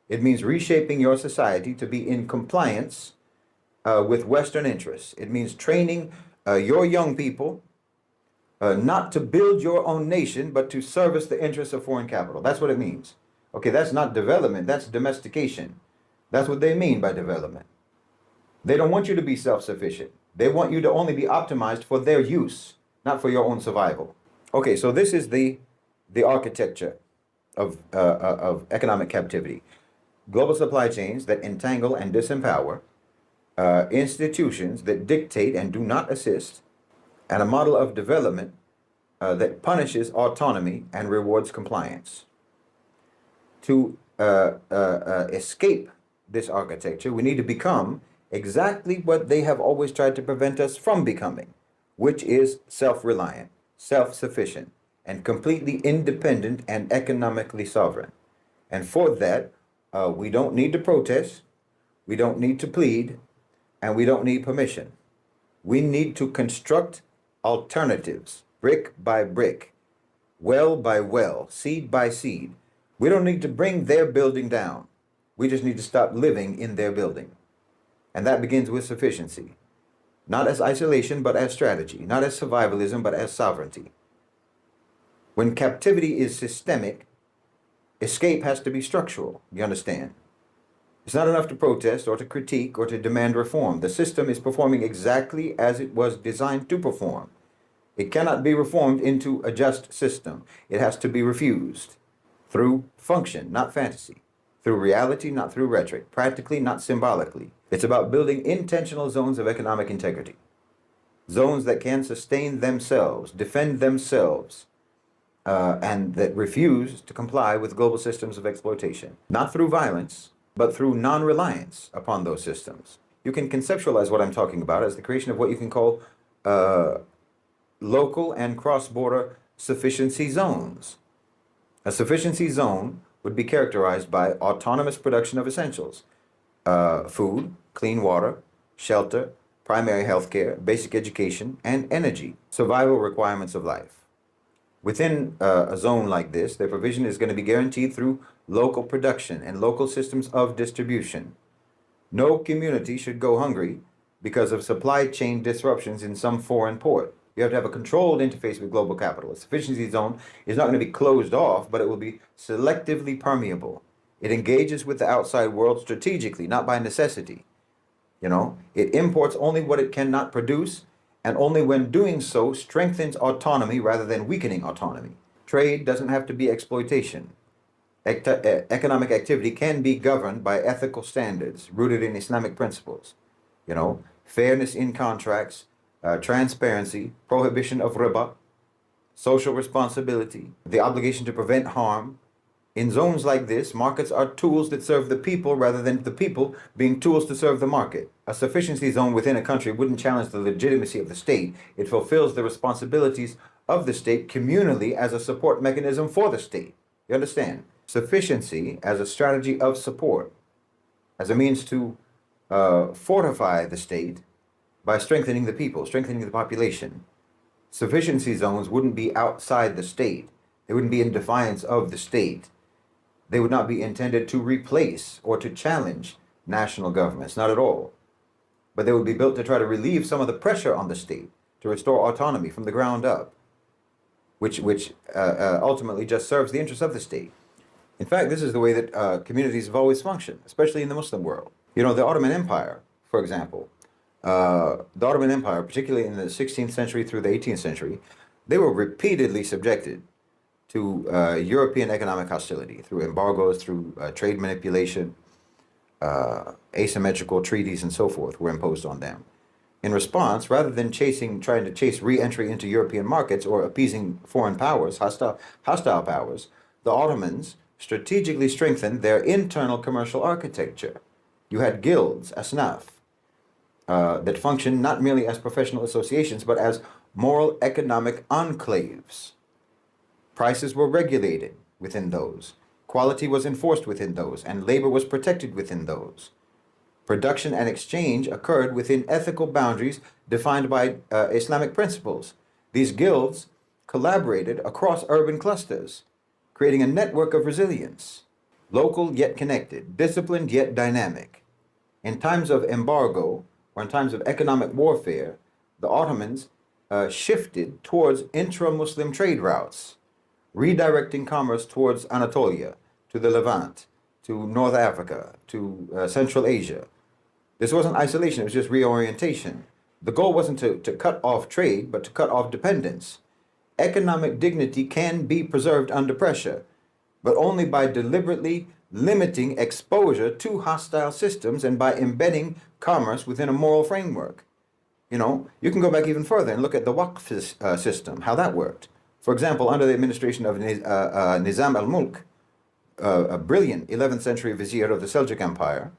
[SPEAKER 1] It means reshaping your society to be in compliance with Western interests. It means training your young people not to build your own nation, but to service the interests of foreign capital. That's what it means. Okay, that's not development, that's domestication. That's what they mean by development. They don't want you to be self-sufficient. They want you to only be optimized for their use, not for your own survival. Okay, so this is the architecture of economic captivity. Global supply chains that entangle and disempower, institutions that dictate and do not assist, and a model of development that punishes autonomy and rewards compliance. To escape this architecture, we need to become exactly what they have always tried to prevent us from becoming, which is self-reliant, self-sufficient, and completely independent and economically sovereign. And for that, we don't need to protest, we don't need to plead, and we don't need permission. We need to construct alternatives, brick by brick, well by well, seed by seed. We don't need to bring their building down. We just need to stop living in their building. And that begins with sufficiency. Not as isolation, but as strategy. Not as survivalism, but as sovereignty. When captivity is systemic, escape has to be structural. You understand? It's not enough to protest or to critique or to demand reform. The system is performing exactly as it was designed to perform. It cannot be reformed into a just system. It has to be refused through function, not fantasy, through reality, not through rhetoric, practically, not symbolically. It's about building intentional zones of economic integrity, zones that can sustain themselves, defend themselves, and that refuse to comply with global systems of exploitation, not through violence, but through non-reliance upon those systems. You can conceptualize what I'm talking about as the creation of what you can call local and cross-border sufficiency zones. A sufficiency zone would be characterized by autonomous production of essentials, food, clean water, shelter, primary health care, basic education, and energy, survival requirements of life. Within a zone like this, their provision is going to be guaranteed through local production and local systems of distribution. No community should go hungry because of supply chain disruptions in some foreign port. You have to have a controlled interface with global capital. A sufficiency zone is not going to be closed off, but it will be selectively permeable. It engages with the outside world strategically, not by necessity. You know, it imports only what it cannot produce, and only when doing so strengthens autonomy rather than weakening autonomy. Trade doesn't have to be exploitation. Economic activity can be governed by ethical standards rooted in Islamic principles. You know, fairness in contracts, transparency, prohibition of riba, social responsibility, the obligation to prevent harm. In zones like this, markets are tools that serve the people rather than the people being tools to serve the market. A sufficiency zone within a country wouldn't challenge the legitimacy of the state. It fulfills the responsibilities of the state communally as a support mechanism for the state. You understand? Sufficiency as a strategy of support, as a means to fortify the state by strengthening the people, strengthening the population. Sufficiency zones wouldn't be outside the state. They wouldn't be in defiance of the state. They would not be intended to replace or to challenge national governments, not at all. But they would be built to try to relieve some of the pressure on the state, to restore autonomy from the ground up, which ultimately just serves the interests of the state. In fact, this is the way that communities have always functioned, especially in the Muslim world. You know, the Ottoman Empire, for example, the Ottoman Empire, particularly in the 16th century through the 18th century, they were repeatedly subjected to European economic hostility through embargoes, through trade manipulation, asymmetrical treaties, and so forth were imposed on them. In response, rather than trying to chase re-entry into European markets or appeasing foreign powers, hostile powers, the Ottomans strategically strengthened their internal commercial architecture. You had guilds, asnaf, that functioned not merely as professional associations, but as moral economic enclaves. Prices were regulated within those. Quality was enforced within those, and labor was protected within those. Production and exchange occurred within ethical boundaries defined by Islamic principles. These guilds collaborated across urban clusters, creating a network of resilience, local yet connected, disciplined yet dynamic. In times of embargo, or in times of economic warfare, the Ottomans shifted towards intra-Muslim trade routes, redirecting commerce towards Anatolia, to the Levant, to North Africa, to Central Asia. This wasn't isolation, it was just reorientation. The goal wasn't to cut off trade, but to cut off dependence. Economic dignity can be preserved under pressure, but only by deliberately limiting exposure to hostile systems and by embedding commerce within a moral framework. You know, you can go back even further and look at the Waqf system, how that worked. For example, under the administration of Nizam al-Mulk, a brilliant 11th century vizier of the Seljuk Empire,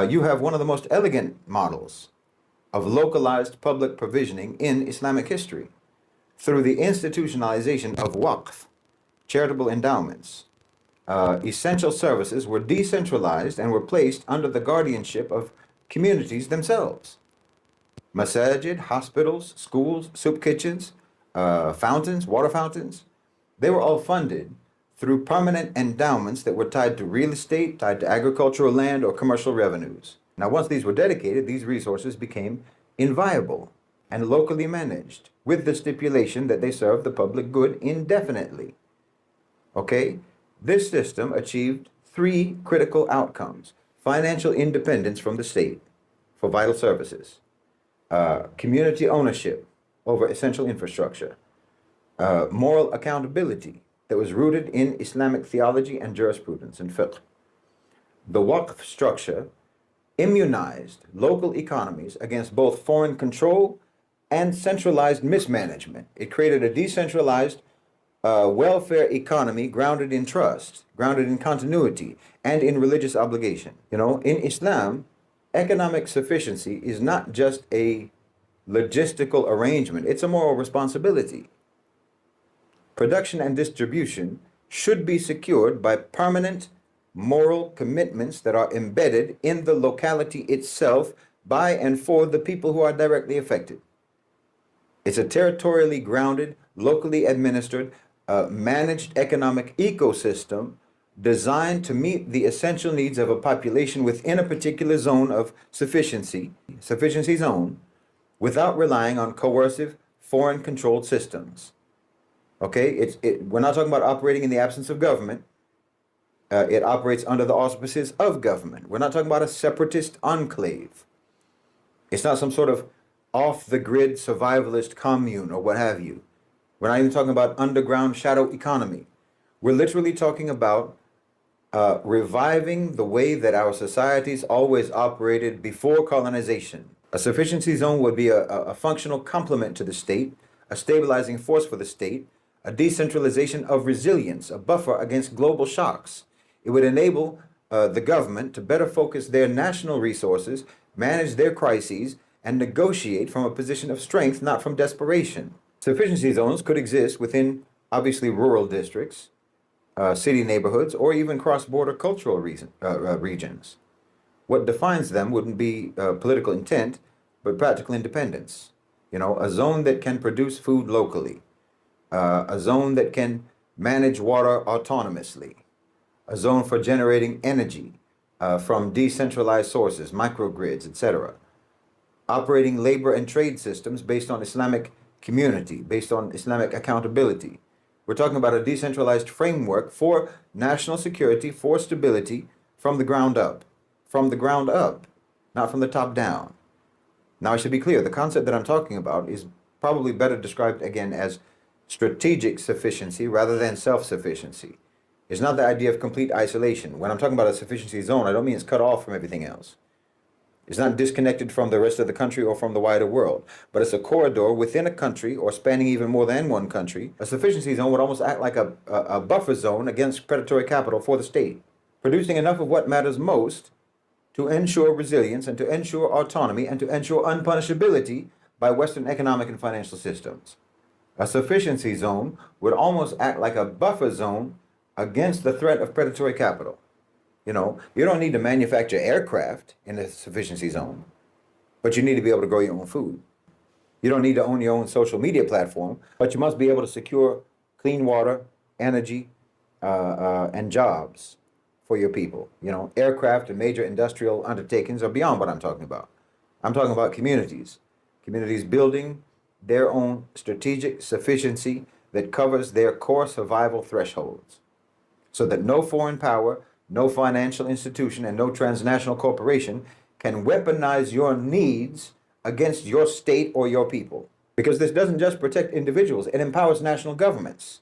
[SPEAKER 1] you have one of the most elegant models of localized public provisioning in Islamic history through the institutionalization of waqf, charitable endowments. Essential services were decentralized and were placed under the guardianship of communities themselves. Masajid, hospitals, schools, soup kitchens, fountains, water fountains, they were all funded through permanent endowments that were tied to real estate, tied to agricultural land or commercial revenues. Now, once these were dedicated, these resources became inviolable and locally managed, with the stipulation that they serve the public good indefinitely. Okay? This system achieved three critical outcomes: financial independence from the state for vital services, community ownership over essential infrastructure, moral accountability that was rooted in Islamic theology and jurisprudence and fiqh. The waqf structure immunized local economies against both foreign control and centralized mismanagement. It created a decentralized welfare economy grounded in trust, grounded in continuity, and in religious obligation. You know, in Islam, economic sufficiency is not just a logistical arrangement, it's a moral responsibility. Production and distribution should be secured by permanent moral commitments that are embedded in the locality itself by and for the people who are directly affected. It's a territorially grounded, locally administered, managed economic ecosystem designed to meet the essential needs of a population within a particular zone of sufficiency zone, without relying on coercive, foreign-controlled systems. Okay, we're not talking about operating in the absence of government. It operates under the auspices of government. We're not talking about a separatist enclave. It's not some sort of off-the-grid survivalist commune or what have you. We're not even talking about underground shadow economy. We're literally talking about reviving the way that our societies always operated before colonization. A sufficiency zone would be a functional complement to the state, a stabilizing force for the state, a decentralization of resilience, a buffer against global shocks. It would enable the government to better focus their national resources, manage their crises, and negotiate from a position of strength, not from desperation. Sufficiency zones could exist within, obviously, rural districts, city neighborhoods, or even cross-border cultural regions. What defines them wouldn't be political intent, but practical independence. You know, a zone that can produce food locally, a zone that can manage water autonomously, a zone for generating energy from decentralized sources, microgrids, etc. Operating labor and trade systems based on Islamic community, based on Islamic accountability. We're talking about a decentralized framework for national security, for stability from the ground up. From the ground up, not from the top down. Now, I should be clear, the concept that I'm talking about is probably better described again as strategic sufficiency rather than self-sufficiency. It's not the idea of complete isolation. When I'm talking about a sufficiency zone, I don't mean it's cut off from everything else. It's not disconnected from the rest of the country or from the wider world, but it's a corridor within a country or spanning even more than one country. A sufficiency zone would almost act like a buffer zone against predatory capital for the state, producing enough of what matters most to ensure resilience and to ensure autonomy and to ensure unpunishability by Western economic and financial systems. A sufficiency zone would almost act like a buffer zone against the threat of predatory capital. You know, you don't need to manufacture aircraft in a sufficiency zone, but you need to be able to grow your own food. You don't need to own your own social media platform, but you must be able to secure clean water, energy, and jobs for your people. You know, aircraft and major industrial undertakings are beyond what I'm talking about. I'm talking about communities. Communities building their own strategic sufficiency that covers their core survival thresholds, so that no foreign power, no financial institution, and no transnational corporation can weaponize your needs against your state or your people. Because this doesn't just protect individuals, it empowers national governments.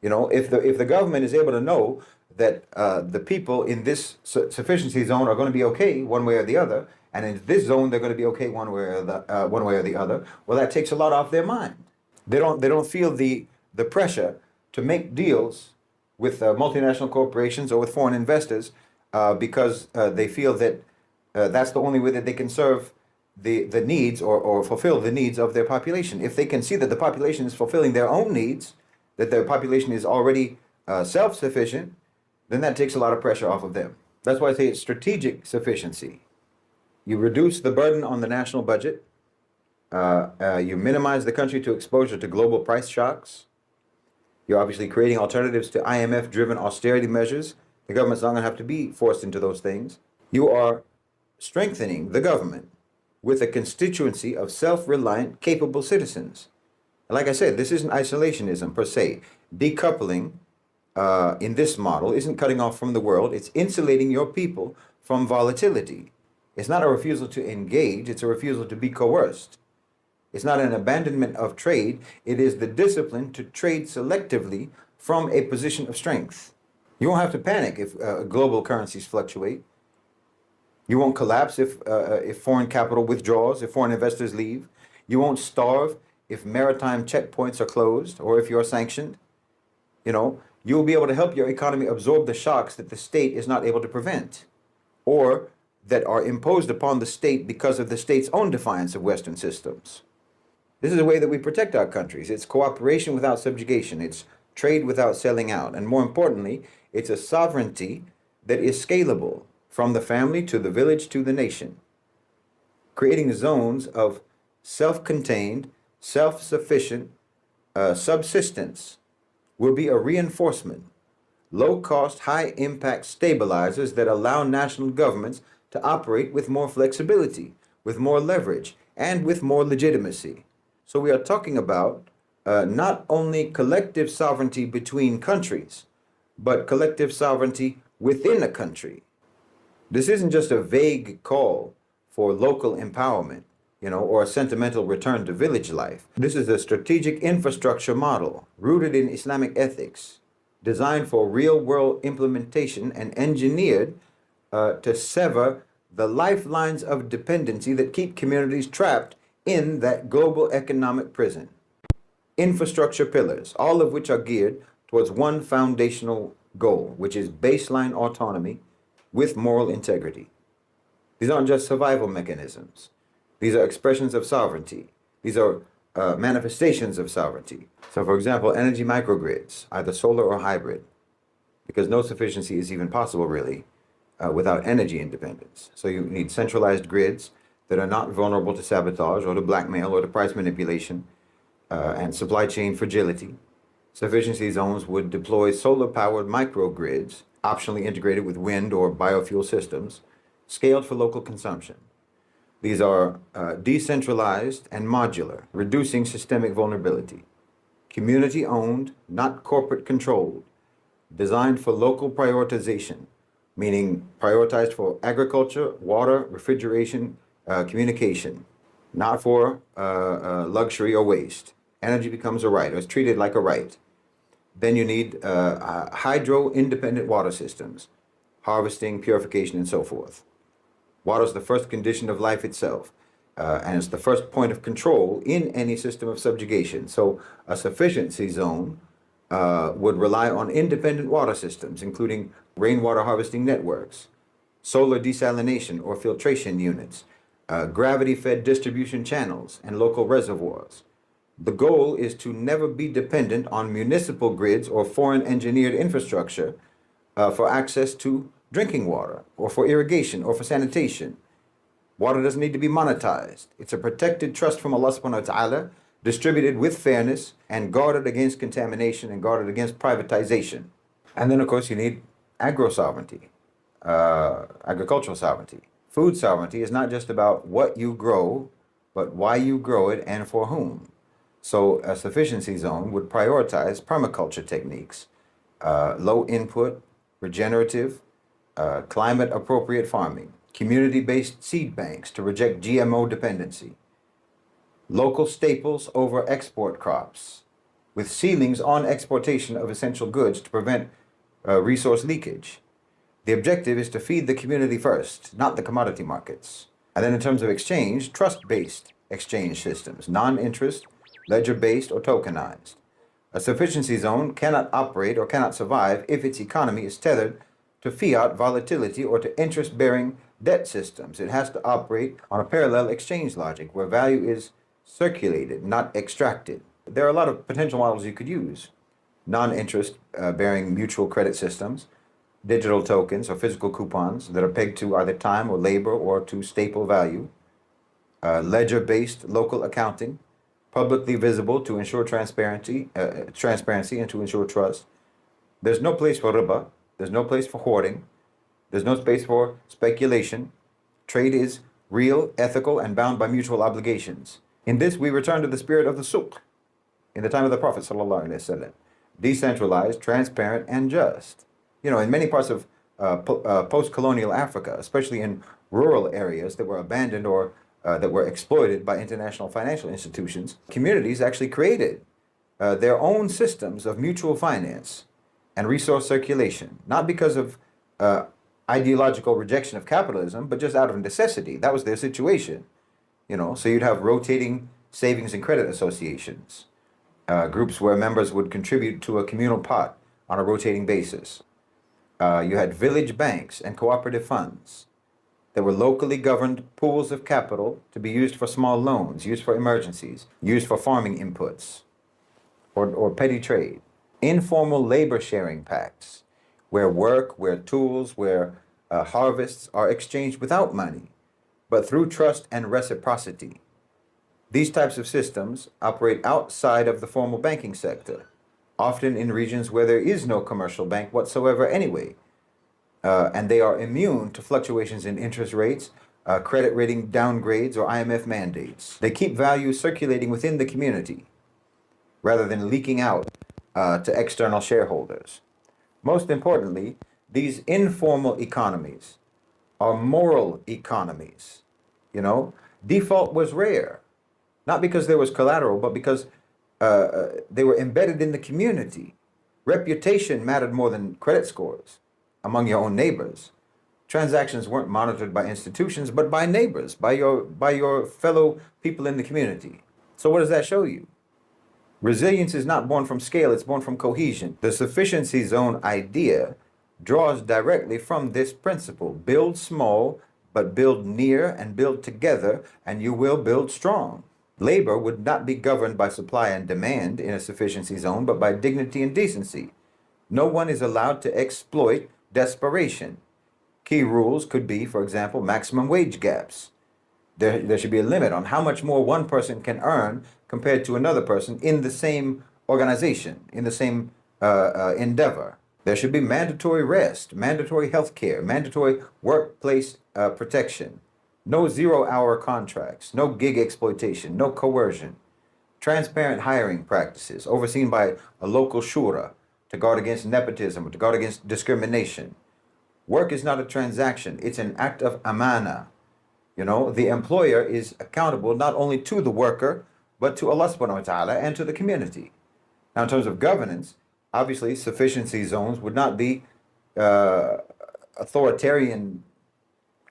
[SPEAKER 1] You know, if the government is able to know that the people in this sufficiency zone are going to be okay one way or the other, and in this zone they're going to be okay one way or the other, well, that takes a lot off their mind. They don't feel the the pressure to make deals with multinational corporations or with foreign investors because they feel that that's the only way that they can serve the needs or fulfill the needs of their population. If they can see that the population is fulfilling their own needs, that their population is already self-sufficient, then that takes a lot of pressure off of them. That's why I say it's strategic sufficiency. You reduce the burden on the national budget. You minimize the country to exposure to global price shocks. You're obviously creating alternatives to IMF-driven austerity measures. The government's not going to have to be forced into those things. You are strengthening the government with a constituency of self-reliant, capable citizens. And like I said, this isn't isolationism per se. Decoupling in this model isn't cutting off from the world. It's insulating your people from volatility. It's not a refusal to engage. It's a refusal to be coerced. It's not an abandonment of trade. It is the discipline to trade selectively from a position of strength. You won't have to panic if global currencies fluctuate. You won't collapse if foreign capital withdraws, if foreign investors leave. You won't starve if maritime checkpoints are closed or if you're sanctioned. You'll be able to help your economy absorb the shocks that the state is not able to prevent, or that are imposed upon the state because of the state's own defiance of Western systems. This is a way that we protect our countries. It's cooperation without subjugation. It's trade without selling out. And more importantly, it's a sovereignty that is scalable from the family to the village to the nation, creating zones of self-contained, self-sufficient subsistence will be a reinforcement, low-cost, high-impact stabilizers that allow national governments to operate with more flexibility, with more leverage, and with more legitimacy. So we are talking about not only collective sovereignty between countries, but collective sovereignty within a country. This isn't just a vague call for local empowerment, or a sentimental return to village life. This is a strategic infrastructure model rooted in Islamic ethics, designed for real-world implementation and engineered to sever the lifelines of dependency that keep communities trapped in that global economic prison. Infrastructure pillars, all of which are geared towards one foundational goal, which is baseline autonomy with moral integrity. These aren't just survival mechanisms. These are expressions of sovereignty. These are manifestations of sovereignty. So, for example, energy microgrids, either solar or hybrid, because no sufficiency is even possible, really, without energy independence. So you need centralized grids that are not vulnerable to sabotage or to blackmail or to price manipulation and supply chain fragility. Sufficiency zones would deploy solar-powered microgrids, optionally integrated with wind or biofuel systems, scaled for local consumption. These are decentralized and modular, reducing systemic vulnerability. Community-owned, not corporate-controlled, designed for local prioritization, meaning prioritized for agriculture, water, refrigeration, communication, not for luxury or waste. Energy becomes a right, or is treated like a right. Then you need hydro-independent water systems, harvesting, purification, and so forth. Water is the first condition of life itself, and it's the first point of control in any system of subjugation. So a sufficiency zone would rely on independent water systems, including rainwater harvesting networks, solar desalination or filtration units, gravity-fed distribution channels, and local reservoirs. The goal is to never be dependent on municipal grids or foreign engineered infrastructure for access to drinking water, or for irrigation, or for sanitation. Water doesn't need to be monetized. It's a protected trust from Allah subhanahu wa ta'ala, distributed with fairness and guarded against contamination and guarded against privatization. And then, of course, you need agro-sovereignty, agricultural sovereignty. Food sovereignty is not just about what you grow, but why you grow it and for whom. So a sufficiency zone would prioritize permaculture techniques, low input, regenerative, climate-appropriate farming, community-based seed banks to reject GMO dependency, local staples over export crops, with ceilings on exportation of essential goods to prevent resource leakage. The objective is to feed the community first, not the commodity markets. And then in terms of exchange, trust-based exchange systems, non-interest, ledger-based, or tokenized. A sufficiency zone cannot operate or cannot survive if its economy is tethered to fiat volatility or to interest-bearing debt systems. It has to operate on a parallel exchange logic where value is circulated, not extracted. There are a lot of potential models you could use. Non-interest bearing mutual credit systems, digital tokens or physical coupons that are pegged to either time or labor or to staple value, ledger-based local accounting, publicly visible to ensure transparency and to ensure trust. There's no place for riba. There's no place for hoarding. There's no space for speculation. Trade is real, ethical, and bound by mutual obligations. In this, we return to the spirit of the souk in the time of the Prophet ﷺ. Decentralized, transparent, and just. You know, in many parts of post-colonial Africa, especially in rural areas that were abandoned or that were exploited by international financial institutions, communities actually created their own systems of mutual finance and resource circulation, not because of ideological rejection of capitalism, but just out of necessity. That was their situation. You know, so you'd have rotating savings and credit associations, groups where members would contribute to a communal pot on a rotating basis. You had village banks and cooperative funds that were locally governed pools of capital to be used for small loans, used for emergencies, used for farming inputs, or petty trade. Informal labor sharing pacts, where work, where tools, where harvests are exchanged without money, but through trust and reciprocity. These types of systems operate outside of the formal banking sector, often in regions where there is no commercial bank whatsoever anyway. And they are immune to fluctuations in interest rates, credit rating downgrades, or IMF mandates. They keep value circulating within the community rather than leaking out to external shareholders. Most importantly, these informal economies are moral economies. You know, default was rare, not because there was collateral, but because they were embedded in the community. Reputation mattered more than credit scores among your own neighbors. Transactions weren't monitored by institutions, but by neighbors, by your fellow people in the community. So what does that show you? Resilience is not born from scale, it's born from cohesion. The sufficiency zone idea draws directly from this principle. Build small, but build near and build together, and you will build strong. Labor would not be governed by supply and demand in a sufficiency zone, but by dignity and decency. No one is allowed to exploit desperation. Key rules could be, for example, maximum wage gaps. There should be a limit on how much more one person can earn compared to another person in the same organization, in the same endeavor. There should be mandatory rest, mandatory health care, mandatory workplace protection. No zero-hour contracts, no gig exploitation, no coercion. Transparent hiring practices overseen by a local shura to guard against nepotism, to guard against discrimination. Work is not a transaction, it's an act of amana. You know, the employer is accountable not only to the worker, but to Allah subhanahu wa ta'ala and to the community. Now, in terms of governance, obviously sufficiency zones would not be authoritarian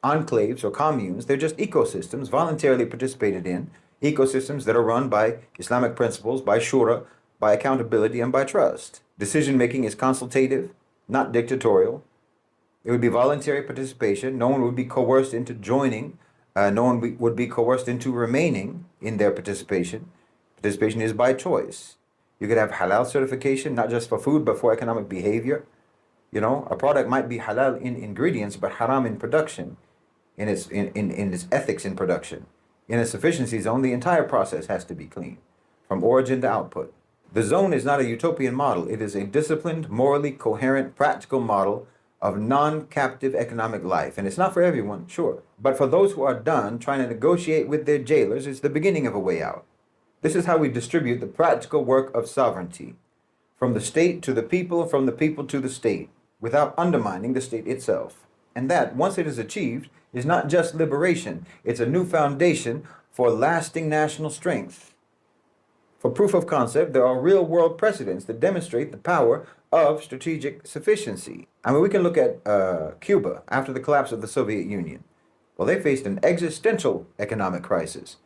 [SPEAKER 1] enclaves or communes. They're just ecosystems voluntarily participated in, ecosystems that are run by Islamic principles, by shura, by accountability, and by trust. Decision-making is consultative, not dictatorial. It would be voluntary participation. No one would be coerced into joining. No one would be coerced into remaining in their participation. Participation is by choice. You could have halal certification, not just for food, but for economic behavior. You know, a product might be halal in ingredients, but haram in production, in its ethics in production. In a sufficiency zone, the entire process has to be clean, from origin to output. The zone is not a utopian model. It is a disciplined, morally coherent, practical model of non-captive economic life. And it's not for everyone, sure. But for those who are done trying to negotiate with their jailers, it's the beginning of a way out. This is how we distribute the practical work of sovereignty, from the state to the people, from the people to the state, without undermining the state itself. And that, once it is achieved, is not just liberation. It's a new foundation for lasting national strength. For proof of concept, there are real-world precedents that demonstrate the power of strategic sufficiency. I mean, we can look at Cuba after the collapse of the Soviet Union. Well, they faced an existential economic crisis.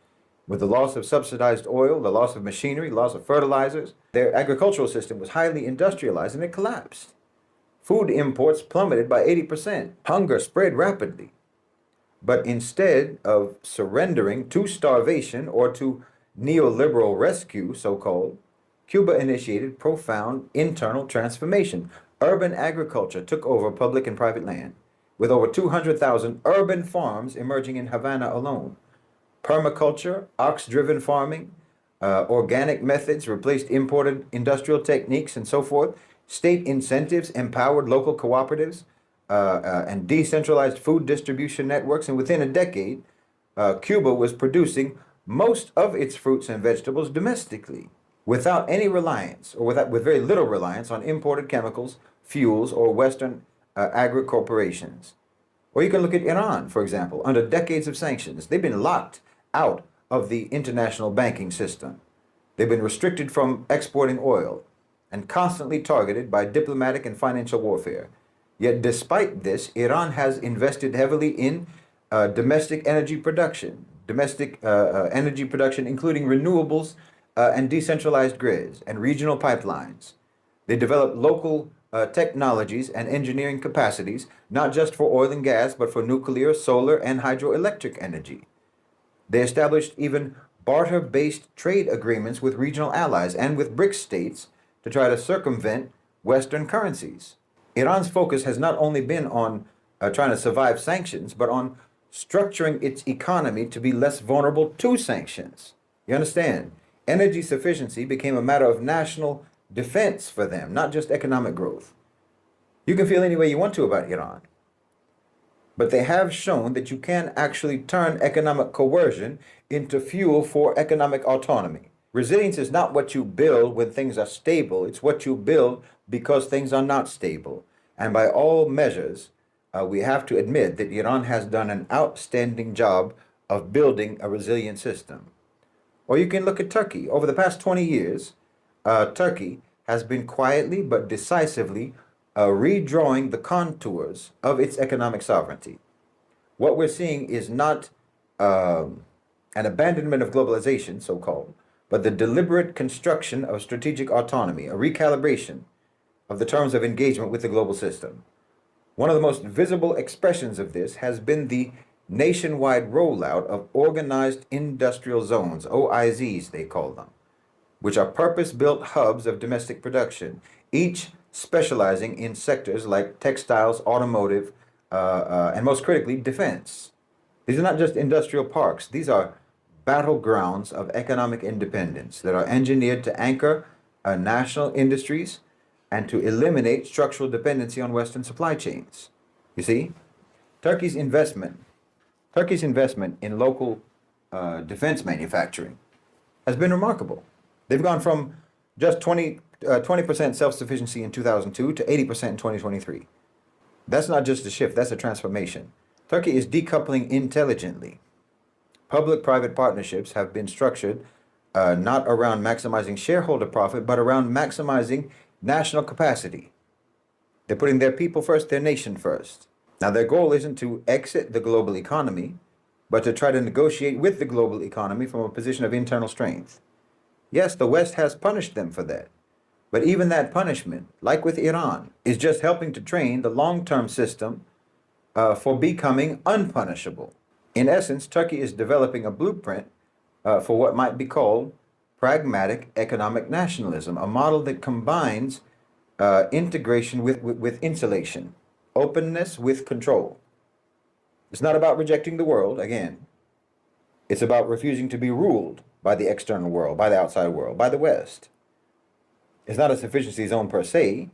[SPEAKER 1] With the loss of subsidized oil, the loss of machinery, loss of fertilizers, their agricultural system was highly industrialized and it collapsed. Food imports plummeted by 80%. Hunger spread rapidly. But instead of surrendering to starvation or to neoliberal rescue, so-called, Cuba initiated profound internal transformation. Urban agriculture took over public and private land, with over 200,000 urban farms emerging in Havana alone. Permaculture, ox-driven farming, organic methods replaced imported industrial techniques and so forth. State incentives empowered local cooperatives and decentralized food distribution networks. And within a decade, Cuba was producing most of its fruits and vegetables domestically, without any reliance, or with very little reliance on imported chemicals, fuels, or Western agri-corporations. Or you can look at Iran, for example. Under decades of sanctions, they've been locked out of the international banking system. They've been restricted from exporting oil and constantly targeted by diplomatic and financial warfare. Yet despite this, Iran has invested heavily in domestic energy production, including renewables and decentralized grids and regional pipelines. They developed local technologies and engineering capacities, not just for oil and gas, but for nuclear, solar, and hydroelectric energy. They established even barter-based trade agreements with regional allies and with BRICS states to try to circumvent Western currencies. Iran's focus has not only been on trying to survive sanctions, but on structuring its economy to be less vulnerable to sanctions. You understand? Energy sufficiency became a matter of national defense for them, not just economic growth. You can feel any way you want to about Iran, but they have shown that you can actually turn economic coercion into fuel for economic autonomy. Resilience is not what you build when things are stable, it's what you build because things are not stable. And by all measures, we have to admit that Iran has done an outstanding job of building a resilient system. Or you can look at Turkey. Over the past 20 years, Turkey has been quietly but decisively redrawing the contours of its economic sovereignty. What we're seeing is not an abandonment of globalization, so-called, but the deliberate construction of strategic autonomy, a recalibration of the terms of engagement with the global system. One of the most visible expressions of this has been the nationwide rollout of organized industrial zones, OIZs they call them, which are purpose-built hubs of domestic production, each specializing in sectors like textiles, automotive, and most critically, defense. These are not just industrial parks. These are battlegrounds of economic independence that are engineered to anchor national industries and to eliminate structural dependency on Western supply chains. You see, Turkey's investment in local defense manufacturing has been remarkable. They've gone from just 20% self-sufficiency in 2002 to 80% in 2023. That's not just a shift, that's a transformation. Turkey is decoupling intelligently. Public-private partnerships have been structured not around maximizing shareholder profit, but around maximizing national capacity. They're putting their people first, their nation first. Now, their goal isn't to exit the global economy, but to try to negotiate with the global economy from a position of internal strength. Yes, the West has punished them for that. But even that punishment, like with Iran, is just helping to train the long-term system for becoming unpunishable. In essence, Turkey is developing a blueprint for what might be called pragmatic economic nationalism, a model that combines integration with insulation, openness with control. It's not about rejecting the world, again. It's about refusing to be ruled by the external world, by the outside world, by the West. It's not a sufficiency zone per se,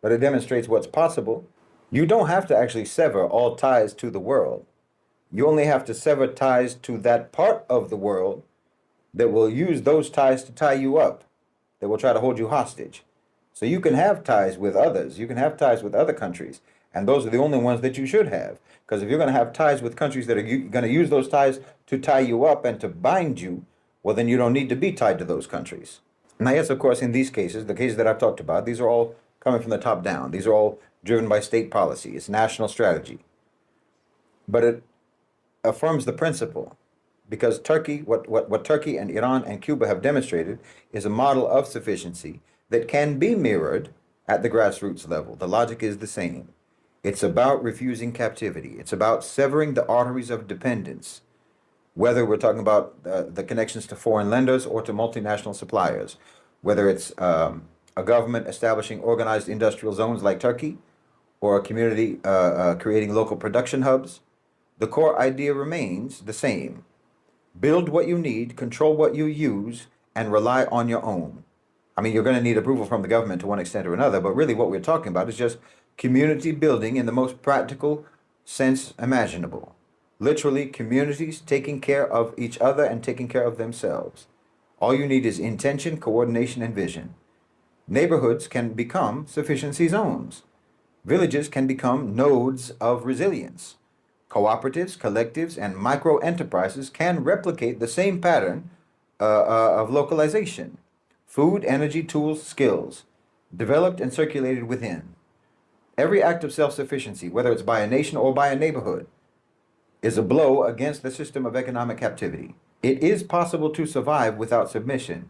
[SPEAKER 1] but it demonstrates what's possible. You don't have to actually sever all ties to the world. You only have to sever ties to that part of the world that will use those ties to tie you up, that will try to hold you hostage. So you can have ties with others. You can have ties with other countries. And those are the only ones that you should have. Because if you're going to have ties with countries that are going to use those ties to tie you up and to bind you, well, then you don't need to be tied to those countries. Now, yes, of course, in these cases, the cases that I've talked about, these are all coming from the top down. These are all driven by state policy. It's national strategy. But it affirms the principle because Turkey, what Turkey and Iran and Cuba have demonstrated is a model of sufficiency that can be mirrored at the grassroots level. The logic is the same. It's about refusing captivity. It's about severing the arteries of dependence, whether we're talking about the connections to foreign lenders or to multinational suppliers, whether it's a government establishing organized industrial zones like Turkey, or a community creating local production hubs. The core idea remains the same. Build what you need, control what you use, and rely on your own. I mean, you're going to need approval from the government to one extent or another, but really what we're talking about is just community building in the most practical sense imaginable. Literally, communities taking care of each other and taking care of themselves. All you need is intention, coordination, and vision. Neighborhoods can become sufficiency zones. Villages can become nodes of resilience. Cooperatives, collectives, and micro-enterprises can replicate the same pattern of localization. Food, energy, tools, skills, developed and circulated within. Every act of self-sufficiency, whether it's by a nation or by a neighborhood, is a blow against the system of economic captivity. It is possible to survive without submission.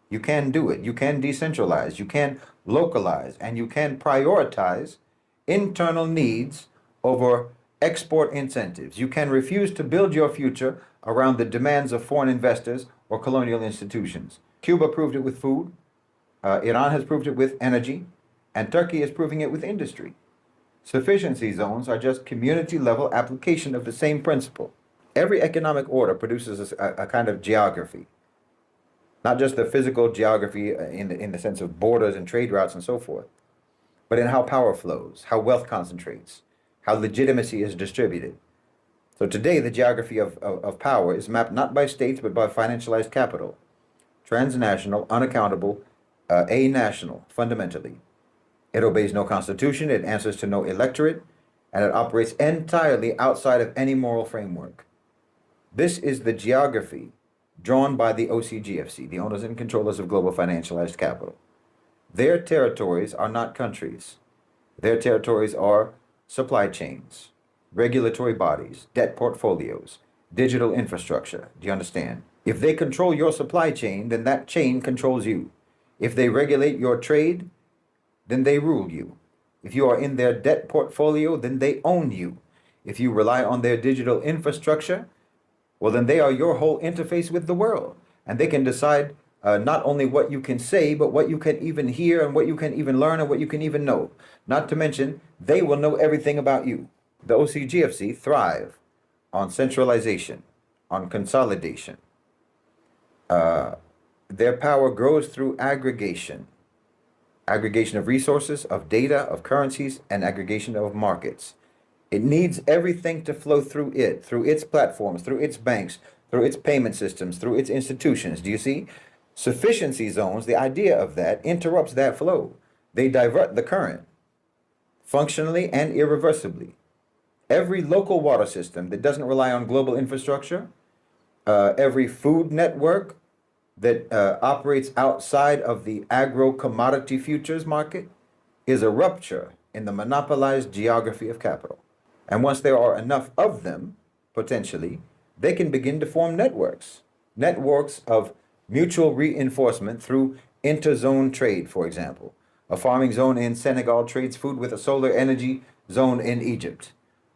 [SPEAKER 1] You can do it. You can decentralize. You can localize. And you can prioritize internal needs over export incentives. You can refuse to build your future around the demands of foreign investors or colonial institutions. Cuba proved it with food. Iran has proved it with energy. And Turkey is proving it with industry. Sufficiency zones are just community-level application of the same principle. Every economic order produces a kind of geography. Not just the physical geography in the sense of borders and trade routes and so forth, but in how power flows, how wealth concentrates, how legitimacy is distributed. So today, the geography of power is mapped not by states, but by financialized capital. Transnational, unaccountable, a-national, fundamentally. It obeys no constitution, it answers to no electorate, and it operates entirely outside of any moral framework. This is the geography drawn by the OCGFC, the owners and controllers of global financialized capital. Their territories are not countries. Their territories are supply chains, regulatory bodies, debt portfolios, digital infrastructure. Do you understand? If they control your supply chain, then that chain controls you. If they regulate your trade, then they rule you. If you are in their debt portfolio, then they own you. If you rely on their digital infrastructure, well, then they are your whole interface with the world. And they can decide not only what you can say, but what you can even hear and what you can even learn and what you can even know. Not to mention, they will know everything about you. The OCGFC thrive on centralization, on consolidation. Their power grows through aggregation. Aggregation of resources, of data, of currencies, and aggregation of markets. It needs everything to flow through it, through its platforms, through its banks, through its payment systems, through its institutions. Do you see? Sufficiency zones, the idea of that interrupts that flow. They divert the current, functionally and irreversibly. Every local water system that doesn't rely on global infrastructure, every food network that operates outside of the agro-commodity futures market is a rupture in the monopolized geography of capital. And once there are enough of them, potentially, they can begin to form networks. Networks of mutual reinforcement through interzone trade, for example. A farming zone in Senegal trades food with a solar energy zone in Egypt.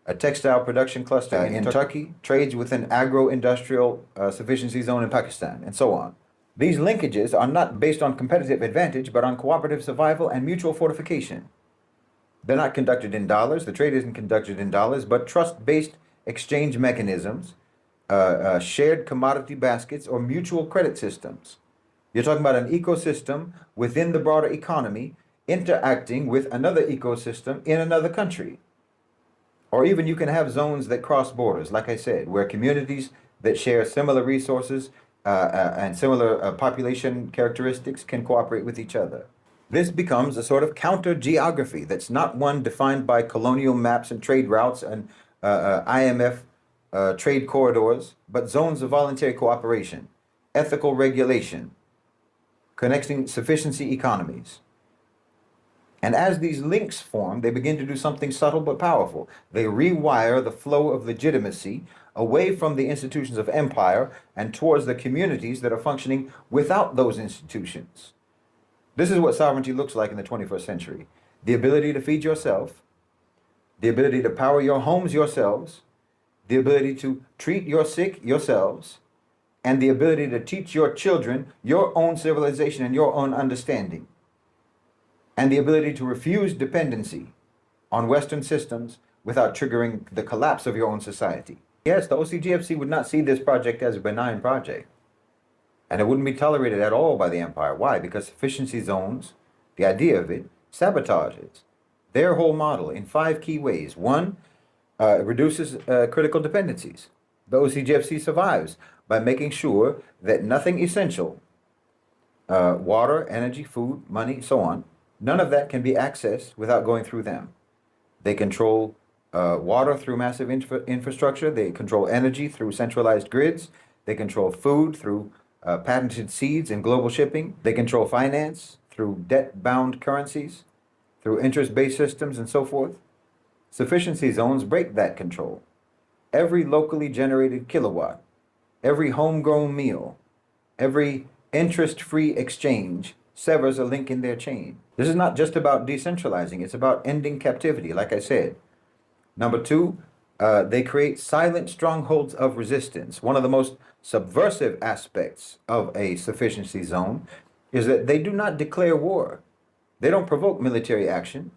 [SPEAKER 1] A textile production cluster in Turkey trades with an agro-industrial sufficiency zone in Pakistan, and so on. These linkages are not based on competitive advantage, but on cooperative survival and mutual fortification. They're not conducted in dollars. The trade isn't conducted in dollars, but trust-based exchange mechanisms, shared commodity baskets, or mutual credit systems. You're talking about an ecosystem within the broader economy interacting with another ecosystem in another country. Or even you can have zones that cross borders, like I said, where communities that share similar resources and similar population characteristics can cooperate with each other. This becomes a sort of counter-geography that's not one defined by colonial maps and trade routes and IMF trade corridors, but zones of voluntary cooperation, ethical regulation, connecting sufficiency economies. And as these links form, they begin to do something subtle but powerful. They rewire the flow of legitimacy away from the institutions of empire and towards the communities that are functioning without those institutions. This is what sovereignty looks like in the 21st century. The ability to feed yourself, the ability to power your homes yourselves, the ability to treat your sick yourselves, and the ability to teach your children your own civilization and your own understanding, and the ability to refuse dependency on Western systems without triggering the collapse of your own society. Yes, the OCGFC would not see this project as a benign project, and it wouldn't be tolerated at all by the empire. Why? Because sufficiency zones, the idea of it, sabotages their whole model in 5 key ways. One, it reduces critical dependencies. The OCGFC survives by making sure that nothing essential, water, energy, food, money, so on, none of that can be accessed without going through them. They control water through massive infrastructure. They control energy through centralized grids. They control food through patented seeds and global shipping. They control finance through debt-bound currencies, through interest-based systems, and so forth. Sufficiency zones break that control. Every locally generated kilowatt, every homegrown meal, every interest-free exchange severs a link in their chain. This is not just about decentralizing, it's about ending captivity, like I said. Number 2, they create silent strongholds of resistance. One of the most subversive aspects of a sufficiency zone is that they do not declare war. They don't provoke military action.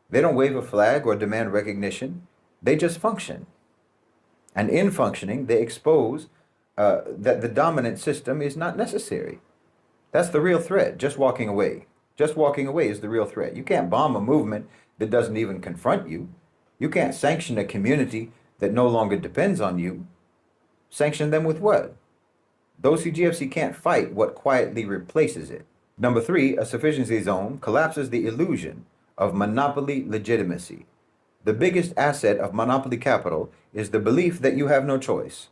[SPEAKER 1] They don't wave a flag or demand recognition. They just function. And in functioning, they expose that the dominant system is not necessary. That's the real threat, just walking away. Just walking away is the real threat. You can't bomb a movement that doesn't even confront you. You can't sanction a community that no longer depends on you. Sanction them with what? The OCGFC can't fight what quietly replaces it. Number 3, a sufficiency zone collapses the illusion of monopoly legitimacy. The biggest asset of monopoly capital is the belief that you have no choice,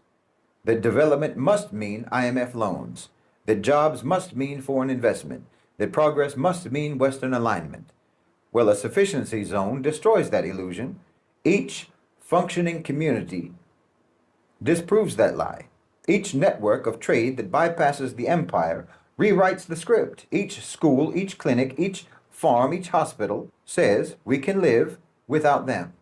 [SPEAKER 1] that development must mean IMF loans, that jobs must mean foreign investment, that progress must mean Western alignment. Well, a sufficiency zone destroys that illusion. Each functioning community disproves that lie. Each network of trade that bypasses the empire rewrites the script. Each school, each clinic, each farm, each hospital says we can live without them.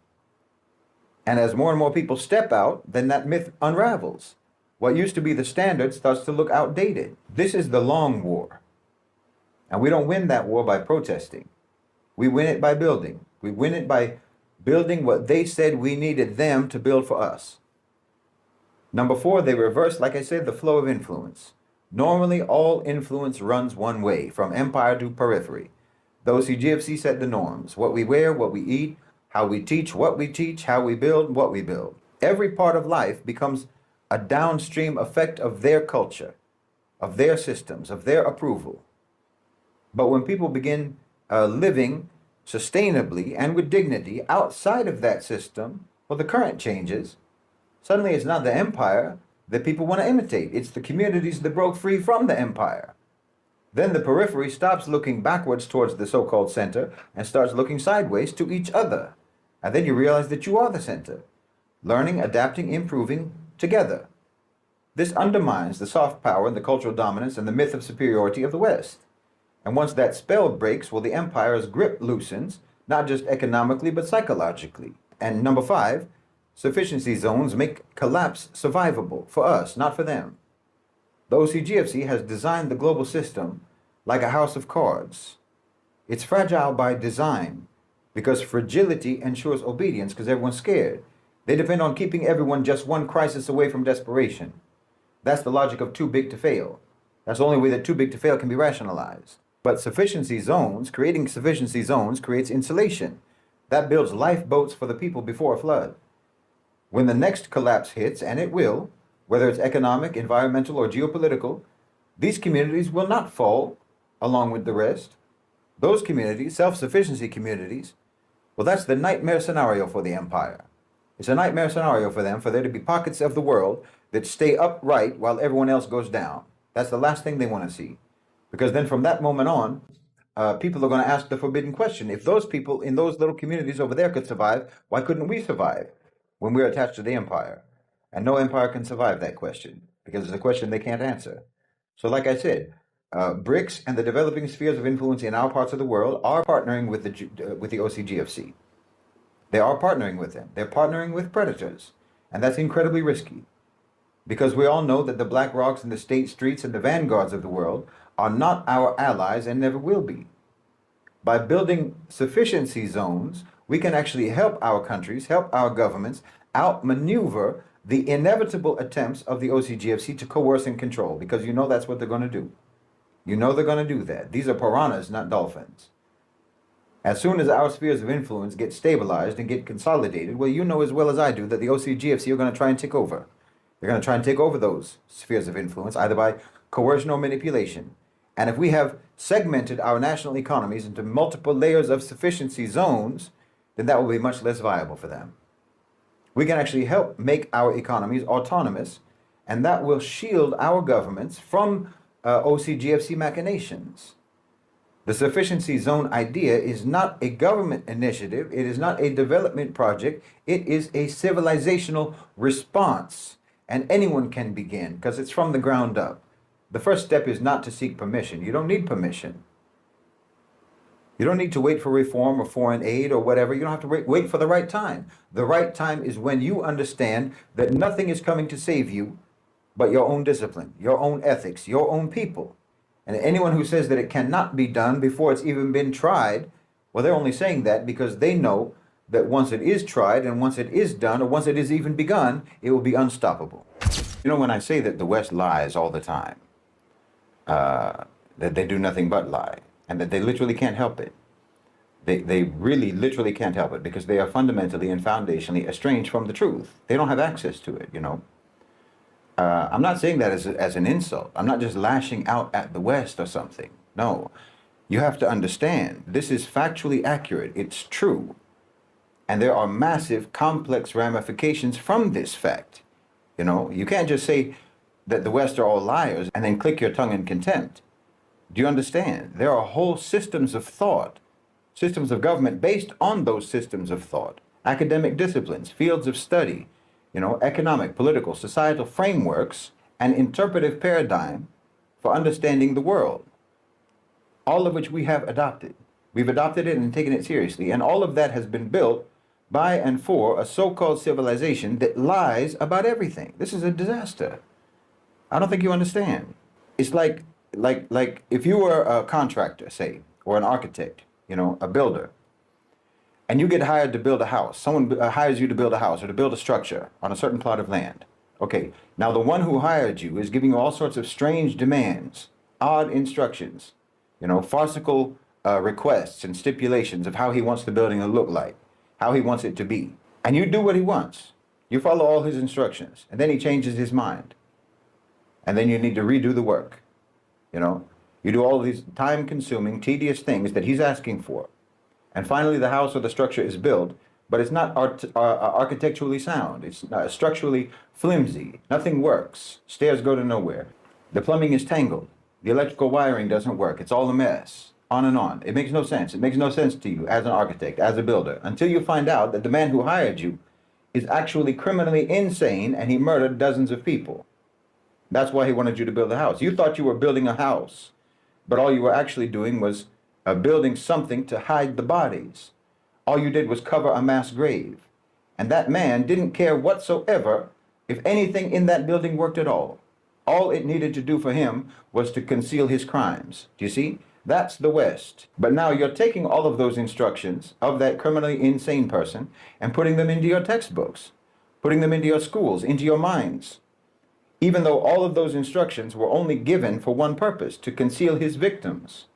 [SPEAKER 1] And as more and more people step out, then that myth unravels. What used to be the standard starts to look outdated. This is the long war. And we don't win that war by protesting. We win it by building. We win it by building what they said we needed them to build for us. Number 4, they reverse, like I said, the flow of influence. Normally, all influence runs one way, from empire to periphery. The OCGFC set the norms: what we wear, what we eat, how we teach, what we teach, how we build, what we build. Every part of life becomes a downstream effect of their culture, of their systems, of their approval. But when people begin living sustainably and with dignity outside of that system, well, the current changes. Suddenly it's not the empire that people want to imitate. It's the communities that broke free from the empire. Then the periphery stops looking backwards towards the so-called center and starts looking sideways to each other. And then you realize that you are the center, learning, adapting, improving together. This undermines the soft power and the cultural dominance and the myth of superiority of the West. And once that spell breaks, well, the empire's grip loosens, not just economically, but psychologically. And number 5, sufficiency zones make collapse survivable for us, not for them. The OCGFC has designed the global system like a house of cards. It's fragile by design because fragility ensures obedience because everyone's scared. They depend on keeping everyone just one crisis away from desperation. That's the logic of too big to fail. That's the only way that too big to fail can be rationalized. But creating sufficiency zones creates insulation. That builds lifeboats for the people before a flood. When the next collapse hits, and it will, whether it's economic, environmental, or geopolitical, these communities will not fall along with the rest. Those communities, self-sufficiency communities, well, that's the nightmare scenario for the empire. It's a nightmare scenario for them, for there to be pockets of the world that stay upright while everyone else goes down. That's the last thing they want to see. Because then from that moment on, people are going to ask the forbidden question. If those people in those little communities over there could survive, why couldn't we survive when we're attached to the empire? And no empire can survive that question because it's a question they can't answer. So like I said, BRICS and the developing spheres of influence in our parts of the world are partnering with the OCGFC. They are partnering with them. They're partnering with predators. And that's incredibly risky because we all know that the BlackRocks and the State Streets and the vanguards of the world are not our allies and never will be. By building sufficiency zones, we can actually help our countries, help our governments outmaneuver the inevitable attempts of the OCGFC to coerce and control, because you know that's what they're going to do. You know they're going to do that. These are piranhas, not dolphins. As soon as our spheres of influence get stabilized and get consolidated, well, you know as well as I do that the OCGFC are going to try and take over. They're going to try and take over those spheres of influence, either by coercion or manipulation. And if we have segmented our national economies into multiple layers of sufficiency zones, then that will be much less viable for them. We can actually help make our economies autonomous, and that will shield our governments from OCGFC machinations. The sufficiency zone idea is not a government initiative. It is not a development project. It is a civilizational response. And anyone can begin because it's from the ground up. The first step is not to seek permission. You don't need permission. You don't need to wait for reform or foreign aid or whatever. You don't have to wait for the right time. The right time is when you understand that nothing is coming to save you but your own discipline, your own ethics, your own people. And anyone who says that it cannot be done before it's even been tried, well, they're only saying that because they know that once it is tried and once it is done or once it is even begun, it will be unstoppable. You know, when I say that the West lies all the time, that they do nothing but lie, and that they literally can't help it. They really literally can't help it because they are fundamentally and foundationally estranged from the truth. They don't have access to it, you know. I'm not saying that as an insult. I'm not just lashing out at the West or something. No, you have to understand this is factually accurate. It's true. And there are massive, complex ramifications from this fact. You know, you can't just say that the West are all liars and then click your tongue in contempt. Do you understand? There are whole systems of thought, systems of government based on those systems of thought, academic disciplines, fields of study, you know, economic, political, societal frameworks, and interpretive paradigm for understanding the world, all of which we have adopted. We've adopted it and taken it seriously, and all of that has been built by and for a so-called civilization that lies about everything. This is a disaster. I don't think you understand. It's like if you were a contractor, say, or an architect, you know, a builder, and you get hired to build a house. Someone hires you to build a house or to build a structure on a certain plot of land. Okay, now the one who hired you is giving you all sorts of strange demands, odd instructions, you know, farcical requests and stipulations of how he wants the building to look like, how he wants it to be. And you do what he wants. You follow all his instructions, and then he changes his mind. And then you need to redo the work, you know. You do all these time-consuming, tedious things that he's asking for. And finally, the house or the structure is built, but it's not architecturally sound. It's structurally flimsy. Nothing works. Stairs go to nowhere. The plumbing is tangled. The electrical wiring doesn't work. It's all a mess. On and on. It makes no sense. It makes no sense to you as an architect, as a builder, until you find out that the man who hired you is actually criminally insane and he murdered dozens of people. That's why he wanted you to build a house. You thought you were building a house, but all you were actually doing was building something to hide the bodies. All you did was cover a mass grave. And that man didn't care whatsoever if anything in that building worked at all. All it needed to do for him was to conceal his crimes. Do you see? That's the West. But now you're taking all of those instructions of that criminally insane person and putting them into your textbooks, putting them into your schools, into your minds. Even though all of those instructions were only given for one purpose, to conceal his victims.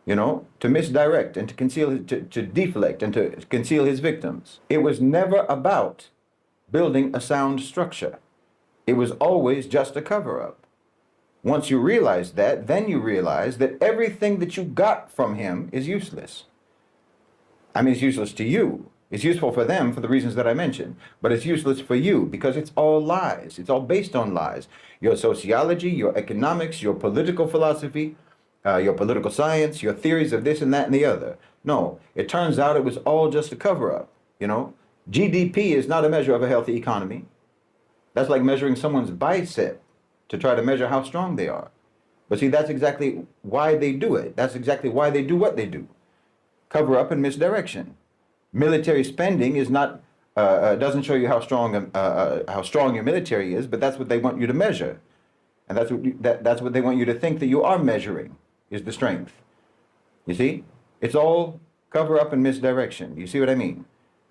[SPEAKER 1] You know, to misdirect and to conceal, to deflect and to conceal his victims. It was never about building a sound structure. It was always just a cover-up. Once you realize that, then you realize that everything that you got from him is useless. I mean, it's useless to you. It's useful for them for the reasons that I mentioned, but it's useless for you because it's all lies. It's all based on lies. Your sociology, your economics, your political philosophy, your political science, your theories of this and that and the other. No, it turns out it was all just a cover-up, you know. GDP is not a measure of a healthy economy. That's like measuring someone's bicep to try to measure how strong they are. But see, that's exactly why they do it. That's exactly why they do what they do. Cover up and misdirection. Military spending is not doesn't show you how strong your military is, but that's what they want you to measure, and that's what they want you to think that you are measuring is the strength. You see, it's all cover up and misdirection. You see what I mean?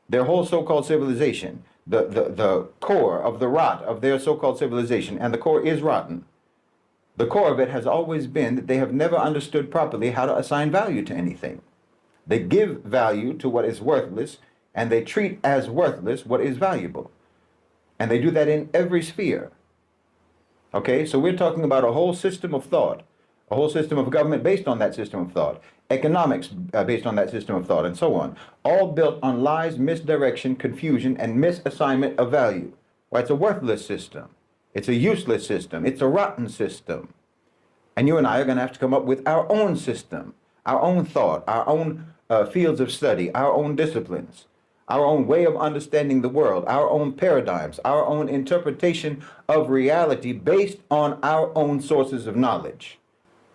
[SPEAKER 1] Their whole so-called civilization, the core of the rot of their so-called civilization, and the core is rotten. The core of it has always been that they have never understood properly how to assign value to anything. They give value to what is worthless, and they treat as worthless what is valuable. And they do that in every sphere. Okay, so we're talking about a whole system of thought, a whole system of government based on that system of thought, economics based on that system of thought, and so on, all built on lies, misdirection, confusion, and misassignment of value. Well, it's a worthless system. It's a useless system. It's a rotten system. And you and I are going to have to come up with our own system, our own thought, our own fields of study, our own disciplines, our own way of understanding the world, our own paradigms, our own interpretation of reality based on our own sources of knowledge.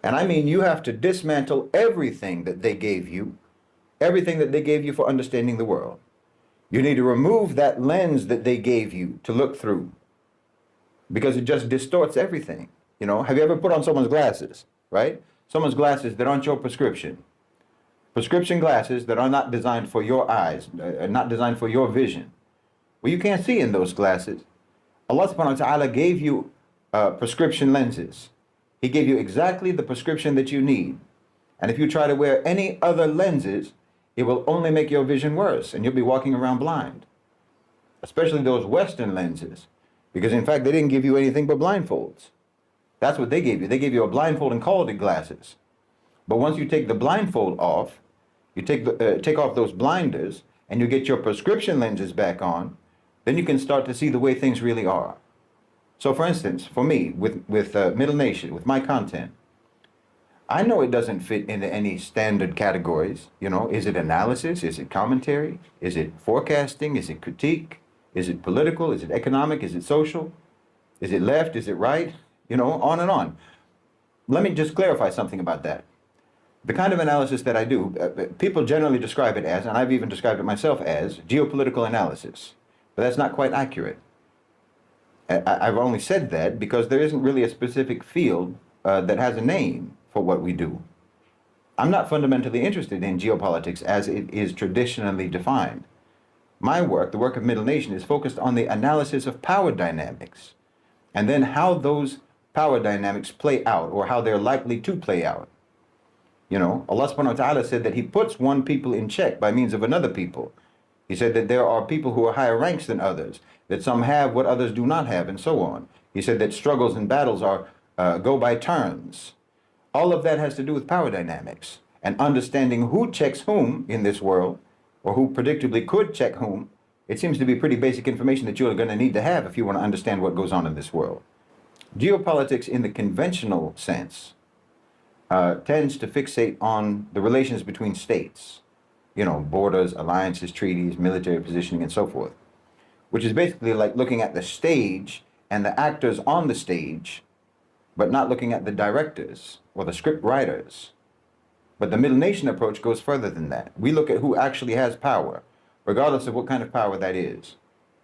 [SPEAKER 1] And I mean, you have to dismantle everything that they gave you, everything that they gave you for understanding the world. You need to remove that lens that they gave you to look through, because it just distorts everything. You know, have you ever put on someone's glasses, right? Someone's glasses that aren't your prescription. Prescription glasses that are not designed for your eyes, not designed for your vision. Well, you can't see in those glasses. Allah subhanahu wa ta'ala gave you prescription lenses. He gave you exactly the prescription that you need. And if you try to wear any other lenses, it will only make your vision worse, and you'll be walking around blind. Especially those Western lenses. Because in fact, they didn't give you anything but blindfolds. That's what they gave you. They gave you a blindfold and called it glasses. But once you take the blindfold off, you take off those blinders, and you get your prescription lenses back on, then you can start to see the way things really are. So for instance, for me, with Middle Nation, with my content, I know it doesn't fit into any standard categories. You know, is it analysis? Is it commentary? Is it forecasting? Is it critique? Is it political? Is it economic? Is it social? Is it left? Is it right? You know, on and on. Let me just clarify something about that. The kind of analysis that I do, people generally describe it as, and I've even described it myself as, geopolitical analysis. But that's not quite accurate. I've only said that because there isn't really a specific field that has a name for what we do. I'm not fundamentally interested in geopolitics as it is traditionally defined. My work, the work of Middle Nation, is focused on the analysis of power dynamics, and then how those power dynamics play out, or how they're likely to play out. You know, Allah subhanahu wa ta'ala said that He puts one people in check by means of another people. He said that there are people who are higher ranks than others, that some have what others do not have, and so on. He said that struggles and battles are go by turns. All of that has to do with power dynamics and understanding who checks whom in this world, or who predictably could check whom. It seems to be pretty basic information that you're going to need to have if you want to understand what goes on in this world. Geopolitics in the conventional sense tends to fixate on the relations between states, you know, borders, alliances, treaties, military positioning, and so forth, which is basically like looking at the stage and the actors on the stage, but not looking at the directors or the script writers. But the Middle Nation approach goes further than that. We look at who actually has power, regardless of what kind of power that is.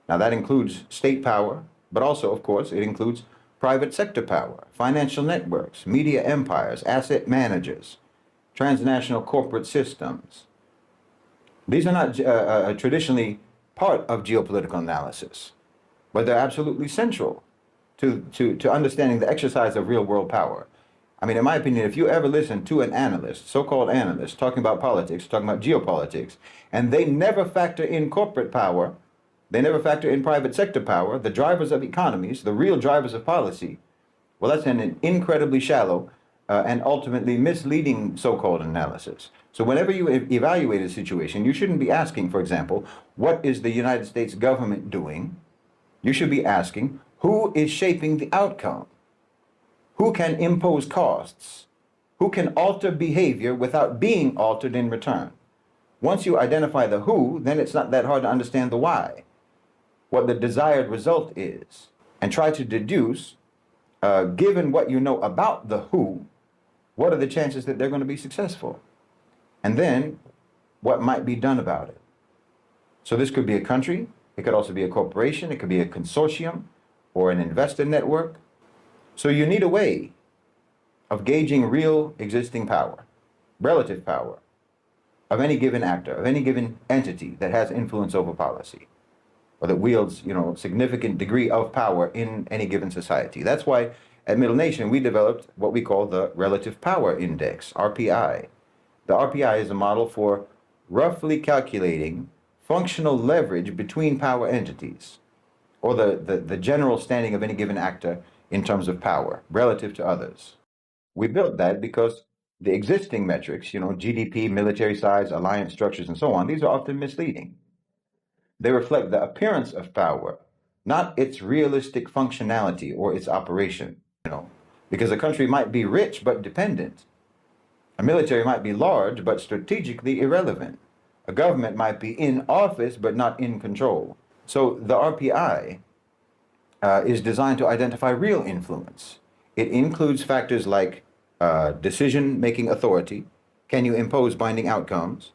[SPEAKER 1] Now that includes state power, but also, of course, it includes private sector power, financial networks, media empires, asset managers, transnational corporate systems. These are not traditionally part of geopolitical analysis, but they're absolutely central to understanding the exercise of real world power. I mean, in my opinion, if you ever listen to an analyst, so-called analyst, talking about politics, talking about geopolitics, and they never factor in corporate power, they never factor in private sector power, the drivers of economies, the real drivers of policy, well, that's an incredibly shallow and ultimately misleading so-called analysis. So whenever you evaluate a situation, you shouldn't be asking, for example, what is the United States government doing? You should be asking, who is shaping the outcome? Who can impose costs? who can alter behavior without being altered in return. Once you identify the who, then it's not that hard to understand the why, what the desired result is, and try to deduce, given what you know about the who, what are the chances that they're going to be successful? And then what might be done about it. So this could be a country, it could also be a corporation, it could be a consortium or an investor network. So you need a way of gauging real existing power, relative power of any given actor, of any given entity that has influence over policy, or that wields, significant degree of power in any given society. That's why at Middle Nation we developed what we call the Relative Power Index, RPI. The RPI is a model for roughly calculating functional leverage between power entities, or the general standing of any given actor in terms of power relative to others. We built that because the existing metrics, GDP, military size, alliance structures, and so on, these are often misleading. They reflect the appearance of power, not its realistic functionality or its operation, because a country might be rich but dependent. A military might be large but strategically irrelevant. A government might be in office but not in control. So the RPI is designed to identify real influence. It includes factors like decision-making authority. Can you impose binding outcomes?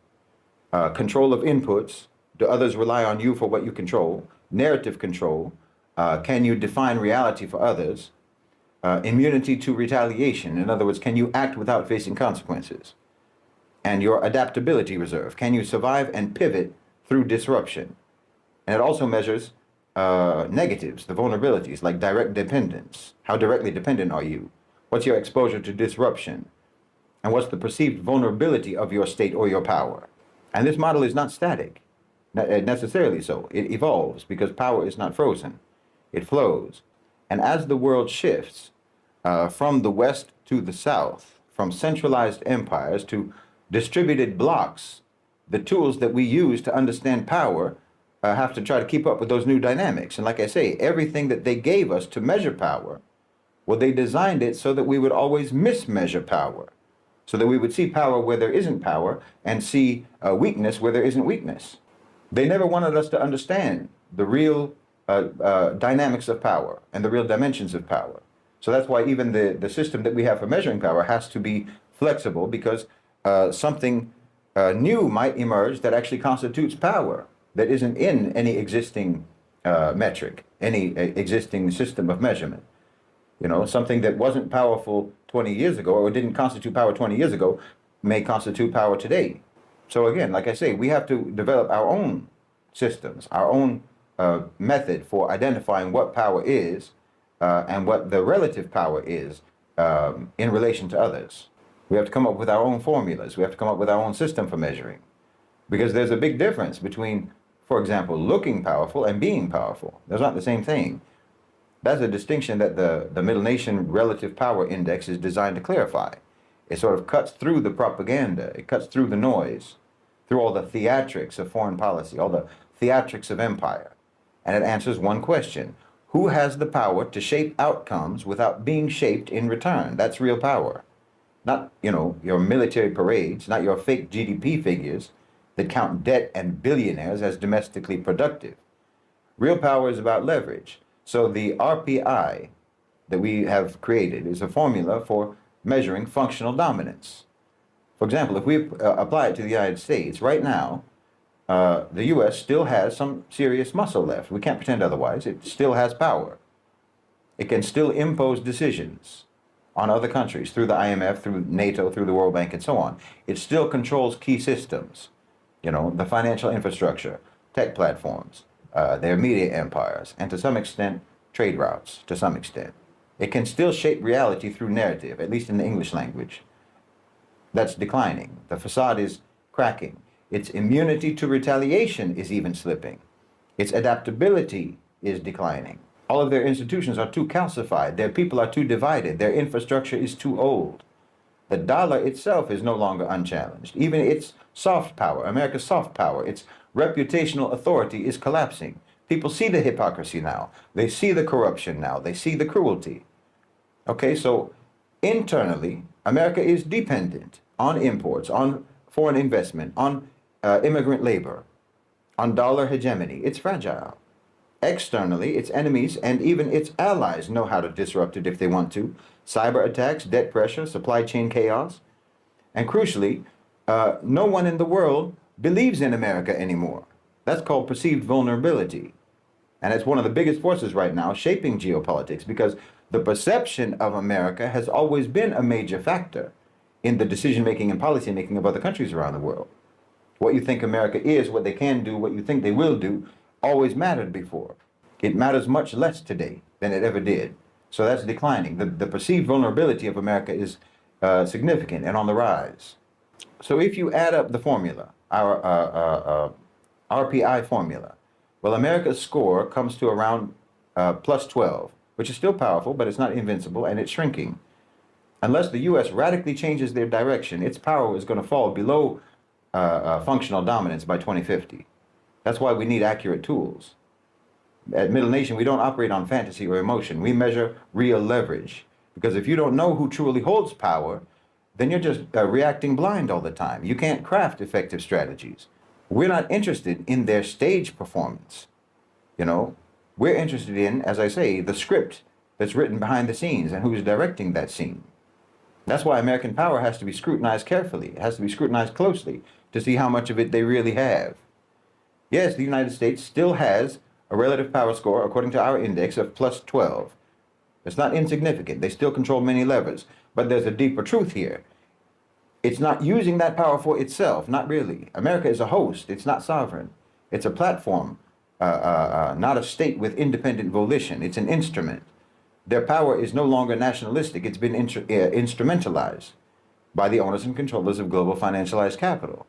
[SPEAKER 1] Control of inputs. Do others rely on you for what you control? Narrative control. Can you define reality for others? Immunity to retaliation. In other words, can you act without facing consequences? And your adaptability reserve. Can you survive and pivot through disruption? And it also measures negatives, the vulnerabilities, like direct dependence. How directly dependent are you? What's your exposure to disruption? And what's the perceived vulnerability of your state or your power? And this model is not static, necessarily so. It evolves because power is not frozen. It flows. And as the world shifts from the West to the South, from centralized empires to distributed blocks, the tools that we use to understand power have to try to keep up with those new dynamics. And like I say, everything that they gave us to measure power, well, they designed it so that we would always mismeasure power, so that we would see power where there isn't power and see weakness where there isn't weakness. They never wanted us to understand the real dynamics of power and the real dimensions of power. So that's why even the system that we have for measuring power has to be flexible, because something new might emerge that actually constitutes power that isn't in any existing metric, any existing system of measurement. Something that wasn't powerful 20 years ago or didn't constitute power 20 years ago may constitute power today. So again, like I say, we have to develop our own systems, our own method for identifying what power is and what the relative power is in relation to others. We have to come up with our own formulas. We have to come up with our own system for measuring. Because there's a big difference between, for example, looking powerful and being powerful. Those aren't the same thing. That's a distinction that the Middle Nation Relative Power Index is designed to clarify. It sort of cuts through the propaganda. It cuts through the noise, through all the theatrics of foreign policy, all the theatrics of empire. And it answers one question. Who has the power to shape outcomes without being shaped in return? That's real power. Not, your military parades, not your fake GDP figures that count debt and billionaires as domestically productive. Real power is about leverage. So the RPI that we have created is a formula for measuring functional dominance. For example, if we apply it to the United States, right now, the U.S. still has some serious muscle left. We can't pretend otherwise. It still has power. It can still impose decisions on other countries through the IMF, through NATO, through the World Bank, and so on. It still controls key systems, the financial infrastructure, tech platforms, their media empires, and to some extent, trade routes, to some extent. It can still shape reality through narrative, at least in the English language. That's declining. The facade is cracking. Its immunity to retaliation is even slipping. Its adaptability is declining. All of their institutions are too calcified. Their people are too divided. Their infrastructure is too old. The dollar itself is no longer unchallenged. Even its soft power, America's soft power, its reputational authority is collapsing. People see the hypocrisy now. They see the corruption now. They see the cruelty. Okay, so internally, America is dependent on imports, on foreign investment, on immigrant labor, on dollar hegemony. It's fragile. Externally, its enemies and even its allies know how to disrupt it if they want to. Cyber attacks, debt pressure, supply chain chaos. And crucially, no one in the world believes in America anymore. That's called perceived vulnerability. And it's one of the biggest forces right now shaping geopolitics, because the perception of America has always been a major factor in the decision-making and policy-making of other countries around the world. What you think America is, what they can do, what you think they will do, always mattered before. It matters much less today than it ever did. So that's declining. The perceived vulnerability of America is significant and on the rise. So if you add up the formula, our RPI formula, well, America's score comes to around plus 12, which is still powerful, but it's not invincible, and it's shrinking. Unless the U.S. radically changes their direction, its power is going to fall below functional dominance by 2050. That's why we need accurate tools. At Middle Nation, we don't operate on fantasy or emotion. We measure real leverage. Because if you don't know who truly holds power, then you're just reacting blind all the time. You can't craft effective strategies. We're not interested in their stage performance. You know, we're interested in, as I say, the script that's written behind the scenes and who's directing that scene. That's why American power has to be scrutinized carefully. It has to be scrutinized closely to see how much of it they really have. Yes, the United States still has a relative power score, according to our index, of plus 12. It's not insignificant. They still control many levers. But there's a deeper truth here. It's not using that power for itself, not really. America is a host. It's not sovereign. It's a platform, not a state with independent volition. It's an instrument. Their power is no longer nationalistic. It's been instrumentalized by the owners and controllers of global financialized capital,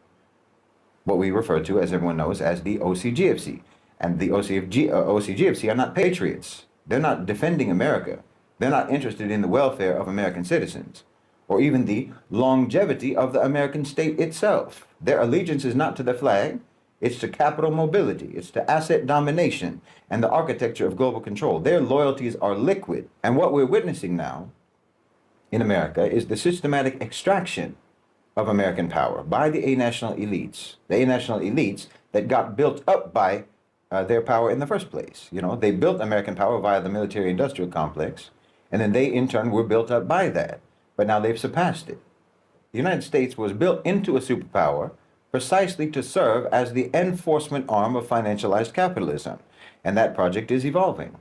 [SPEAKER 1] what we refer to, as everyone knows, as the OCGFC. And the OCGFC are not patriots. They're not defending America. They're not interested in the welfare of American citizens, or even the longevity of the American state itself. Their allegiance is not to the flag, it's to capital mobility, it's to asset domination and the architecture of global control. Their loyalties are liquid. And what we're witnessing now in America is the systematic extraction of American power by the a-national elites. The a-national elites that got built up by their power in the first place. You know, they built American power via the military-industrial complex, and then they in turn were built up by that. But now they've surpassed it. The United States was built into a superpower precisely to serve as the enforcement arm of financialized capitalism, and that project is evolving.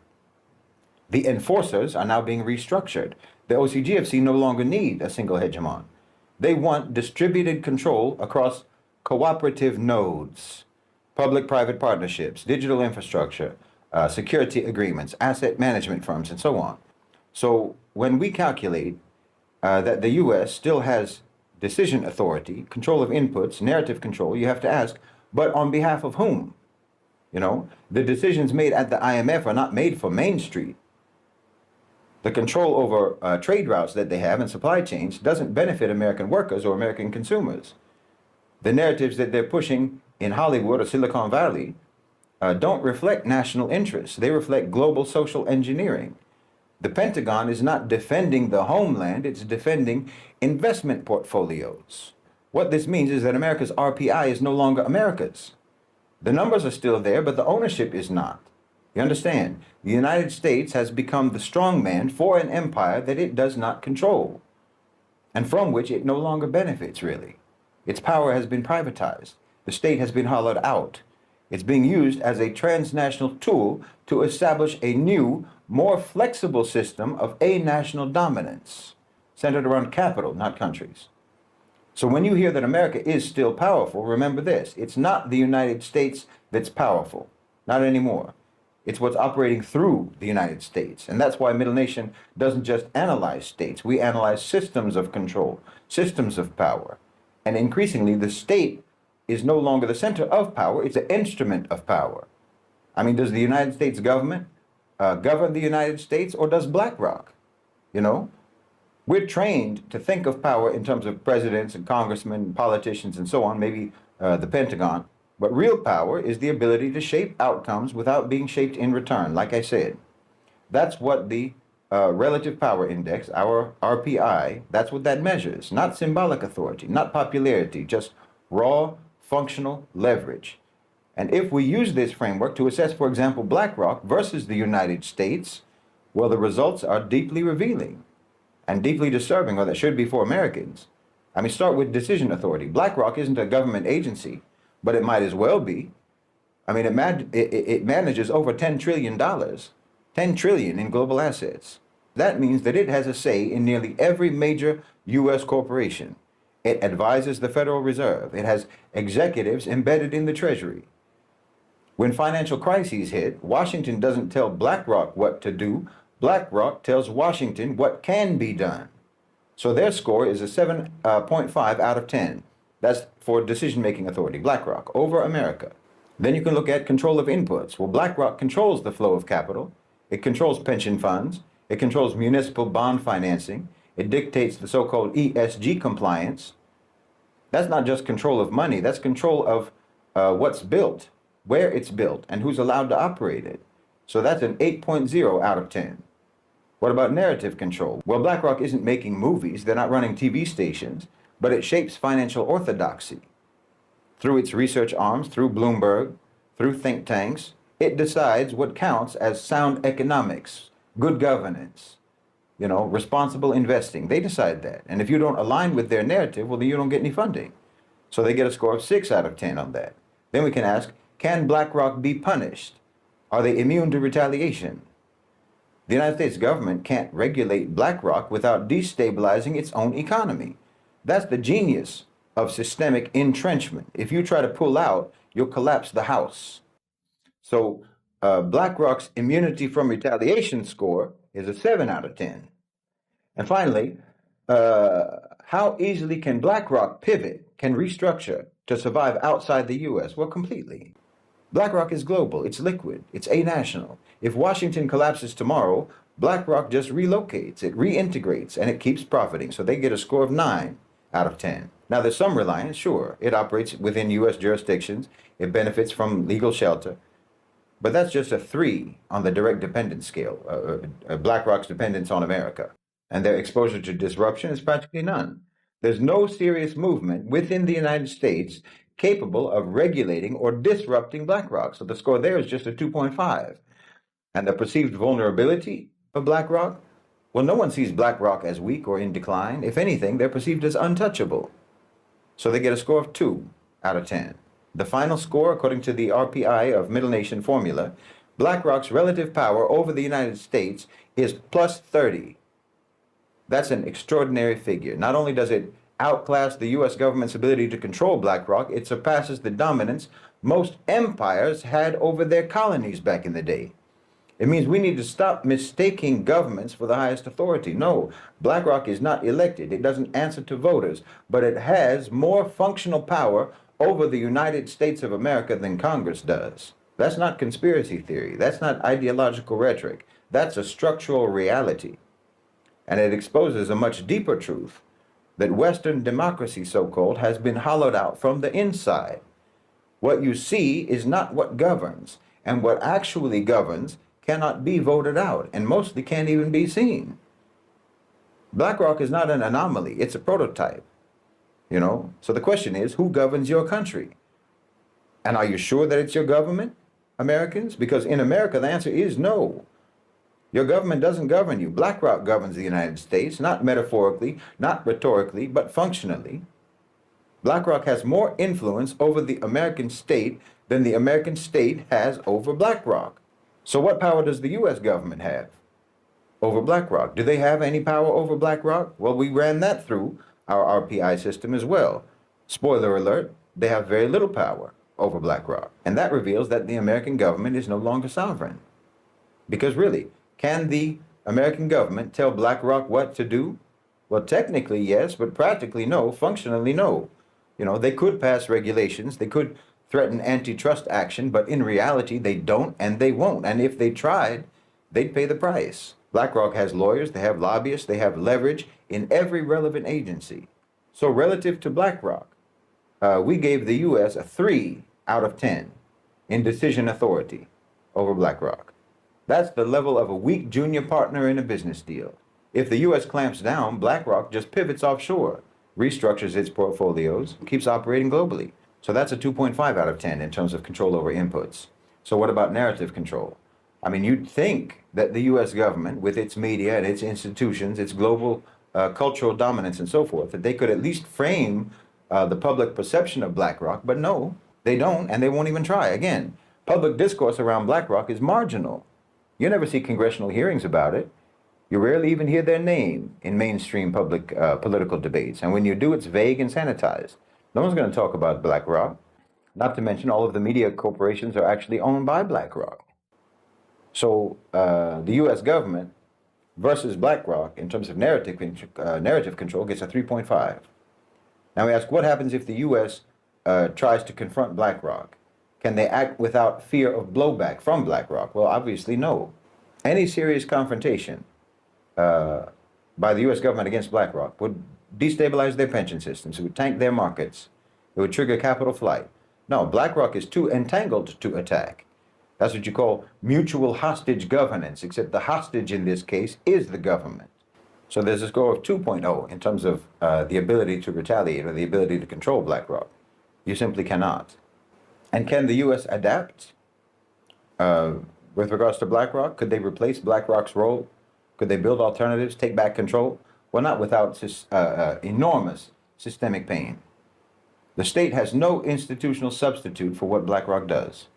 [SPEAKER 1] The enforcers are now being restructured. The OCGFC no longer need a single hegemon. They want distributed control across cooperative nodes, public-private partnerships, digital infrastructure, security agreements, asset management firms, and so on. So when we calculate that the U.S. still has decision authority, control of inputs, narrative control, you have to ask, but on behalf of whom? You know, the decisions made at the IMF are not made for Main Street. The control over trade routes that they have and supply chains doesn't benefit American workers or American consumers. The narratives that they're pushing in Hollywood or Silicon Valley don't reflect national interests. They reflect global social engineering. The Pentagon is not defending the homeland, it's defending investment portfolios. What this means is that America's RPI is no longer America's. The numbers are still there, but the ownership is not. You understand? The United States has become the strongman for an empire that it does not control, and from which it no longer benefits, really. Its power has been privatized. The state has been hollowed out. It's being used as a transnational tool to establish a new, more flexible system of a-national dominance, centered around capital, not countries. So when you hear that America is still powerful, remember this: it's not the United States that's powerful, not anymore. It's what's operating through the United States. And that's why Middle Nation doesn't just analyze states. We analyze systems of control, systems of power. And increasingly, the state is no longer the center of power, it's an instrument of power. I mean, does the United States government govern the United States, or does BlackRock? You know, we're trained to think of power in terms of presidents and congressmen, politicians, and so on, maybe the Pentagon. But real power is the ability to shape outcomes without being shaped in return, like I said. That's what the relative power index, our RPI, that's what that measures. Not symbolic authority, not popularity, just raw functional leverage. And if we use this framework to assess, for example, BlackRock versus the United States, well, the results are deeply revealing and deeply disturbing, or that should be for Americans. I mean, start with decision authority. BlackRock isn't a government agency, but it might as well be. I mean, it manages over $10 trillion, 10 trillion in global assets. That means that it has a say in nearly every major U.S. corporation. It advises the Federal Reserve. It has executives embedded in the Treasury. When financial crises hit, Washington doesn't tell BlackRock what to do. BlackRock tells Washington what can be done. So their score is a 7.5 out of 10. That's for decision-making authority, BlackRock, over America. Then you can look at control of inputs. Well, BlackRock controls the flow of capital. It controls pension funds. It controls municipal bond financing. It dictates the so-called ESG compliance. That's not just control of money. That's control of what's built, where it's built, and who's allowed to operate it. So that's an 8.0 out of 10. What about narrative control? Well, BlackRock isn't making movies. They're not running TV stations, but it shapes financial orthodoxy. Through its research arms, through Bloomberg, through think tanks, it decides what counts as sound economics, good governance, responsible investing. They decide that. And if you don't align with their narrative, well, then you don't get any funding. So they get a score of 6 out of 10 on that. Then we can ask, can BlackRock be punished? Are they immune to retaliation? The United States government can't regulate BlackRock without destabilizing its own economy. That's the genius of systemic entrenchment. If you try to pull out, you'll collapse the house. So BlackRock's immunity from retaliation score is a 7 out of 10. And finally, how easily can BlackRock pivot, can restructure to survive outside the U.S.? Well, completely. BlackRock is global, it's liquid, it's anational. If Washington collapses tomorrow, BlackRock just relocates, it reintegrates, and it keeps profiting. So they get a score of 9 out of 10. Now, there's some reliance, sure. It operates within U.S. jurisdictions. It benefits from legal shelter. But that's just a 3 on the direct dependence scale, BlackRock's dependence on America. And their exposure to disruption is practically none. There's no serious movement within the United States capable of regulating or disrupting BlackRock. So the score there is just a 2.5. And the perceived vulnerability of BlackRock? Well, no one sees BlackRock as weak or in decline. If anything, they're perceived as untouchable. So they get a score of 2 out of 10. The final score, according to the RPI of Middle Nation formula, BlackRock's relative power over the United States is plus 30. That's an extraordinary figure. Not only does it outclass the U.S. government's ability to control BlackRock, it surpasses the dominance most empires had over their colonies back in the day. It means we need to stop mistaking governments for the highest authority. No, BlackRock is not elected. It doesn't answer to voters, but it has more functional power over the United States of America than Congress does. That's not conspiracy theory. That's not ideological rhetoric. That's a structural reality. And it exposes a much deeper truth, that Western democracy, so-called, has been hollowed out from the inside. What you see is not what governs, and what actually governs cannot be voted out, and mostly can't even be seen. BlackRock is not an anomaly, it's a prototype. So the question is, who governs your country? And are you sure that it's your government, Americans? Because in America, the answer is no. Your government doesn't govern you. BlackRock governs the United States, not metaphorically, not rhetorically, but functionally. BlackRock has more influence over the American state than the American state has over BlackRock. So what power does the U.S. government have over BlackRock? Do they have any power over BlackRock? Well, we ran that through our RPI system as well. Spoiler alert, they have very little power over BlackRock. And that reveals that the American government is no longer sovereign. Because really, can the American government tell BlackRock what to do? Well, technically, yes, but practically no, functionally no. They could pass regulations, they could threaten antitrust action, but in reality, they don't and they won't. And if they tried, they'd pay the price. BlackRock has lawyers, they have lobbyists, they have leverage in every relevant agency. So relative to BlackRock, we gave the U.S. a 3 out of 10 in decision authority over BlackRock. That's the level of a weak junior partner in a business deal. If the U.S. clamps down, BlackRock just pivots offshore, restructures its portfolios, keeps operating globally. So that's a 2.5 out of 10 in terms of control over inputs. So what about narrative control? I mean, you'd think that the U.S. government, with its media and its institutions, its global cultural dominance and so forth, that they could at least frame the public perception of BlackRock, but no, they don't, and they won't even try. Again, public discourse around BlackRock is marginal. You never see congressional hearings about it. You rarely even hear their name in mainstream public political debates. And when you do, it's vague and sanitized. No one's going to talk about BlackRock. Not to mention all of the media corporations are actually owned by BlackRock. So the U.S. government versus BlackRock in terms of narrative control gets a 3.5. Now we ask, what happens if the U.S. Tries to confront BlackRock? Can they act without fear of blowback from BlackRock? Well, obviously no. Any serious confrontation by the U.S. government against BlackRock would destabilize their pension systems. It would tank their markets. It would trigger capital flight. No, BlackRock is too entangled to attack. That's what you call mutual hostage governance, except the hostage in this case is the government. So there's a score of 2.0 in terms of the ability to retaliate or the ability to control BlackRock. You simply cannot. And can the U.S. adapt with regards to BlackRock? Could they replace BlackRock's role? Could they build alternatives, take back control? Well, not without enormous systemic pain. The state has no institutional substitute for what BlackRock does.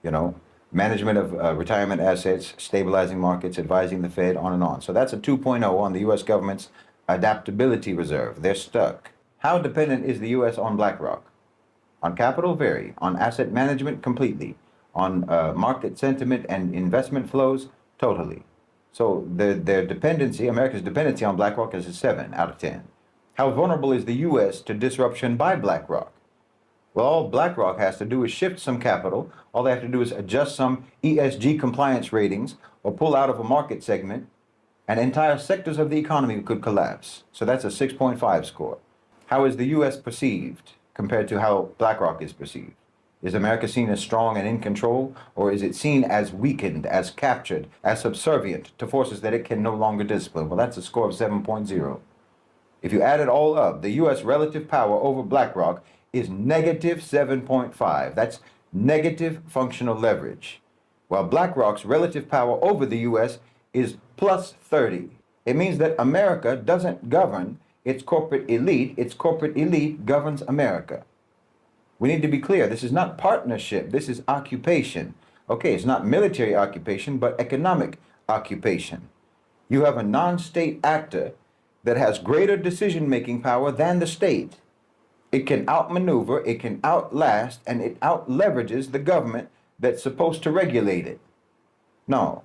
[SPEAKER 1] You know, management of retirement assets, stabilizing markets, advising the Fed, on and on. So that's a 2.0 on the U.S. government's adaptability reserve. They're stuck. How dependent is the U.S. on BlackRock? On capital, very. On asset management, completely. On market sentiment and investment flows, totally. So their dependency, America's dependency on BlackRock is a 7 out of 10. How vulnerable is the U.S. to disruption by BlackRock? Well, all BlackRock has to do is shift some capital. All they have to do is adjust some ESG compliance ratings or pull out of a market segment, and entire sectors of the economy could collapse. So that's a 6.5 score. How is the U.S. perceived compared to how BlackRock is perceived? Is America seen as strong and in control, or is it seen as weakened, as captured, as subservient to forces that it can no longer discipline? Well, that's a score of 7.0. If you add it all up, the U.S. relative power over BlackRock is negative 7.5. That's negative functional leverage. While BlackRock's relative power over the U.S. is plus 30. It means that America doesn't govern its corporate elite governs America. We need to be clear, this is not partnership, this is occupation. Okay, it's not military occupation, but economic occupation. You have a non-state actor that has greater decision-making power than the state. It can outmaneuver, it can outlast, and it outleverages the government that's supposed to regulate it. No,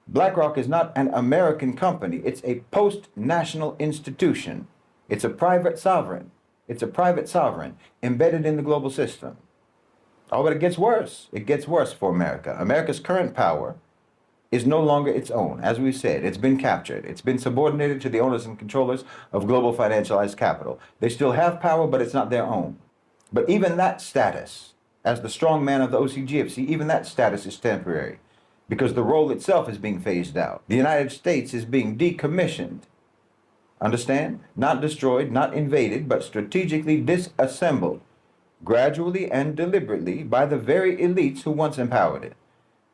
[SPEAKER 1] BlackRock is not an American company. It's a post-national institution. It's a private sovereign. It's a private sovereign embedded in the global system. Oh, but it gets worse. It gets worse for America. America's current power is no longer its own. As we said, it's been captured. It's been subordinated to the owners and controllers of global financialized capital. They still have power, but it's not their own. But even that status, as the strong man of the OCGFC, even that status is temporary because the role itself is being phased out. The United States is being decommissioned. Understand? Not destroyed, not invaded, but strategically disassembled, gradually and deliberately by the very elites who once empowered it.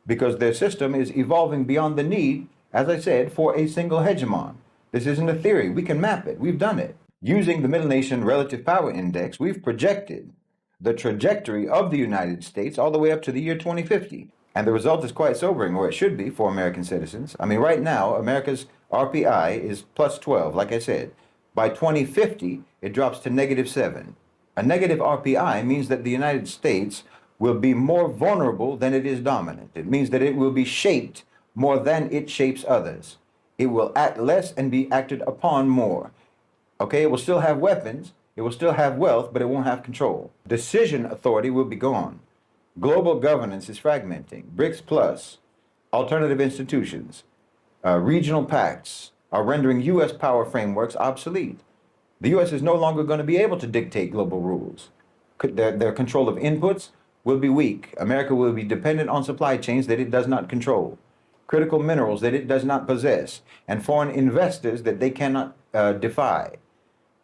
[SPEAKER 1] Because their system is evolving beyond the need, as I said, for a single hegemon. This isn't a theory. We can map it. We've done it. Using the Middle Nation Relative Power Index, we've projected the trajectory of the United States all the way up to the year 2050. And the result is quite sobering, or it should be for American citizens. I mean, right now, America's RPI is plus 12, like I said. By 2050, it drops to negative 7. A negative RPI means that the United States will be more vulnerable than it is dominant. It means that it will be shaped more than it shapes others. It will act less and be acted upon more. Okay, it will still have weapons, it will still have wealth, but it won't have control. Decision authority will be gone. Global governance is fragmenting. BRICS Plus, alternative institutions, regional pacts are rendering U.S. power frameworks obsolete. The U.S. is no longer going to be able to dictate global rules. Their control of inputs will be weak. America will be dependent on supply chains that it does not control. critical minerals that it does not possess, and foreign investors that they cannot defy.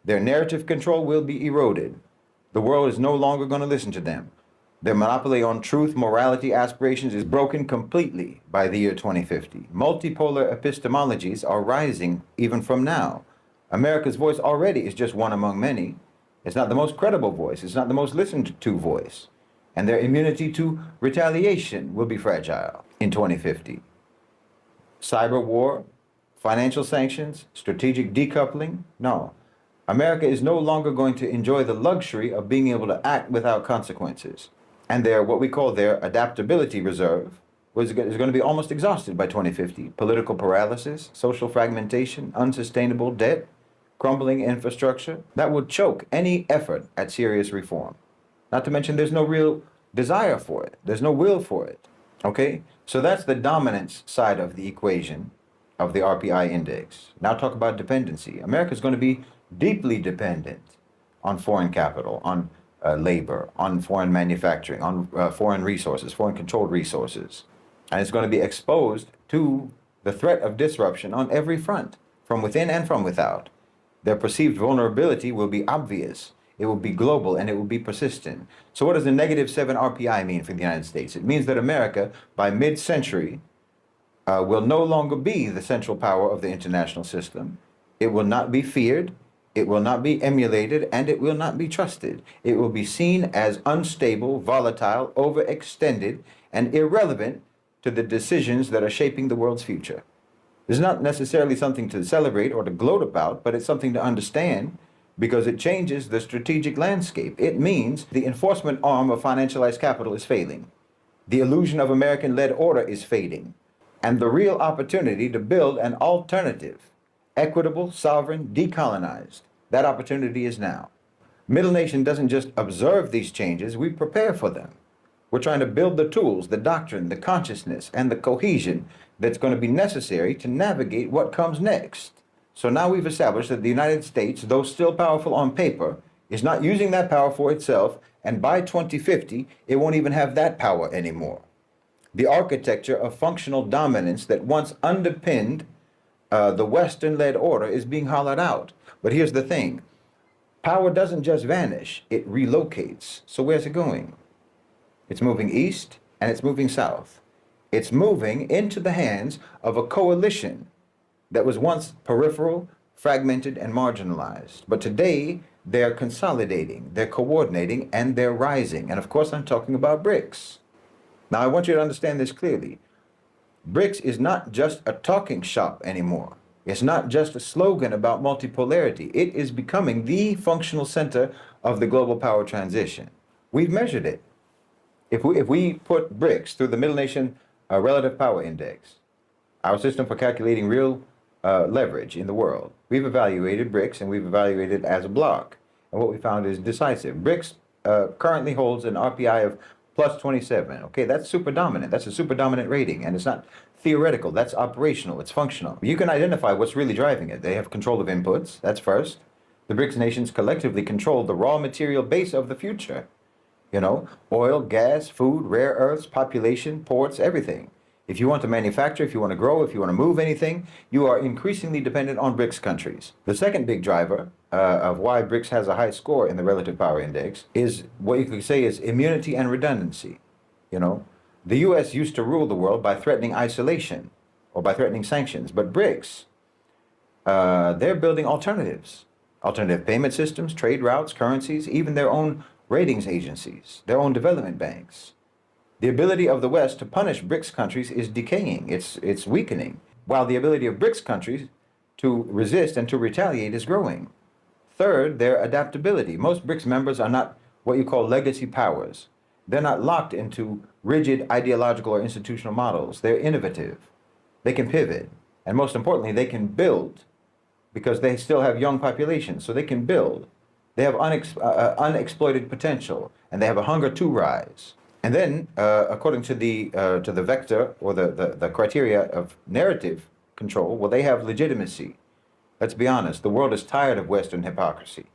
[SPEAKER 1] Their narrative control will be eroded. The world is no longer going to listen to them. Their monopoly on truth, morality, aspirations is broken completely by the year 2050. Multipolar epistemologies are rising even from now. America's voice already is just one among many. It's not the most credible voice. It's not the most listened to voice. And their immunity to retaliation will be fragile in 2050. Cyber war, financial sanctions, strategic decoupling, no. America is no longer going to enjoy the luxury of being able to act without consequences. And their, what we call their adaptability reserve, is going to be almost exhausted by 2050. Political paralysis, social fragmentation, unsustainable debt, crumbling infrastructure, that would choke any effort at serious reform. Not to mention there's no real desire for it. There's no will for it. Okay? So that's the dominance side of the equation of the RPI index. Now talk about dependency. America is going to be deeply dependent on foreign capital, on labor, on foreign manufacturing, on foreign resources, foreign controlled resources. And it's going to be exposed to the threat of disruption on every front, from within and from without. Their perceived vulnerability will be obvious. It will be global and it will be persistent. So what does the -7 RPI mean for the United States? It means that America, by mid-century, will no longer be the central power of the international system. It will not be feared. It will not be emulated, and it will not be trusted. It will be seen as unstable, volatile, overextended, and irrelevant to the decisions that are shaping the world's future. It's not necessarily something to celebrate or to gloat about, but it's something to understand because it changes the strategic landscape. It means the enforcement arm of financialized capital is failing. The illusion of American-led order is fading. And the real opportunity to build an alternative, equitable, sovereign, decolonized, that opportunity is now. Middle Nation doesn't just observe these changes, we prepare for them. We're trying to build the tools, the doctrine, the consciousness, and the cohesion that's going to be necessary to navigate what comes next. So now we've established that the United States, though still powerful on paper, is not using that power for itself, and by 2050, it won't even have that power anymore. The architecture of functional dominance that once underpinned the Western-led order is being hollowed out. But here's the thing. Power doesn't just vanish, it relocates. So where's it going? It's moving east and it's moving south. It's moving into the hands of a coalition that was once peripheral, fragmented, and marginalized. But today, they're consolidating, they're coordinating, and they're rising. And of course, I'm talking about BRICS. Now, I want you to understand this clearly. BRICS is not just a talking shop anymore. It's not just a slogan about multipolarity. It is becoming the functional center of the global power transition. We've measured it. If we put BRICS through the Middle Nation Relative Power Index, our system for calculating real leverage in the world, we've evaluated BRICS and we've evaluated it as a block. And what we found is decisive. BRICS currently holds an RPI of plus 27. Okay, that's super dominant. That's a super dominant rating. And it's not theoretical. That's operational. It's functional. You can identify what's really driving it. They have control of inputs. That's first. The BRICS nations collectively control the raw material base of the future. You know, oil, gas, food, rare earths, population, ports, everything. If you want to manufacture, if you want to grow, if you want to move anything, you are increasingly dependent on BRICS countries. The second big driver of why BRICS has a high score in the Relative Power Index is what you could say is immunity and redundancy. You know, the U.S. used to rule the world by threatening isolation or by threatening sanctions, but BRICS, they're building alternatives. Alternative payment systems, trade routes, currencies, even their own ratings agencies, their own development banks. The ability of the West to punish BRICS countries is decaying, it's weakening, while the ability of BRICS countries to resist and to retaliate is growing. Third, their adaptability. Most BRICS members are not what you call legacy powers. They're not locked into rigid ideological or institutional models. They're innovative. They can pivot. And most importantly, they can build because they still have young populations, so they can build. They have unexploited potential, and they have a hunger to rise. And then, according to the vector or the criteria of narrative control, well, they have legitimacy. Let's be honest, the world is tired of Western hypocrisy.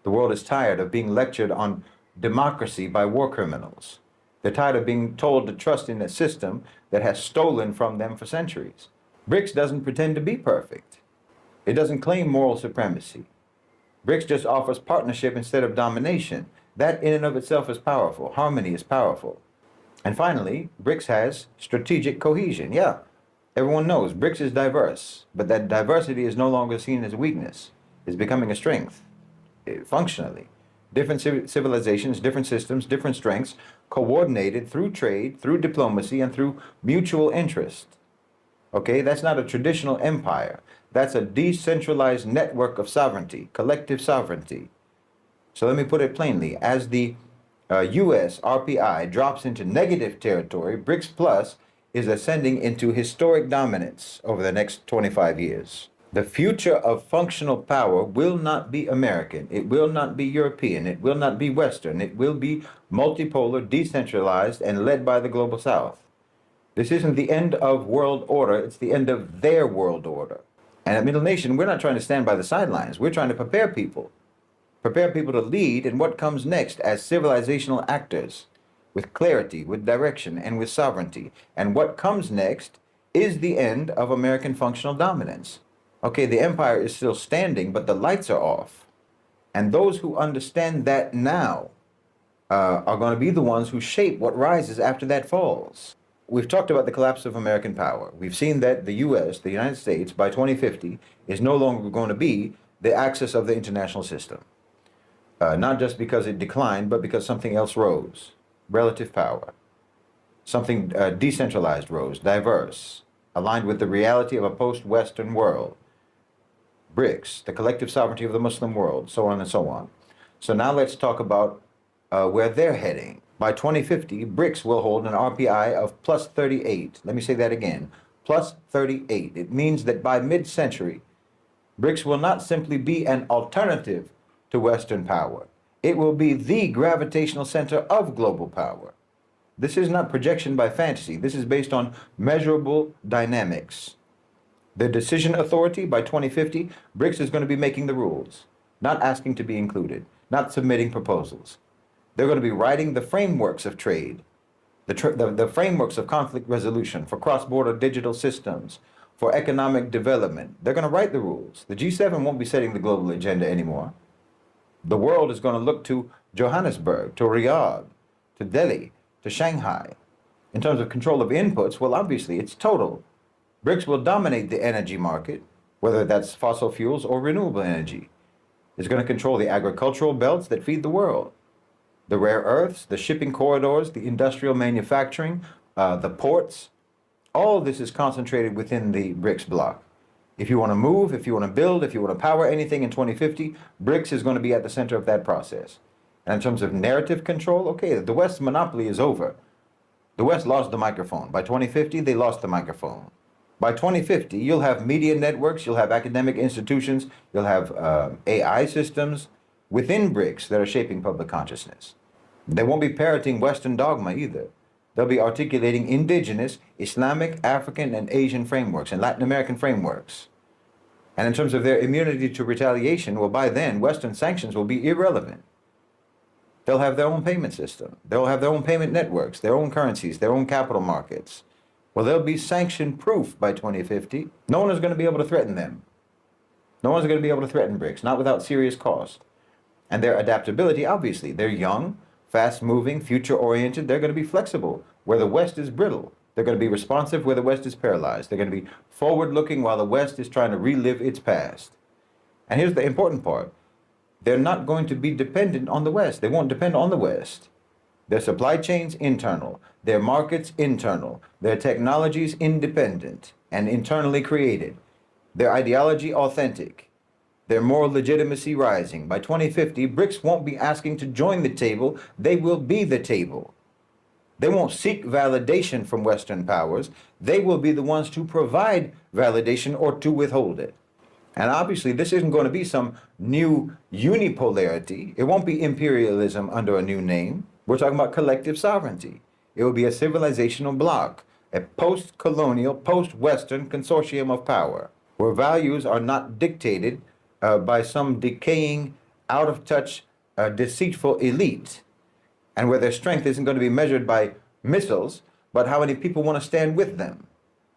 [SPEAKER 1] The world is tired of being lectured on democracy by war criminals. They're tired of being told to trust in a system that has stolen from them for centuries. BRICS doesn't pretend to be perfect. It doesn't claim moral supremacy. BRICS just offers partnership instead of domination. That in and of itself is powerful. Harmony is powerful. And finally, BRICS has strategic cohesion. Yeah, everyone knows BRICS is diverse, but that diversity is no longer seen as weakness. It's becoming a strength, functionally. Different civilizations, different systems, different strengths, coordinated through trade, through diplomacy, and through mutual interest. Okay, that's not a traditional empire. That's a decentralized network of sovereignty, collective sovereignty. So let me put it plainly. As the US RPI drops into negative territory, BRICS Plus is ascending into historic dominance over the next 25 years. The future of functional power will not be American. It will not be European. It will not be Western. It will be multipolar, decentralized, and led by the global South. This isn't the end of world order. It's the end of their world order. And at Middle Nation, we're not trying to stand by the sidelines. We're trying to prepare people to lead in what comes next as civilizational actors with clarity, with direction, and with sovereignty. And what comes next is the end of American functional dominance. Okay, the empire is still standing, but the lights are off. And those who understand that now are going to be the ones who shape what rises after that falls. We've talked about the collapse of American power. We've seen that the US, the United States, by 2050, is no longer going to be the axis of the international system. Not just because it declined, but because something else rose. Relative power. Something decentralized rose, diverse, aligned with the reality of a post-Western world. BRICS, the collective sovereignty of the Muslim world, so on and so on. So now let's talk about where they're heading. By 2050, BRICS will hold an RPI of plus 38. Let me say that again, plus 38. It means that by mid-century, BRICS will not simply be an alternative to Western power. It will be the gravitational center of global power. This is not projection by fantasy. This is based on measurable dynamics. The decision authority by 2050, BRICS is going to be making the rules, not asking to be included, not submitting proposals. They're going to be writing the frameworks of trade, the frameworks of conflict resolution for cross-border digital systems, for economic development. They're going to write the rules. The G7 won't be setting the global agenda anymore. The world is going to look to Johannesburg, to Riyadh, to Delhi, to Shanghai. In terms of control of inputs, well, obviously, it's total. BRICS will dominate the energy market, whether that's fossil fuels or renewable energy. It's going to control the agricultural belts that feed the world, the rare earths, the shipping corridors, the industrial manufacturing, the ports. All of this is concentrated within the BRICS bloc. If you want to move, if you want to build, if you want to power anything in 2050, BRICS is going to be at the center of that process. And in terms of narrative control, okay, the West's monopoly is over. The West lost the microphone. By 2050, they lost the microphone. By 2050, you'll have media networks, you'll have academic institutions, you'll have AI systems within BRICS that are shaping public consciousness. They won't be parroting Western dogma either. They'll be articulating indigenous, Islamic, African, and Asian frameworks, and Latin American frameworks. And in terms of their immunity to retaliation, well, by then, Western sanctions will be irrelevant. They'll have their own payment system. They'll have their own payment networks, their own currencies, their own capital markets. Well, they'll be sanction-proof by 2050. No one is going to be able to threaten them. No one's going to be able to threaten BRICS, not without serious cost. And their adaptability, obviously, they're young, fast-moving, future-oriented. They're going to be flexible where the West is brittle. They're going to be responsive where the West is paralyzed. They're going to be forward-looking while the West is trying to relive its past. And here's the important part. They're not going to be dependent on the West. They won't depend on the West. Their supply chains, internal. Their markets, internal. Their technologies, independent and internally created. Their ideology, authentic. Their moral legitimacy rising. By 2050, BRICS won't be asking to join the table. They will be the table. They won't seek validation from Western powers. They will be the ones to provide validation or to withhold it. And obviously, this isn't going to be some new unipolarity. It won't be imperialism under a new name. We're talking about collective sovereignty. It will be a civilizational bloc, a post-colonial, post-Western consortium of power, where values are not dictated by some decaying, out-of-touch, deceitful elite. and where their strength isn't going to be measured by missiles, but how many people want to stand with them,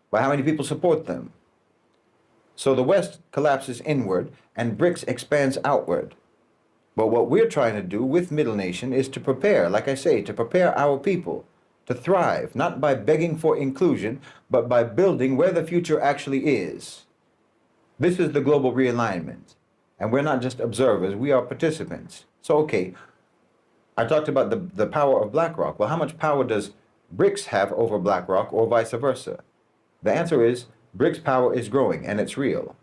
[SPEAKER 1] by how many people support them. So the West collapses inward and BRICS expands outward. But what we're trying to do with Middle Nation is to prepare, like I say, to prepare our people to thrive, not by begging for inclusion, but by building where the future actually is. This is the global realignment. And we're not just observers, we are participants. So, okay, I talked about the power of BlackRock. Well, how much power does BRICS have over BlackRock or vice versa? The answer is BRICS power is growing and it's real.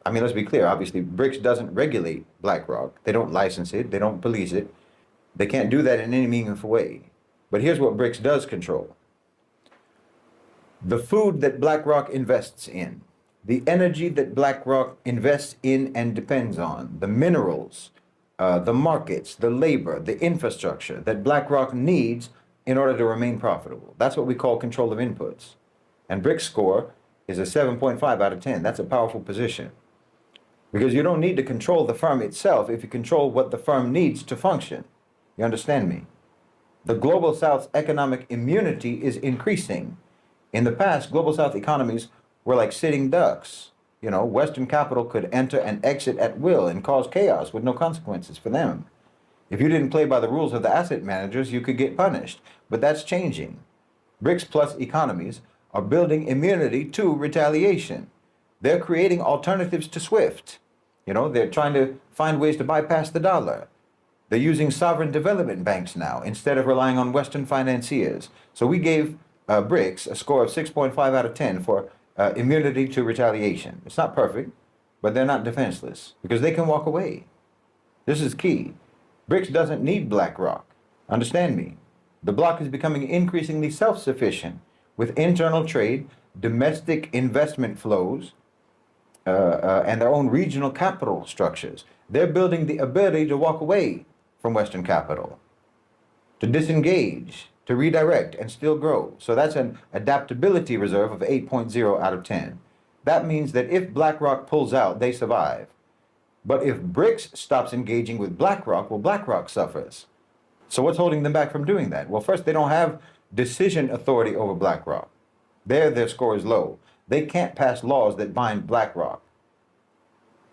[SPEAKER 1] I mean, let's be clear. Obviously, BRICS doesn't regulate BlackRock. They don't license it. They don't police it. They can't do that in any meaningful way. But here's what BRICS does control. The food that BlackRock invests in, the energy that BlackRock invests in and depends on, the minerals, the markets, the labor, the infrastructure that BlackRock needs in order to remain profitable. That's what we call control of inputs. And BRICS score is a 7.5 out of 10. That's a powerful position. Because you don't need to control the firm itself if you control what the firm needs to function. You understand me? The Global South's economic immunity is increasing. In the past, Global South economies were like sitting ducks. You know, Western capital could enter and exit at will and cause chaos with no consequences for them. If you didn't play by the rules of the asset managers, you could get punished. But that's changing. BRICS plus economies are building immunity to retaliation. They're creating alternatives to SWIFT. You know, they're trying to find ways to bypass the dollar. They're using sovereign development banks now instead of relying on Western financiers. So we gave BRICS a score of 6.5 out of 10 for immunity to retaliation. It's not perfect, but they're not defenseless because they can walk away. This is key. BRICS doesn't need BlackRock. Understand me. The bloc is becoming increasingly self-sufficient with internal trade, domestic investment flows, and their own regional capital structures. They're building the ability to walk away from Western capital, to disengage, to redirect, and still grow. So that's an adaptability reserve of 8.0 out of 10. That means that if BlackRock pulls out, they survive. But if BRICS stops engaging with BlackRock, well, BlackRock suffers. So what's holding them back from doing that? Well, first, they don't have decision authority over BlackRock. Their score is low. They can't pass laws that bind BlackRock.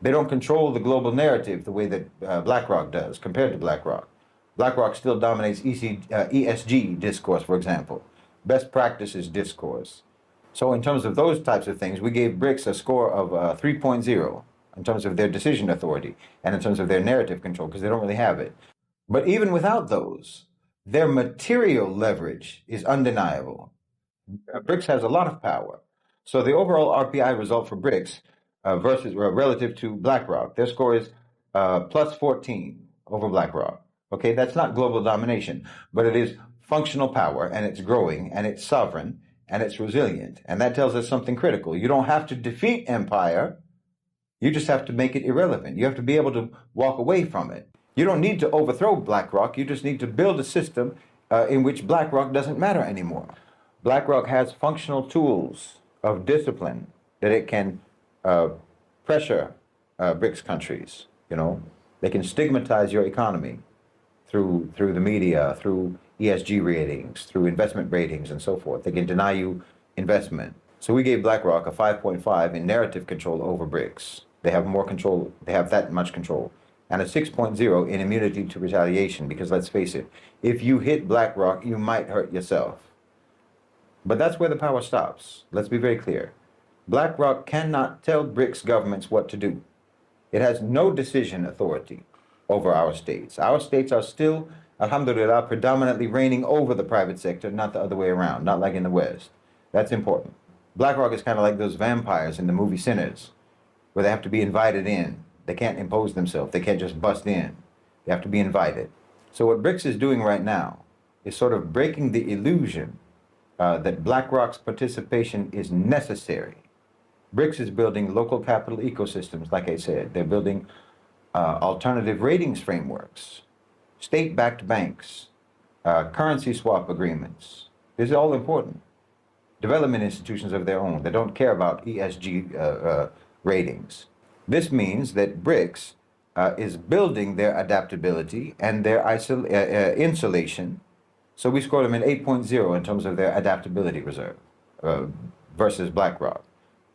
[SPEAKER 1] They don't control the global narrative the way that BlackRock does compared to BlackRock. BlackRock still dominates ESG discourse, for example, best practices discourse. So in terms of those types of things, we gave BRICS a score of 3.0 in terms of their decision authority and in terms of their narrative control, because they don't really have it. But even without those, their material leverage is undeniable. BRICS has a lot of power. So the overall RPI result for BRICS relative to BlackRock, their score is plus 14 over BlackRock. Okay, that's not global domination, but it is functional power, and it's growing, and it's sovereign, and it's resilient. And that tells us something critical. You don't have to defeat empire. You just have to make it irrelevant. You have to be able to walk away from it. You don't need to overthrow BlackRock. You just need to build a system in which BlackRock doesn't matter anymore. BlackRock has functional tools of discipline that it can pressure BRICS countries. You know, they can stigmatize your economy through the media, through ESG ratings, through investment ratings, and so forth. They can deny you investment. So we gave BlackRock a 5.5 in narrative control over BRICS. They have more control. They have that much control. And a 6.0 in immunity to retaliation, because let's face it, if you hit BlackRock, you might hurt yourself. But that's where the power stops. Let's be very clear. BlackRock cannot tell BRICS governments what to do. It has no decision authority over our states. Our states are still, alhamdulillah, predominantly reigning over the private sector, not the other way around, not like in the West. That's important. BlackRock is kind of like those vampires in the movie Sinners, where they have to be invited in. They can't impose themselves. They can't just bust in. They have to be invited. So what BRICS is doing right now is sort of breaking the illusion that BlackRock's participation is necessary. BRICS is building local capital ecosystems, like I said. They're building alternative ratings frameworks, state-backed banks, currency swap agreements. This is all important. Development institutions of their own that don't care about ESG ratings. This means that BRICS is building their adaptability and their insulation. So we scored them in 8.0 in terms of their adaptability reserve uh, versus BlackRock.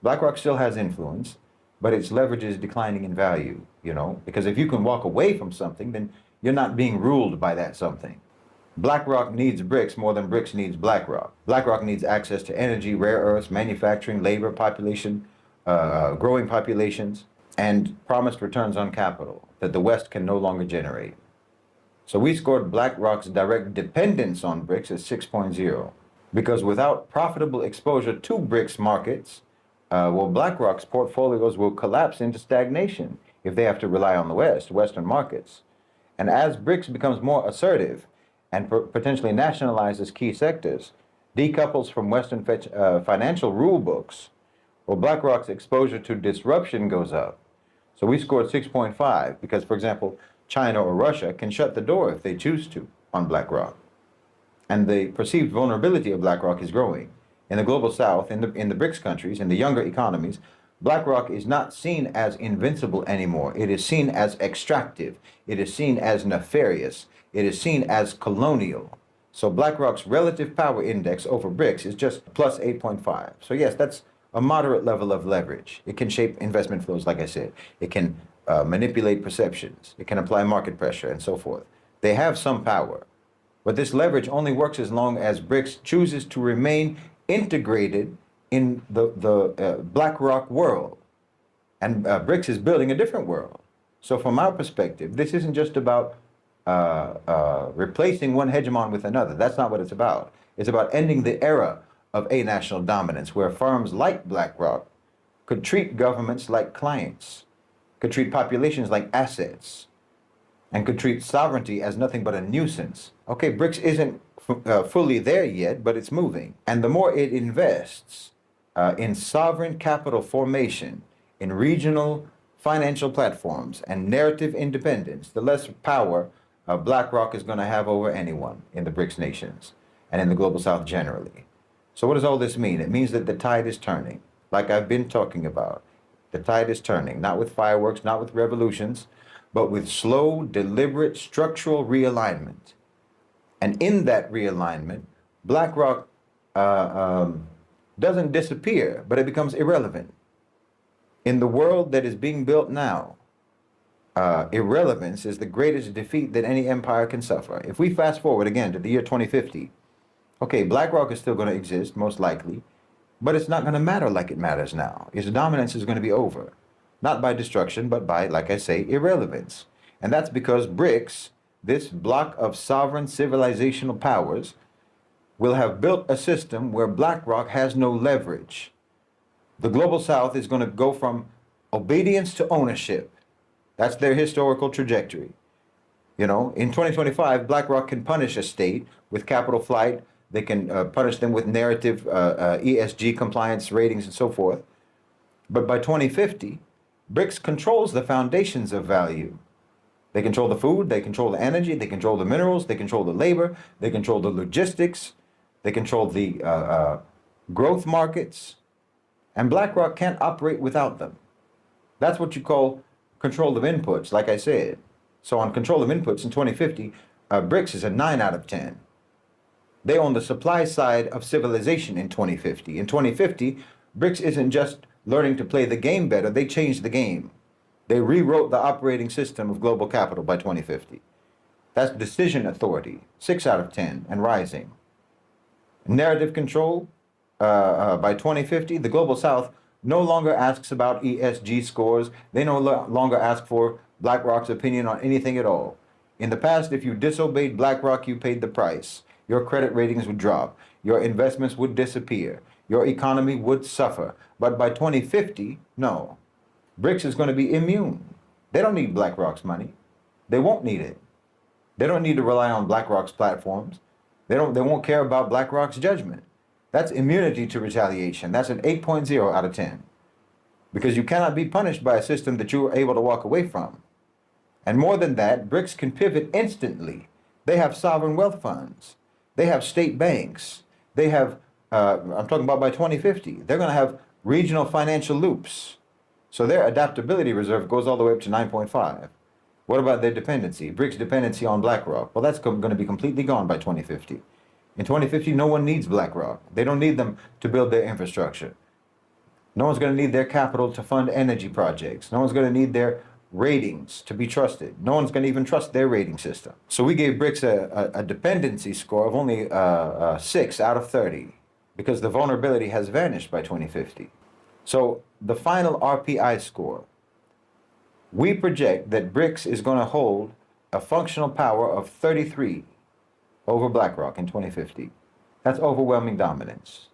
[SPEAKER 1] BlackRock still has influence, but its leverage is declining in value, you know, because if you can walk away from something, then you're not being ruled by that something. BlackRock needs BRICS more than BRICS needs BlackRock. BlackRock needs access to energy, rare earths, manufacturing, labor, population, growing populations, and promised returns on capital that the West can no longer generate. So we scored BlackRock's direct dependence on BRICS as 6.0, because without profitable exposure to BRICS markets, BlackRock's portfolios will collapse into stagnation if they have to rely on the Western markets. And as BRICS becomes more assertive and potentially nationalizes key sectors, decouples from Western financial rule books, BlackRock's exposure to disruption goes up. So we scored 6.5 because, for example, China or Russia can shut the door if they choose to on BlackRock. And the perceived vulnerability of BlackRock is growing. In the global south, in the BRICS countries, in the younger economies, BlackRock is not seen as invincible anymore. It is seen as extractive. It is seen as nefarious. It is seen as colonial. So BlackRock's relative power index over BRICS is just plus 8.5. So yes, that's a moderate level of leverage. It can shape investment flows, like I said. It can manipulate perceptions. It can apply market pressure and so forth. They have some power. But this leverage only works as long as BRICS chooses to remain integrated in the BlackRock world. And BRICS is building a different world. So from our perspective, this isn't just about replacing one hegemon with another. That's not what it's about. It's about ending the era of national dominance, where firms like BlackRock could treat governments like clients, could treat populations like assets, and could treat sovereignty as nothing but a nuisance. Okay, BRICS isn't fully there yet, but it's moving. And the more it invests in sovereign capital formation, in regional financial platforms, and narrative independence, the less power BlackRock is going to have over anyone in the BRICS nations and in the global south generally. So what does all this mean? It means that the tide is turning, like I've been talking about. The tide is turning, not with fireworks, not with revolutions, but with slow, deliberate, structural realignment. And in that realignment, BlackRock doesn't disappear, but it becomes irrelevant. In the world that is being built now, irrelevance is the greatest defeat that any empire can suffer. If we fast forward again to the year 2050, okay, BlackRock is still going to exist, most likely, but it's not going to matter like it matters now. Its dominance is going to be over, not by destruction, but by, like I say, irrelevance. And that's because BRICS, this block of sovereign civilizational powers, will have built a system where BlackRock has no leverage. The global south is going to go from obedience to ownership. That's their historical trajectory. You know, in 2025, BlackRock can punish a state with capital flight. They can punish them with narrative ESG compliance ratings and so forth. But by 2050, BRICS controls the foundations of value. They control the food, they control the energy, they control the minerals, they control the labor, they control the logistics, they control the growth markets. And BlackRock can't operate without them. That's what you call control of inputs, like I said. So on control of inputs in 2050, BRICS is a 9 out of 10. They own the supply side of civilization in 2050. In 2050, BRICS isn't just learning to play the game better, they changed the game. They rewrote the operating system of global capital by 2050. That's decision authority, 6 out of 10 and rising. Narrative control, by 2050, the global south no longer asks about ESG scores. They no longer ask for BlackRock's opinion on anything at all. In the past, if you disobeyed BlackRock, you paid the price. Your credit ratings would drop. Your investments would disappear. Your economy would suffer. But by 2050, no. BRICS is going to be immune. They don't need BlackRock's money. They won't need it. They don't need to rely on BlackRock's platforms. They won't care about BlackRock's judgment. That's immunity to retaliation. That's an 8.0 out of 10. Because you cannot be punished by a system that you were able to walk away from. And more than that, BRICS can pivot instantly. They have sovereign wealth funds. They have state banks. They have, I'm talking about by 2050, they're going to have regional financial loops. So their adaptability reserve goes all the way up to 9.5. What about their dependency? BRICS dependency on BlackRock. Well, that's going to be completely gone by 2050. In 2050, no one needs BlackRock. They don't need them to build their infrastructure. No one's going to need their capital to fund energy projects. No one's going to need their ratings to be trusted. No one's going to even trust their rating system. So we gave BRICS a dependency score of only 6 out of 30 because the vulnerability has vanished by 2050. So the final RPI score, we project that BRICS is going to hold a functional power of 33 over BlackRock in 2050. That's overwhelming dominance.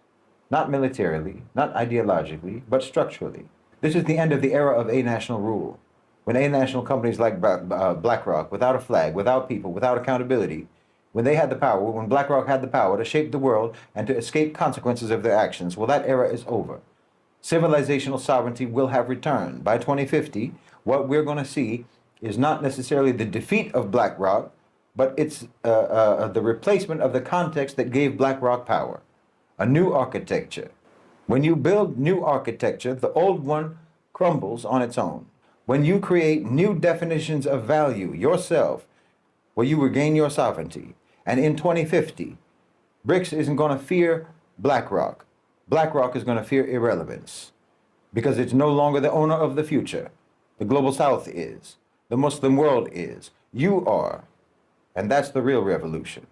[SPEAKER 1] Not militarily, not ideologically, but structurally. This is the end of the era of a-national rule. When a-national companies like BlackRock, without a flag, without people, without accountability, when they had the power, when BlackRock had the power to shape the world and to escape consequences of their actions, well, that era is over. Civilizational sovereignty will have returned. By 2050, what we're going to see is not necessarily the defeat of BlackRock, but it's the replacement of the context that gave BlackRock power. A new architecture. When you build new architecture, the old one crumbles on its own. When you create new definitions of value yourself, well, you regain your sovereignty. And in 2050, BRICS isn't going to fear BlackRock. BlackRock is going to fear irrelevance because it's no longer the owner of the future. The global south is. The Muslim world is. You are. And that's the real revolution.